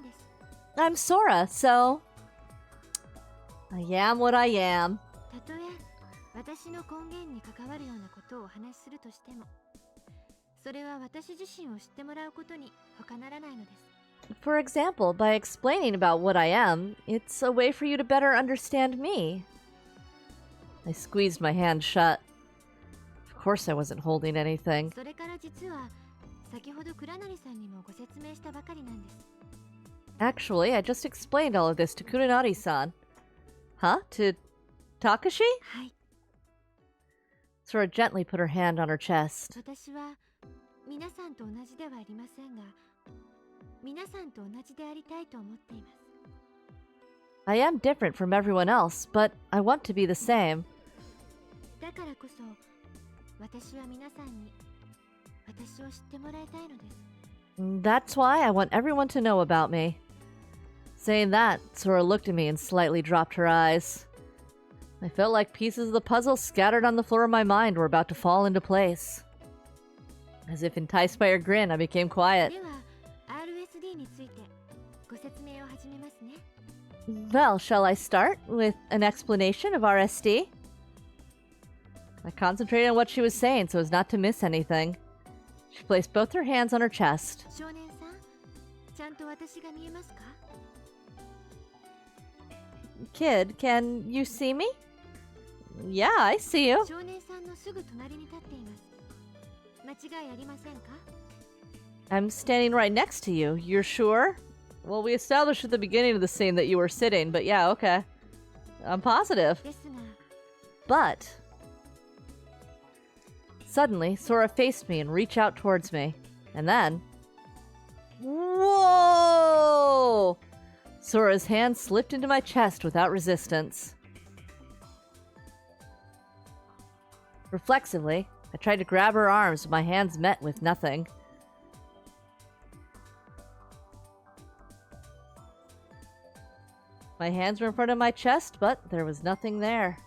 なんです。 I'm Sora, so I am what I am. たとえ私の根源に関わるようなことをお話しするとしても、それは私自身を知ってもらうことに他ならないのです。 For example, by explaining about what I am, it's a way for you to better understand me. I squeezed my hand shut. Of course I wasn't holding anything. それから実は先ほど倉成さんにもご説明したばかりなんです。 Actually, I just explained all of this to Kurenari-san. Huh? To Takashi? はい。 Sora gently put her hand on her chest. 私は皆さんと同じではありませんが、皆さんと同じでありたいと思っています。 I am different from everyone else, but I want to be the same. だからこそ私は皆さんに私を知ってもらいたいのです。 That's why I want everyone to know about me. Saying that, Sora looked at me and slightly dropped her eyes. I felt like pieces of the puzzle scattered on the floor of my mind were about to fall into place. As if enticed by her grin, I became quiet. では RSD についてご説明を始めますね。 Well, shall I start with an explanation of RSD? I concentrated on what she was saying so as not to miss anything. She placed both her hands on her chest. 少年さん、ちゃんと私が見えますか? Kid, can you see me? Yeah, I see you. 少年さんのすぐ隣に立っています。間違いありませんか? I'm standing right next to you. You're sure? Well, we established at the beginning of the scene that you were sitting, but yeah, okay. I'm positive. ですが But suddenly, Sora faced me and reached out towards me. And then... Whoa! Sora's hand slipped into my chest without resistance. Reflexively, I tried to grab her arms, but my hands met with nothing. My hands were in front of my chest, but there was nothing there.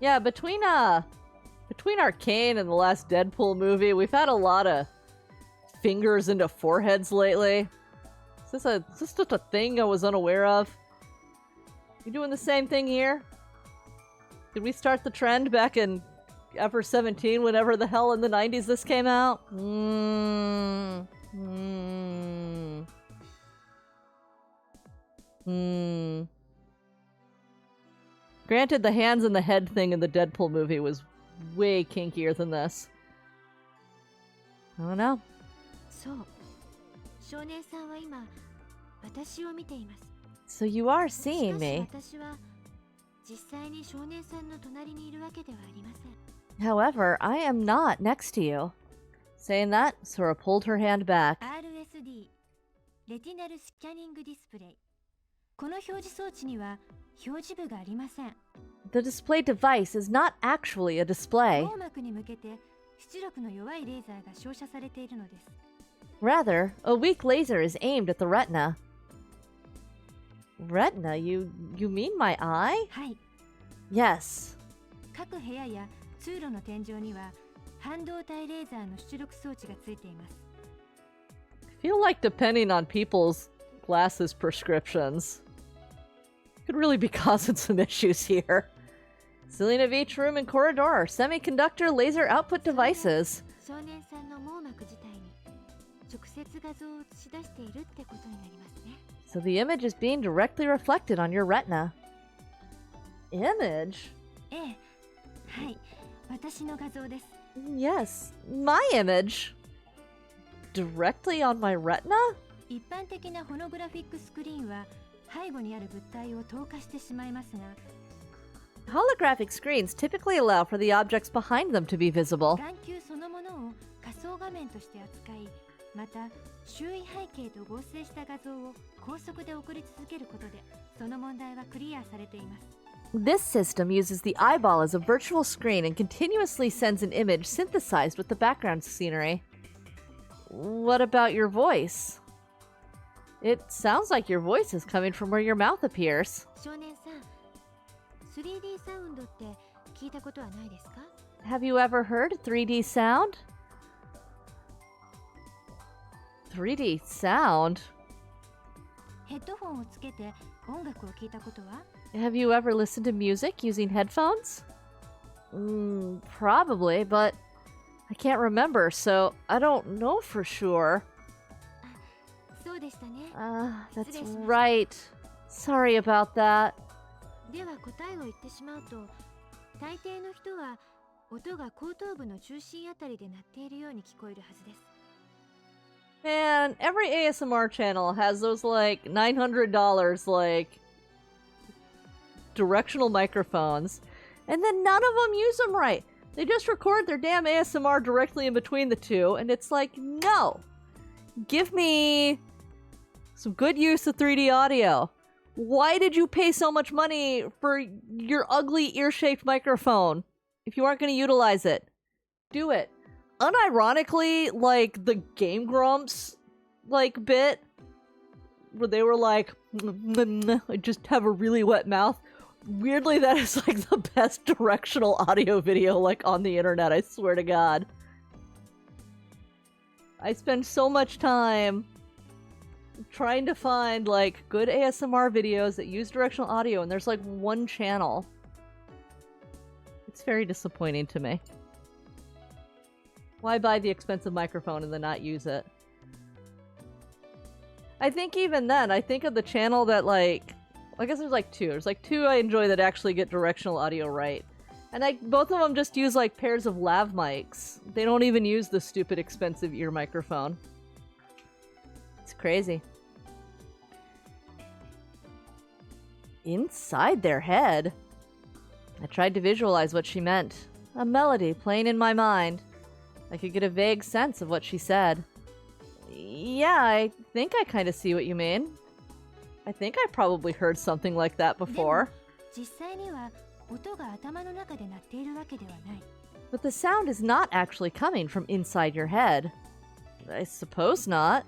Yeah, between Arcane and the last Deadpool movie, we've had a lot of fingers into foreheads lately. Is this just a thing I was unaware of? You doing the same thing here? Did we start the trend back in Ever17, whenever the hell in the 90s this came out? Granted, the hands and the head thing in the Deadpool movie was way kinkier than this. I don't know. そう。少年さんは今、私を見ています。 So you are seeing しかし me. 私は実際に少年さんの隣にいるわけではありません。 However, I am not next to you. Saying that, Sora pulled her hand back. RSD レティナルスキャニングディスプレイ。この表示装置には表示部がありません。 The display device is not actually a display. 網膜に向けて出力の弱いレーザーが照射されているのです。 Rather, a weak laser is aimed at the retina. Retina? You mean my eye? はい。 Yes. 各部屋や通路の天井には半導体レーザーの出力装置がついています。 I feel like depending on people's glasses prescriptions, could really be causing some issues here. Ceiling of each room and corridor are semiconductor laser output devices. 少年さんの網膜自体に直接画像を映し出しているってことになりますね。 So the image is being directly reflected on your retina. Image? ええ、はい、私の画像です。 Yes, my image. Directly on my retina? 一般的なホノグラフィックスクリーンは背後にある物体を透過してしまいますが、 Holographic screens typically allow for the objects behind them to be visible. 眼球そのものを仮想画面として扱い、また周囲背景と合成した画像を高速で送り続けることで、その問題はクリアされています。 This system uses the eyeball as a virtual screen and continuously sends an image synthesized with the background scenery. What about your voice? It sounds like your voice is coming from where your mouth appears. 少年さん、3D サウンドって聞いたことはないですか？ Have you ever heard 3D sound? 3D sound? ヘッドフォンをつけて音楽を聞いたことは？ Have you ever listened to music using headphones? Probably, but I can't remember, so I don't know for sure. そうでしたね。 That's 失礼しました。 right. Sorry about that. では答えを言ってしまうと、大抵の人は音が後頭部の中心あたりで鳴っているように聞こえるはずです。 Man, every ASMR channel has those like $900 like directional microphones, and then none of them use them right. They just record their damn ASMR directly in between the two, and it's like, no! Give me some good use of 3D audio. Why did you pay so much money for your ugly ear-shaped microphone if you aren't going to utilize it? Do it. Unironically, like, the Game Grumps, like, bit, where they were like, I just have a really wet mouth. Weirdly, that is, like, the best directional audio video, like, on the internet, I swear to God. I spend so much time trying to find, like, good ASMR videos that use directional audio, and there's, like, one channel. It's very disappointing to me. Why buy the expensive microphone and then not use it? I think even then, I think of the channel that, like, I guess there's like two. There's like two I enjoy that actually get directional audio right. And both of them just use like pairs of lav mics. They don't even use the stupid expensive ear microphone. It's crazy. Inside their head? I tried to visualize what she meant. A melody playing in my mind. I could get a vague sense of what she said. Yeah, I think I kind of see what you mean. I think I probably heard something like that before. 実際には音が頭の中で鳴っているわけではない。 But the sound is not actually coming from inside your head. I suppose not.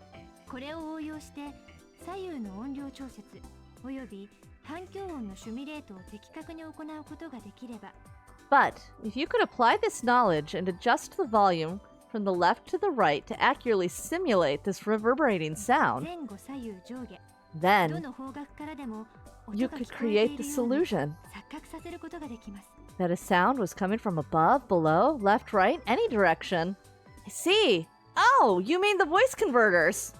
これを応用して左右の音量調節および反響音のシミュレートを的確に行うことができれば But if you could apply this knowledge and adjust the volume from the left to the right to accurately simulate this reverberating sound, 前後左右上下ど then の方角からでも you 音が could 聞こえてい create る the ように illusion 錯覚させることができます。 that a sound was coming from above, below, left, right, any direction. I see. Oh, you mean the voice converters.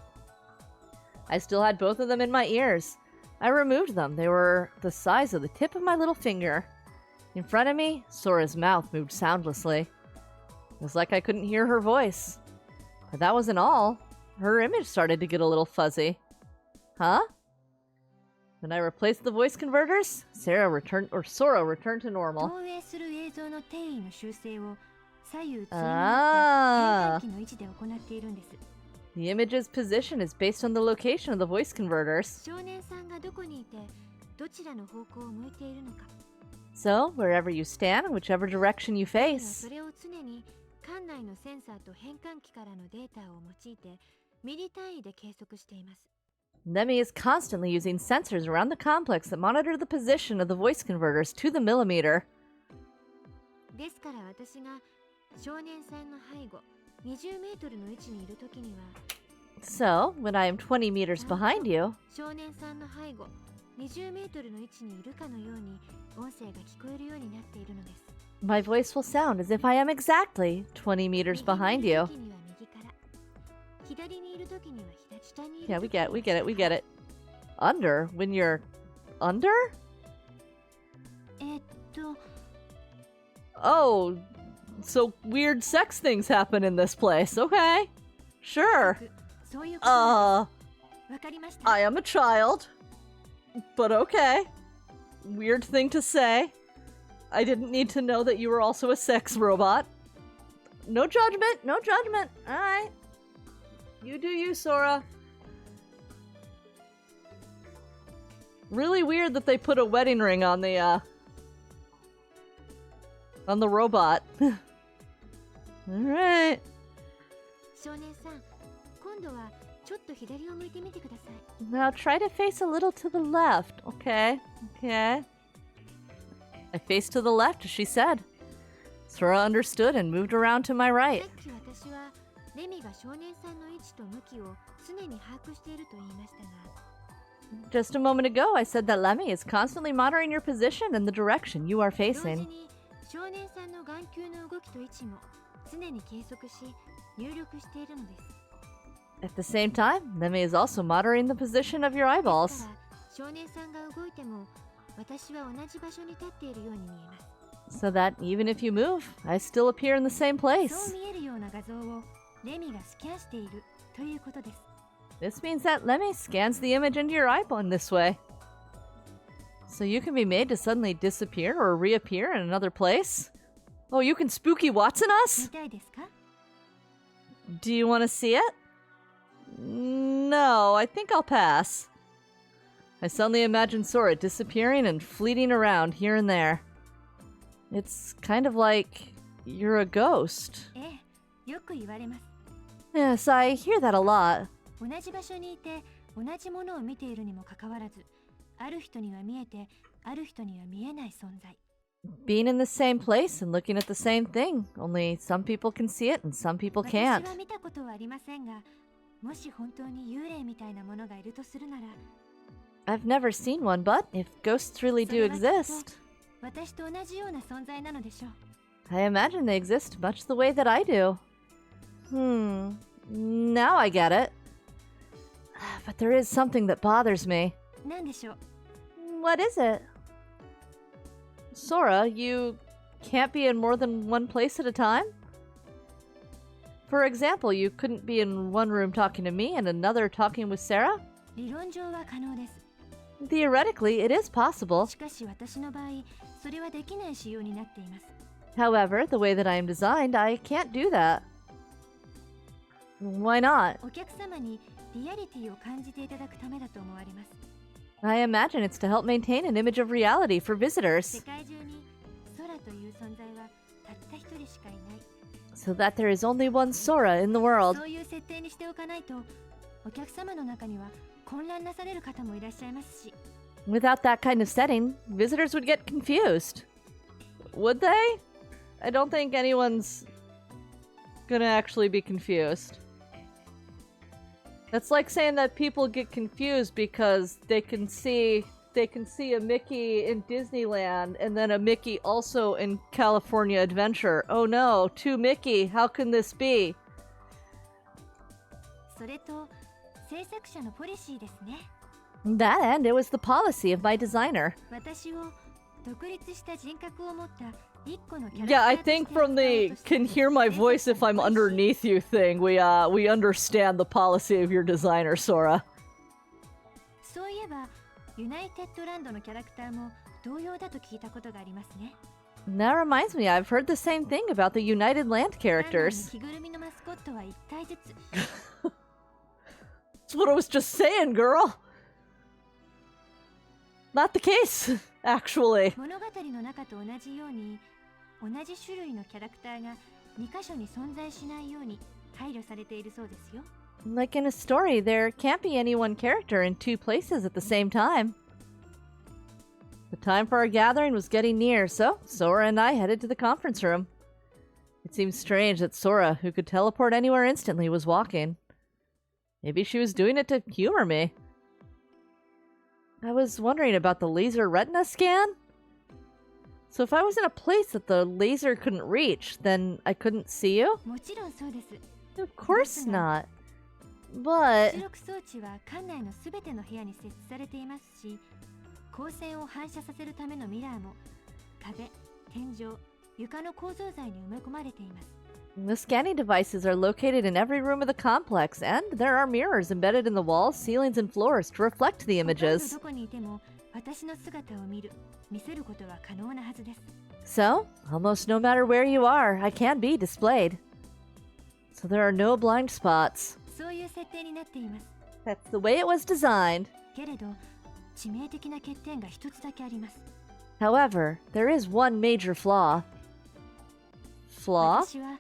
I still had both of them in my ears. I removed them. They were the size of the tip of my little finger. In front of me, Sora's mouth moved soundlessly. It was like I couldn't hear her voice. But that wasn't all. Her image started to get a little fuzzy. Huh? When I replaced the voice converters, Sora returned to normal. 投影する映像の定位の修正を左右対になあーった変換器の位置で行っているんです。 The image's position is based on the location of the voice converters. 少年さんがどこにいてどちらの方向を向いているのか So, wherever you stand, whichever direction you そ face, れを常に館内のセンサーと変換器からのデータを用いてミリ単位で計測しています。 Lemmy is constantly using sensors around the complex that monitor the position of the voice converters to the millimeter. ですから私が少年さんの背後20メートルの位置にいるときには So, when I am 20 meters behind you, 少年さんの背後20メートルの位置にいるかのように音声が聞こえるようになっているのです。 my voice will sound as if I am exactly 20 meters behind 右にいる you. 時には右から左にいるときには左下にいる Yeah, 時 we に get は it, we get it. Under? When you're under? と Oh, so weird sex things happen in this place. Okay. Sure. そういうことなんです Uh, わかりました I am a child. But okay. Weird thing to say. I didn't need to know that you were also a sex robot. No judgment, no judgment. Alright. You do you, Sora. Really weird that they put a wedding ring on the robot. Alright. 少年さん今度はちょっと左を向いてみてください Now try to face a little to the left. Okay. Okay. I faced to the left, as she said. Sora understood and moved around to my さ right. っき私はレミが少年さんの位置と向きを常に把握していると言いましたが Just a moment ago, I said that Lemmy is constantly monitoring your position and the direction you are 同時 facing. に少年さんの眼球の動きと位置も常に計測し入力しているのです At the same time, Lemmy is also monitoring the position of your だ eyeballs, から少年さんが動いても私は同じ場所に立っているように見えます so that even if you move, I still appear in the same そう place. 見えるような画像をレミがスキャンしているということです This means that Lemmy scans the image into your eyeball in this way. So you can be made to suddenly disappear or reappear in another place? Oh, you can spooky Watson 見 us? たいですか Do you want to see it? No, I think I'll pass. I suddenly imagine Sora disappearing and fleeting around here and there. It's kind of like you're a ghost. ええよく言われます Yes, I hear that a lot. 同じ場所にいて同じものを見ているにもかかわらずある人には見えてある人には見えない存在 Being in the same place and looking at the same thing, only some people can see it and some people 私 can't. は見たことはありませんがもし本当に幽霊みたいなものがいるとするなら I've never seen one, but if ghosts really そ do れはきっと exist, 私と同じような存在なのでしょう I imagine they exist much the way that I do. Now I get it. But there is something that bothers me. なんでしょう What is it? Sora, you can't be in more than one place at a time? For example, you couldn't be in one room talking to me and another talking with Sarah? 理論上は可能です Theoretically, it is possible. しかし私の場合それはできない仕様になっています However, the way that I am designed, I can't do that. Why not? お客様にリアリティを感じていただくためだと思われます I imagine it's to help maintain an image of reality for 世 visitors, 界中に空という存在はたった一人しかいない。 so that there is only one Sora in the world. そういう設定にしておかないと、お客様の中には混乱なされる方もいらっしゃいますし。 Without that kind of setting, visitors would get confused. Would they? I don't think anyone's gonna actually be confused. That's like saying that people get confused because they can see a Mickey in Disneyland and then a Mickey also in California Adventure. Oh no, two Mickey, how can this be? それと制作者のポリシーですね。 In that end, it was the policy of my designer. 私を独立した人格を持った一個のキャラクター Yeah, I として think from the 扱おうとしてい can る hear my voice if I'm 制作者のポリシー underneath you thing, we understand the policy of your designer, Sora. そういえばユナイテッドランドのキャラクターも同様だと聞いたことがありますね。 That reminds me, I've heard the same thing about the United Land ランドに characters. 着ぐるみのマスコットは1体ずつ。 That's what I was just saying, girl. Not the case, actually. 物語の中と同じように同じ種類のキャラクターが2箇所に存在しないように配慮されているそうですよ。 Like in a story, there can't be any one character in two places at the same time. The time for our gathering was getting near, so Sora and I headed to the conference room. It seemed strange that Sora, who could teleport anywhere instantly, was walking. Maybe she was doing it to humor me. I was wondering about the laser retina scan? So if I was in a place that the laser couldn't reach, then I couldn't see you? もちろんそうです。 Of course not. But 出力装置は館内のすべての部屋に設置されていますし、光線を反射させるためのミラーも壁、天井、床の構造材に埋め込まれています。 the scanning devices are located in every room of the complex, and there are mirrors embedded in the walls, ceilings, and floors to reflect the ほとんど images. どこにいても私の姿を見せることは可能なはずです。 So, almost no matter where you are, I can be displayed. So there are no blind spots. そういう設定になっています。 That's the way it was designed. けれど、致命的な欠点が一つだけあります。 However, there is one major flaw. Flaw? 私は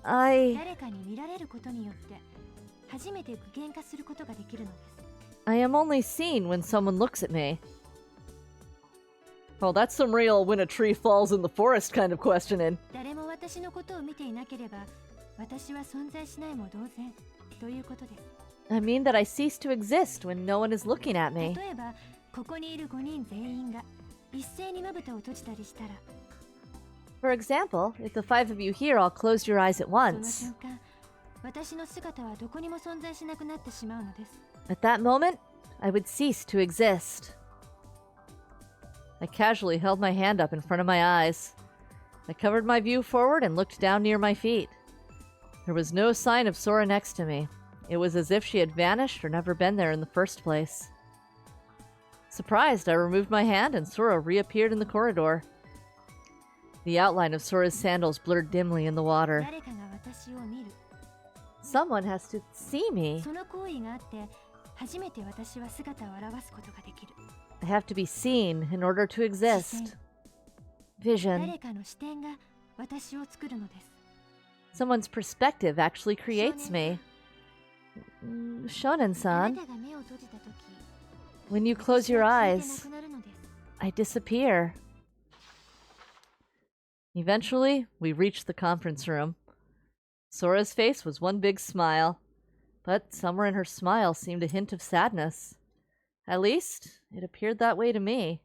I 誰かに見られることによって初めて具現化することができるのです。 am only seen when someone looks at me. Well, that's some real when a tree falls in the forest kind of questioning. 誰も私のことを見ていなければ、私は存在しないも同然ということです。 I mean that I cease to exist when no one is looking at me. 例えば、ここにいる5人全員が一斉にまぶたを閉じたりしたら、 For example, if the five of you here all closed your eyes at その once, 瞬間、私の姿はどこにも存在しなくなってしまうのです。 at that moment, I would cease to exist. I casually held my hand up in front of my eyes. I covered my view forward and looked down near my feet. There was no sign of Sora next to me. It was as if she had vanished or never been there in the first place. Surprised, I removed my hand and Sora reappeared in the corridor. The outline of Sora's sandals blurred dimly in the water. 誰かが私を見る。 Someone has to see me. その行為があって、初めて私は姿を現すことができる。 I have to be seen in order to exist. Vision. 誰かの視点が私を作るのです。 Someone's perspective actually creates me. あな Shonen-san, たが目を閉じたとき、 when you close your 私 eyes, は消えてなくなるのです。 I disappear. Eventually, we reached the conference room. Sora's face was one big smile, but somewhere in her smile seemed a hint of sadness. At least, it appeared that way to me.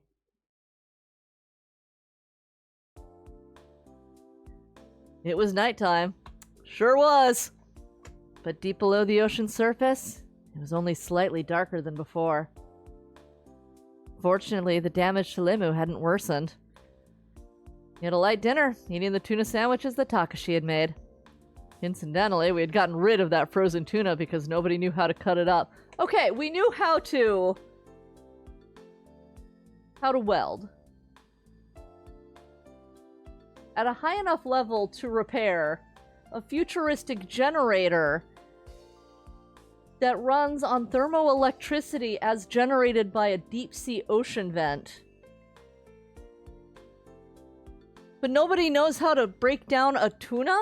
It was nighttime. Sure was. But deep below the ocean's surface, it was only slightly darker than before. Fortunately, the damage to Limu hadn't worsened. We had a light dinner, eating the tuna sandwiches that Takashi had made. Incidentally, we had gotten rid of that frozen tuna because nobody knew how to cut it up. Okay, we knew how to weld. At a high enough level to repair a futuristic generator that runs on thermoelectricity as generated by a deep-sea ocean vent. But nobody knows how to break down a tuna?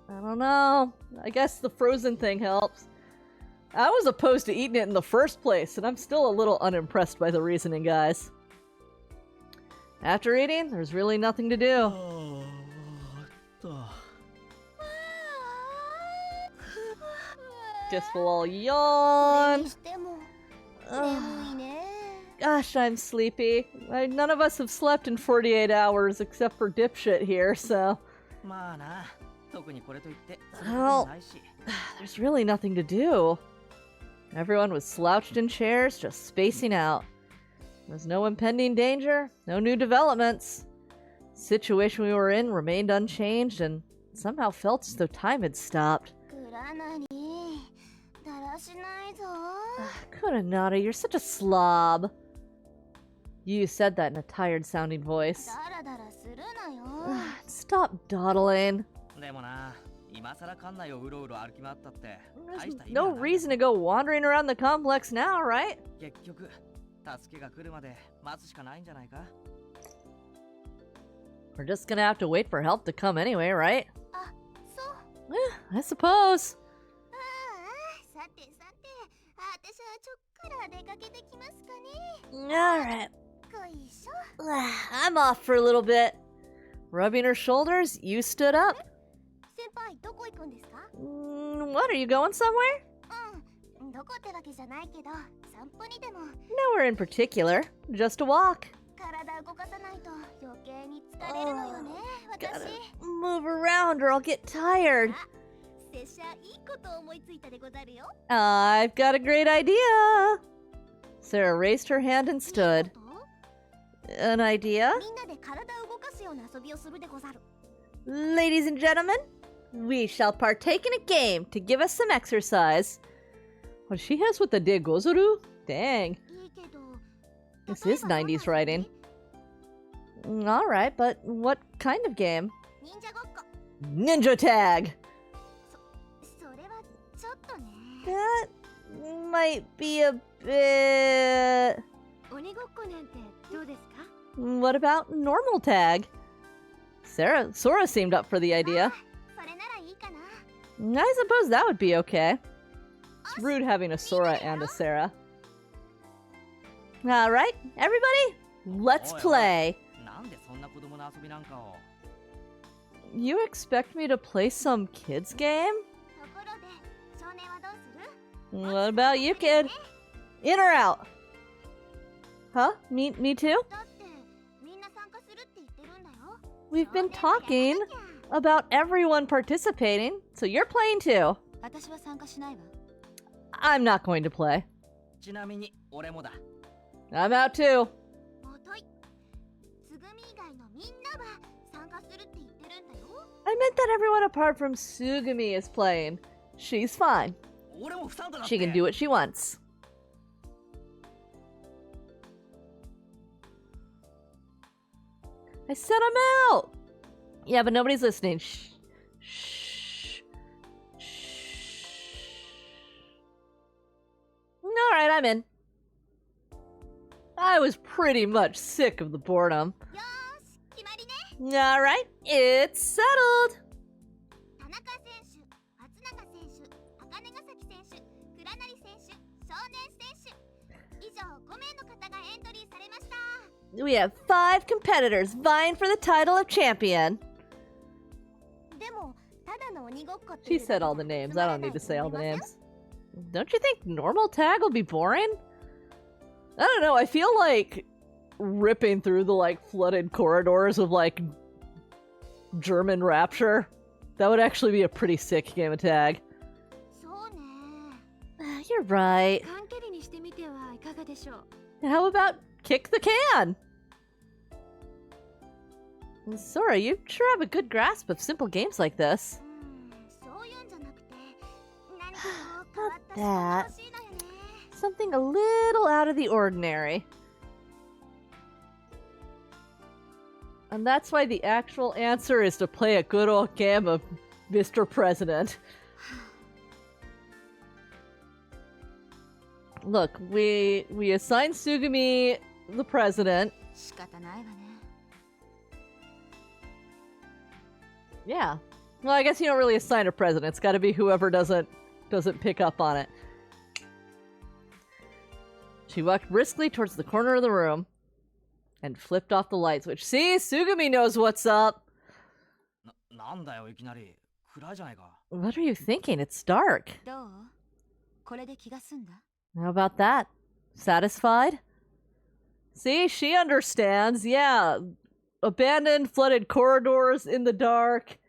I don't know. I guess the frozen thing helps. I was opposed to eating it in the first place, and I'm still a little unimpressed by the reasoning, guys. After eating, there's really nothing to do. Guess we'll all yawn. Gosh, I'm sleepy. None of us have slept in 48 hours except for dipshit here, so... Well, there's really nothing to do. Everyone was slouched in chairs, just spacing out. There was no impending danger, no new developments. The situation we were in remained unchanged and somehow felt as though time had stopped. Kuranada, you're such a slob. You said that in a tired-sounding voice. Stop dawdling. There's no reason to go wandering around the complex now, right? We're just gonna have to wait for help to come anyway, right? I suppose. Alright. I'm off for a little bit. Rubbing her shoulders, you stood up. What, are you going somewhere? Nowhere in particular. Just a walk. Gotta move around or I'll get tired. I've got a great idea. Sarah raised her hand and stood. An idea? Ladies and gentlemen, we shall partake in a game to give us some exercise. What she has with the de gozuru? Dang. This is 90s writing. Alright, but what kind of game? Ninja tag! That might be a bit... What about normal tag? Sora seemed up for the idea. I suppose that would be okay. It's rude having a Sora and a Sarah. Alright, everybody, let's play! You expect me to play some kids game? What about you, kid? In or out? Huh? Me too? We've been talking about everyone participating, so you're playing too. I'm not going to play. I'm out too. I meant that everyone apart from Sugumi is playing. She's fine. She can do what she wants. I said I'm out! Yeah, but nobody's listening. Shh. Shh. Shh. Alright, I'm in. I was pretty much sick of the boredom. Alright, it's settled! We have 5 competitors vying for the title of champion. She said all the names. I don't need to say all the names. Don't you think normal tag will be boring? I don't know. I feel like ripping through the like flooded corridors of like German Rapture. That would actually be a pretty sick game of tag. You're right. How about kick the can? Sora, you sure have a good grasp of simple games like this. Not that. Something a little out of the ordinary. And that's why the actual answer is to play a good old game of Mr. President. Look, we assigned Sugumi the president. 仕方ないわね。 Yeah. Well, I guess you don't really assign a president. It's got to be whoever doesn't pick up on it. She walked briskly towards the corner of the room and flipped off the lights, which, see, Sugumi knows what's up. なんだよいきなり暗いじゃないか。 What are you thinking? It's dark. どう？これで気が済んだ？ How about that? Satisfied? See, she understands. Yeah. Abandoned, flooded corridors in the dark.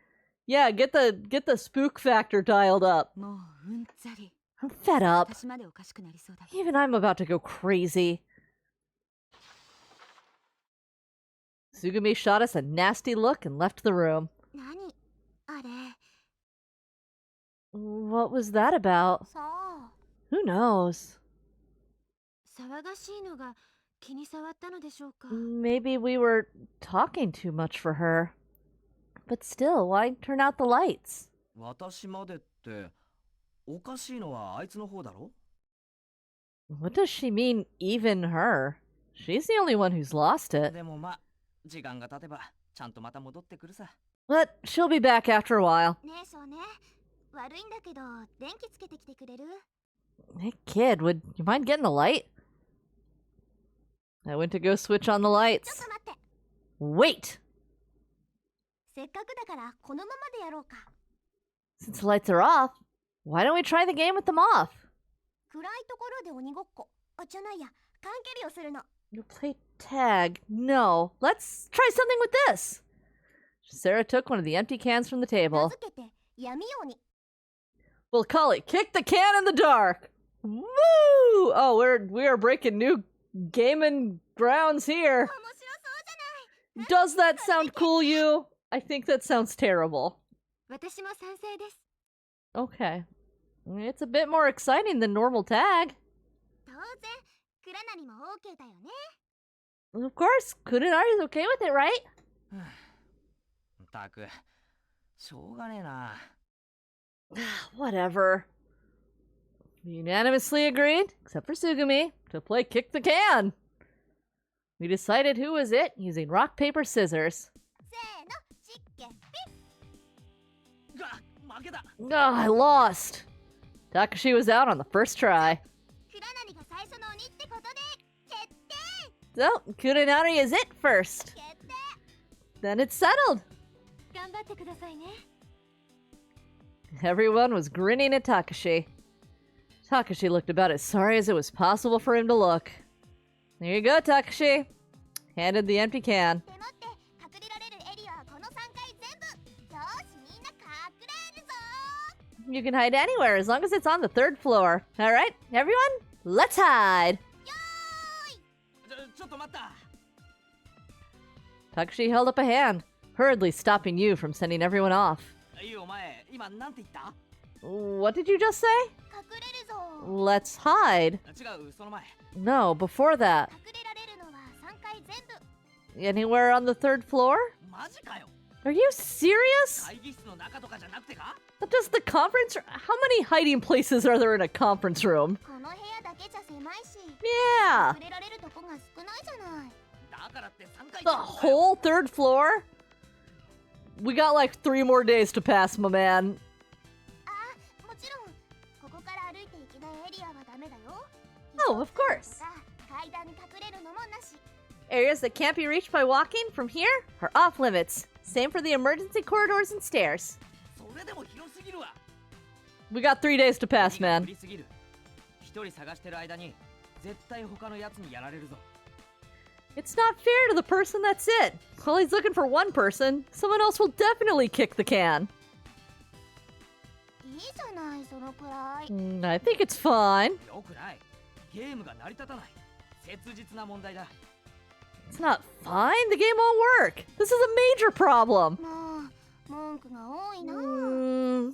Yeah, get the spook factor dialed up. もううんざり。 I'm fed up. 私までおかしくなりそうだ。 Even I'm about to go crazy. Sugumi shot us a nasty look and left the room. 何あれ What was that about? さあ Who knows? 騒がしいのが気に障ったのでしょうか。 Maybe we were talking too much for her. But still, why turn out the lights? 私までっておかしいのはあいつの方だろ。 What does she mean, even her? She's the only one who's lost it. でもまあ時間が経てばちゃんとまた戻ってくるさ。 But she'll be back after a while. ねえそうね悪いんだけど電気つけてきてくれる Hey kid, would you mind getting a light? I went to go switch on the ちょっ lights. と待って Wait! せっかくだからこのままでやろうか Since the lights are off, why don't we try the game with them off? 暗いところで鬼ごっこあじゃないや缶蹴りをするの You'll play tag. No. Let's try something with this. Sarah took one of the empty cans from the 名 table. 付けて闇鬼 We'll call it Kick the Can in the Dark. Woo! Oh, we are breaking new gaming grounds 面 here. 白そうじゃない Does that sound cool, you? I think that sounds terrible. 私も賛成です。 Okay. It's a bit more exciting than normal tag. 当然クラナリも OK だよね Of course, Kudenari's okay with it, right? たくしょうがねえな。 Whatever. We unanimously agreed, except for Sugumi, to play Kick the Can. We decided who was it using rock, paper, scissors. せーのしっけピッが負けだ。 I lost. Takashi was out on the first try. クラナリが最初の鬼ってことで決定 So, Kudenari is it first. 決定 Then it's settled. 頑張ってくださいね。 Everyone was grinning at Takashi. Takashi looked about as sorry as it was possible for him to look. There you go, Takashi. Handed the empty can. でもって隠れられるエリアはこの3回全部よーしみんな隠れるぞ You can hide anywhere as long as it's on the third floor. Alright, everyone, let's hide. ちょっと待った。 Takashi held up a hand, hurriedly stopping you from sending everyone off. いいお前今なんて言った？ What did you just say? 隠れるぞ Let's hide. 違うその前。 No, before that. 隠れられるのは3回全部 Anywhere on the third floor? マジかよ。 Are you serious? 会議室の中とかじゃなくてか？ Does the conference... How many hiding places are there in a conference room? この部屋だけじゃ狭いし Yeah. 隠れられるとこが少ないじゃないだからって3回 The whole third floor? We got like 3 more days to pass, my man. もちろんここから歩いていけないエリアはダメだよ Oh, of course. 階段に隠れるのもなし Areas that can't be reached by walking from here are off limits. Same for the emergency corridors and stairs. それでも広すぎるわ。 We got 3 days to pass, 振 man. りすぎる。一人探してる間に絶対他のやつにやられるぞ。 It's not fair to the person that's it. While he's looking for one person, someone else will definitely kick the can. いいじゃないそのくらい I think it's fine. よくない。ゲームが成り立たない。切実な問題だ。 It's not fine. The game won't work. This is a major problem. もう文句が多いな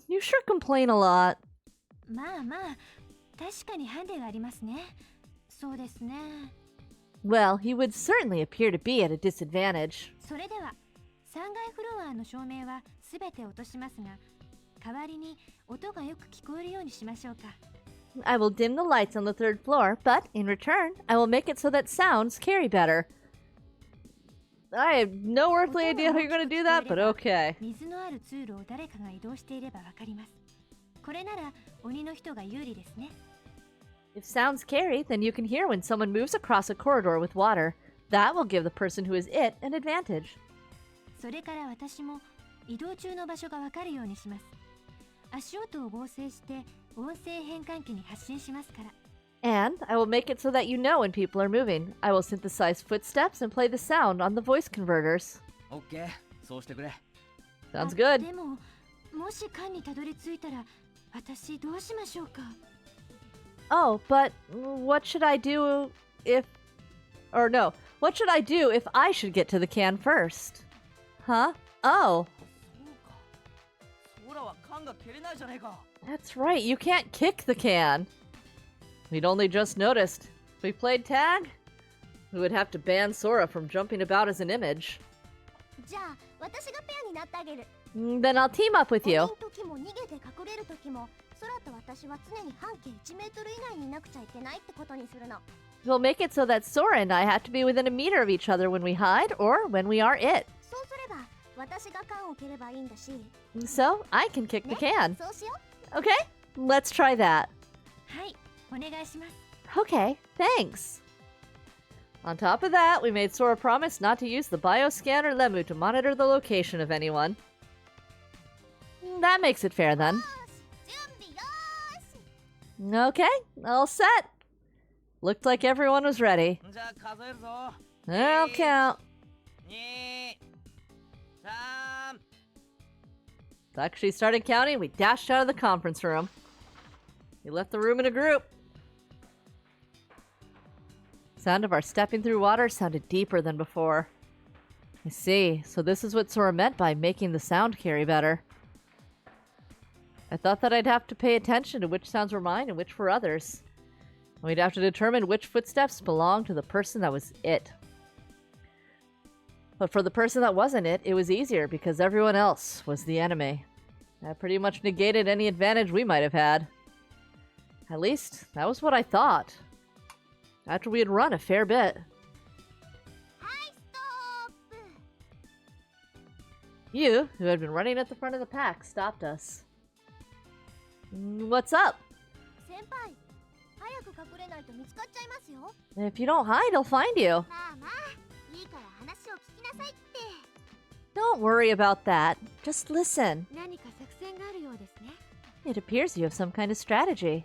You sure complain a lot. まあまあ、確かにハンデがありますね。そうですね。Well, he would certainly appear to be at a disadvantage. それでは3階フロアの照明はすべて落としますが、代わりに音がよく聞こえるようにしましょうか。I will dim the lights on the third floor, but in return, I will make it so that sounds carry better. I have no earthly idea how you're going to do that, but okay. 水のある通路を誰かが移動していればわかります。これなら鬼の人が有利ですね。If sounds carry, then you can hear when someone moves across a corridor with water. That will give the person who is it an advantage. それから私も移動中の場所がわかるようにします。足音を合成して音声変換器に発信しますから。And I will make it so that you know when people are moving. I will synthesize footsteps and play the sound on the voice converters. オッケー、そうしてくれ。 Sounds good. でも、もし缶にたどり着いたら、私どうしましょうか。Oh, but what should I do if... Or no, what should I do if I should get to the can first? Huh? Oh. そうか。空は缶が蹴れないじゃねえか。 That's right, you can't kick the can. We'd only just noticed. If we played tag, we would have to ban Sora from jumping about as an image. じゃあ私がペアになってあげる。 Then I'll team up with 鬼 you. の時も逃げて隠れる時も空と私は常に半径1メートル以内にいなくちゃいけないってことにするの。 We'll make it so that Sora and I have to be within a meter of each other when we hide or when we are it. そうすれば私が缶を蹴ればいいんだし。 So I can kick the ね、 can. そうしよ Okay, let's try that. はい、お願いします。Okay, thanks. On top of that, we made Sora promise not to use the bioscanner Lemu to monitor the location of anyone. That makes it fair う。 then. よし、準備よーし。 Okay, all set. Looked like everyone was ready. じゃあ数えるぞ。 I'll count. 2、3。 It's actually started counting. We dashed out of the conference room. We left the room in a group. Sound of our stepping through water sounded deeper than before. I see. So this is what Sora meant by making the sound carry better. I thought that I'd have to pay attention to which sounds were mine and which were others. We'd have to determine which footsteps belonged to the person that was it. But for the person that wasn't it, it was easier because everyone else was the enemy. That pretty much negated any advantage we might have had. At least, that was what I thought. After we had run a fair bit. はいストップ。 You, who had been running at the front of the pack, stopped us. What's up? 先輩、早く隠れないと見つかっちゃいますよ。 If you don't hide, I'll find you. まあまあ、いいから話を聞きなさいって。 Don't worry about that. Just listen. 何か作戦があるようですね。 It appears you have some kind of strategy.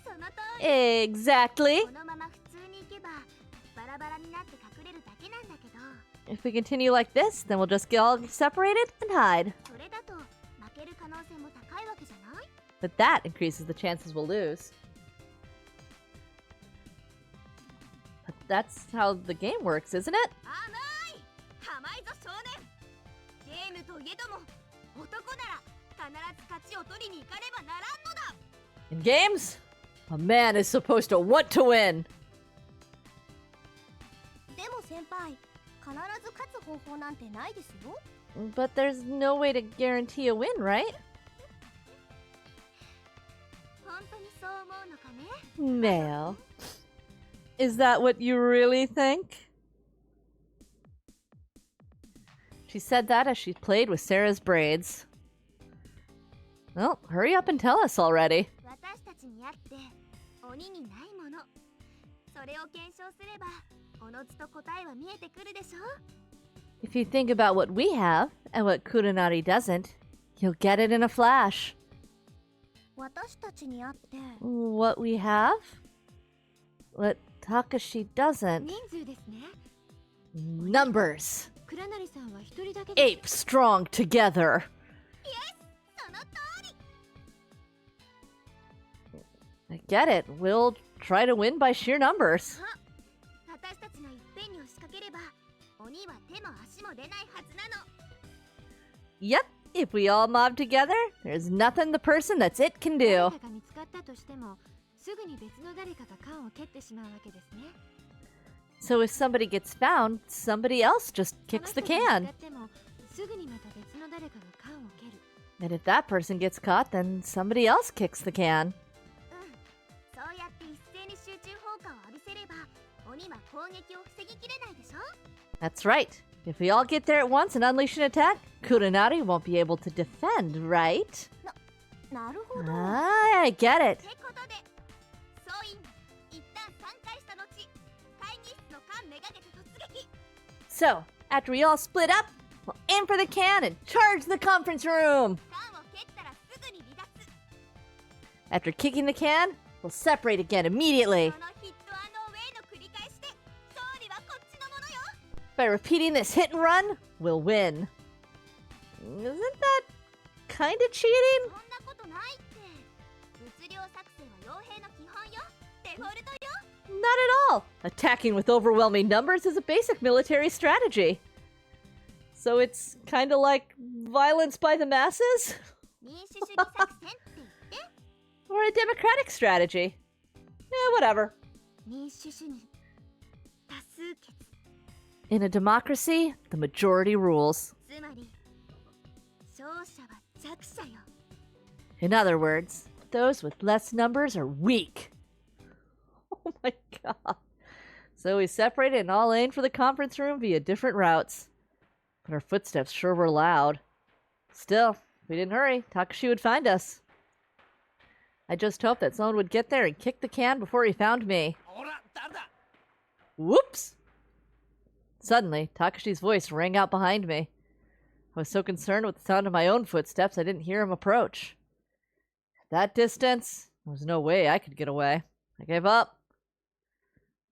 そう、その通り。 Exactly. このまま普通に行けばバラバラになって隠れるだけなんだけど、 If we continue like this, then we'll just get all separated and hide. それだと負ける可能性も高いわけじゃない？ But that increases the chances we'll lose. But that's how the game works, isn't it? 甘い！甘いぞ少年！ゲームといえども、男なら必ず勝ちを取りに行かねばならんのだ！ In games, a man is supposed to want to win. でも先輩、必ず勝つ方法なんてないですよ。 But there's no way to guarantee a win, right? 本当にそう思うのかね？ Mail. Is that what you really think? She said that as she played with Sarah's braids. Well, hurry up and tell us already. 私たちにあって鬼にないもの、それを検証すればおのずと答えは見えてくるでしょ。 If you think about what we have and what Kuronari doesn't, you'll get it in a flash. 私たちにあって What we have? What Takashi doesn't. 人数ですね。 Numbers. 倉成さんは一人だけで Ape strong together. その通り。 I get it. We'll try to win by sheer numbers. 私たちがいっぺんに押しかければ鬼は手も足も出ないはずなの。 Yep. If we all mob together, there's nothing the person that's it can 誰 do. かが見つかったとしても、すぐに別の誰かが缶を蹴ってしまうわけですね。 So if somebody gets found, somebody else just その kicks the 人が can. 見つかってもすぐにまた別の誰かが缶を蹴る。 And if that person gets caught, then somebody else kicks the can. そうやって一斉に集中砲火を浴びせれば鬼は攻撃を防ぎきれないでしょ。 That's right. If we all get there at once and unleash an attack, Kurenari won't be able to defend, right? なるほど。 I get っ it. てことで総員一旦散開した後会議室の缶めがけて突撃。 So, after we all split up, we'll aim for the can and charge the conference room. 缶を蹴ったらすぐに離脱。 After kicking the can, we'll separate again immediately. そのヒットアンドウェイの繰り返しで勝利はこっちのものよ。 By repeating this hit and run, we'll win. Isn't that kind of cheating? そんなことないって。物量作戦は傭兵の基本よ。デフォルトよ。 Not at all. Attacking with overwhelming numbers is a basic military strategy. So it's kind of like violence by the masses? 民主主義作戦って言って。 Or a democratic strategy? Whatever. 民主主義多数決。 In a democracy, the majority rules. つまり勝者は弱者よ。 In other words, those with less numbers are weak. Oh my god. So we separated and all aimed for the conference room via different routes. But our footsteps sure were loud. Still, if we didn't hurry, Takashi would find us. I just hoped that someone would get there and kick the can before he found me. ほら誰だ。 Whoops! Suddenly, Takashi's voice rang out behind me. I was so concerned with the sound of my own footsteps, I didn't hear him approach. At that distance, there was no way I could get away. I gave up.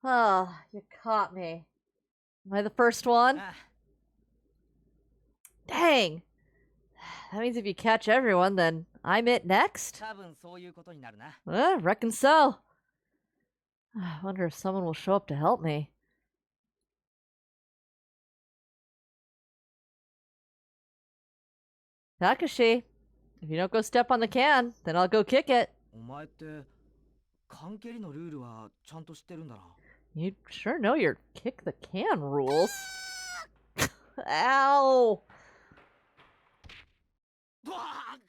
Ah, you caught me. Am I the first one? あ Dang! That means if you catch everyone, then I'm it next? 多分そういうことになるな。 Reckon so. I wonder if someone will show up to help me. Takashi, if you don't go step on the can, then I'll go kick it. お前って缶蹴りのルールはちゃんと知ってるんだな。 You sure know your kick the can rules. Ow! うわー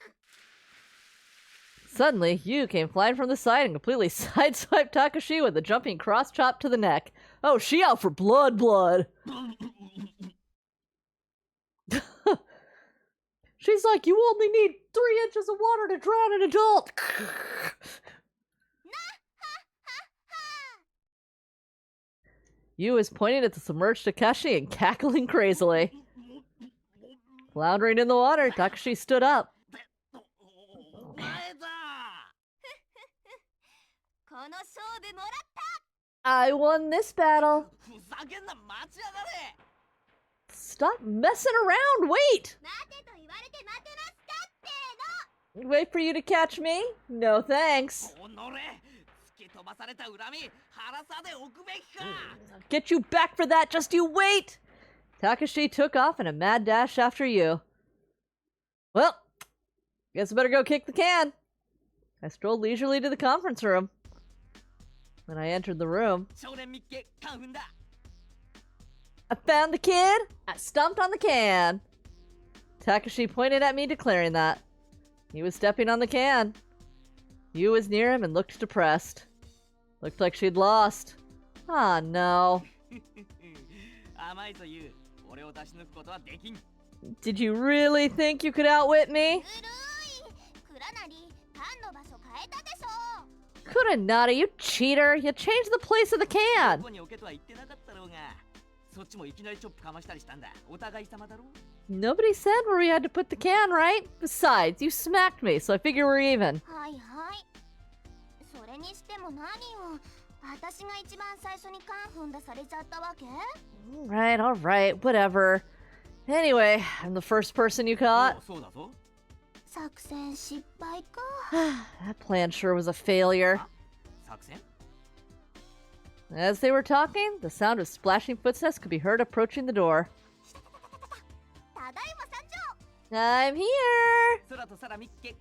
Suddenly, Yu came flying from the side and completely sideswiped Takashi with a jumping cross chop to the neck. Oh, she out for blood. She's like, you only need 3 inches of water to drown an adult. Yu is pointing at the submerged Takashi and cackling crazily. Floundering in the water, Takashi stood up. お前だ。この勝負もらった。 I won this battle. ふざけんな待ちやがれ。 Stop messing around. Wait. 待てと言われて待てますかっての。 Wait for you to catch me? No thanks. おのれ突き飛ばされた恨み腹さで置くべきか。 Get you back for that, just you wait! Takashi took off in a mad dash after you. Well, guess I better go kick the can. I strolled leisurely to the conference room. When I entered the room, 少年見っけカンフンだ。 I found the kid! I stomped on the can! Takashi pointed at me, declaring that. He was stepping on the can. Yu was near him and looked depressed. Looked like she'd lost. Ah, no. 甘いと言う。俺を出し抜くことはできん。 Did you really think you could outwit me? ずるい。蔵なり缶の場所変えたでしょ。 Kurenari, you cheater! You changed the place of the ど can! こに置けとは言ってなかったろうが。そっちもいきなりチョップかましたりしたんだ。お互い様だろ。 Nobody said where we had to put the can, right? Besides, you smacked me, so I figure we're even. はいはい。それにしても何を。私が一番最初に缶踏んだされちゃったわけ？ Alright, whatever. Anyway, I'm the first person you caught. おそうだぞ。作戦失敗か。 That plan sure was a failure. 作戦 As they were talking, the sound of splashing footsteps could be heard approaching the door. ただいま参上。 I'm here! 空と空見っけ。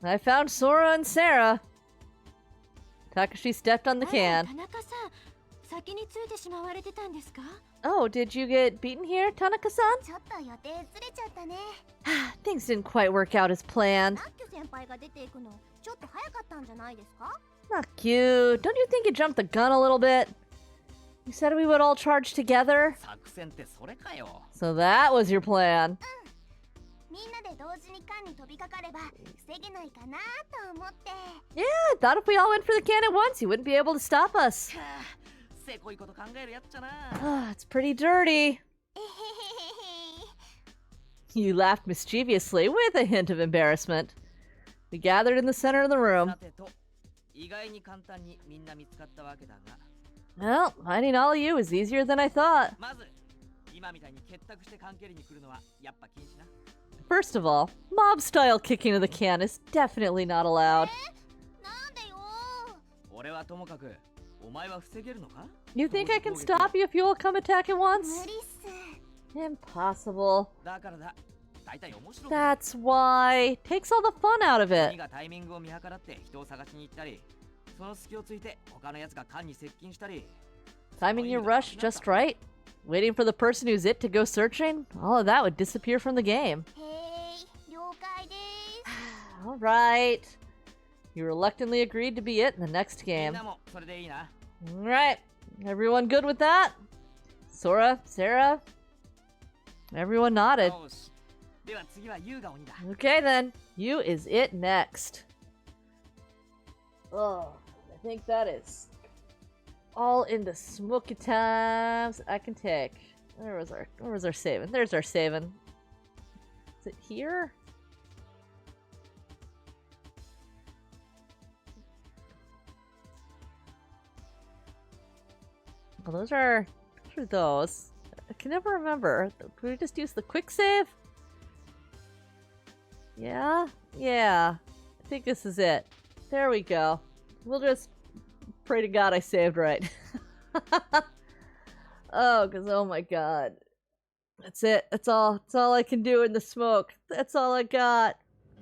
I found Sora and Sarah. Takashi stepped on the あら can. 田中さん、先についてしまわれてたんですか？ Oh, did you get beaten here, Tanaka-san? ちょっと予定ずれちゃったね。 Things didn't quite work out as planned. ナッキュ先輩が出ていくのちょっと早かったんじゃないですか？ Not cute. Don't you think you jumped the gun a little bit? You said we would all charge together? 作戦ってそれかよ。 So that was your plan. みんなで同時に缶に飛びかかれば防げないかなと思って。 Yeah, I thought if we all went for the can at once, you wouldn't be able to stop us. はあ、せこいこと考えるやっちゃな。 It's pretty dirty. えへへへへ。 You laughed mischievously with a hint of embarrassment. We gathered in the center of the room. さてと、意外に簡単にみんな見つかったわけだが、 Well, finding all of you is easier than I thought. まず今みたいに結託して関係に来るのはやっぱ禁止な。 First of all, mob-style kicking of the can is definitely not allowed. なんでよ。俺はともかく、お前は防げるのか？ You think I can stop you if you all come attack at 無 once? 理っす。 Impossible. だからだ。大体面白く That's why. Takes all the fun out of 君 it. がタイミングを見計らって人を探しに行ったり、その隙をついて他のやつが缶に接近したり。 Timing your rush just right. Waiting for the person who's it to go searching? All of that would disappear from the game. へーい、了解でーす。 Alright. You reluctantly agreed to be it in the next みん game. なもそれでいいな。 Alright. Everyone good with that? Sora? Sarah? Everyone nodded. よし。では次は優が鬼だ。 Okay then. You is it next. Oh, I think that is all in the smoky times I can take. Where was our saving? There's our saving. Is it here? Well, those are those. I can never remember. Did we just use the quick save? Yeah? Yeah. I think this is it. There we go. We'll just pray to God I saved right. Oh, because oh my god. That's it. That's all I can do in the smoke. That's all I got.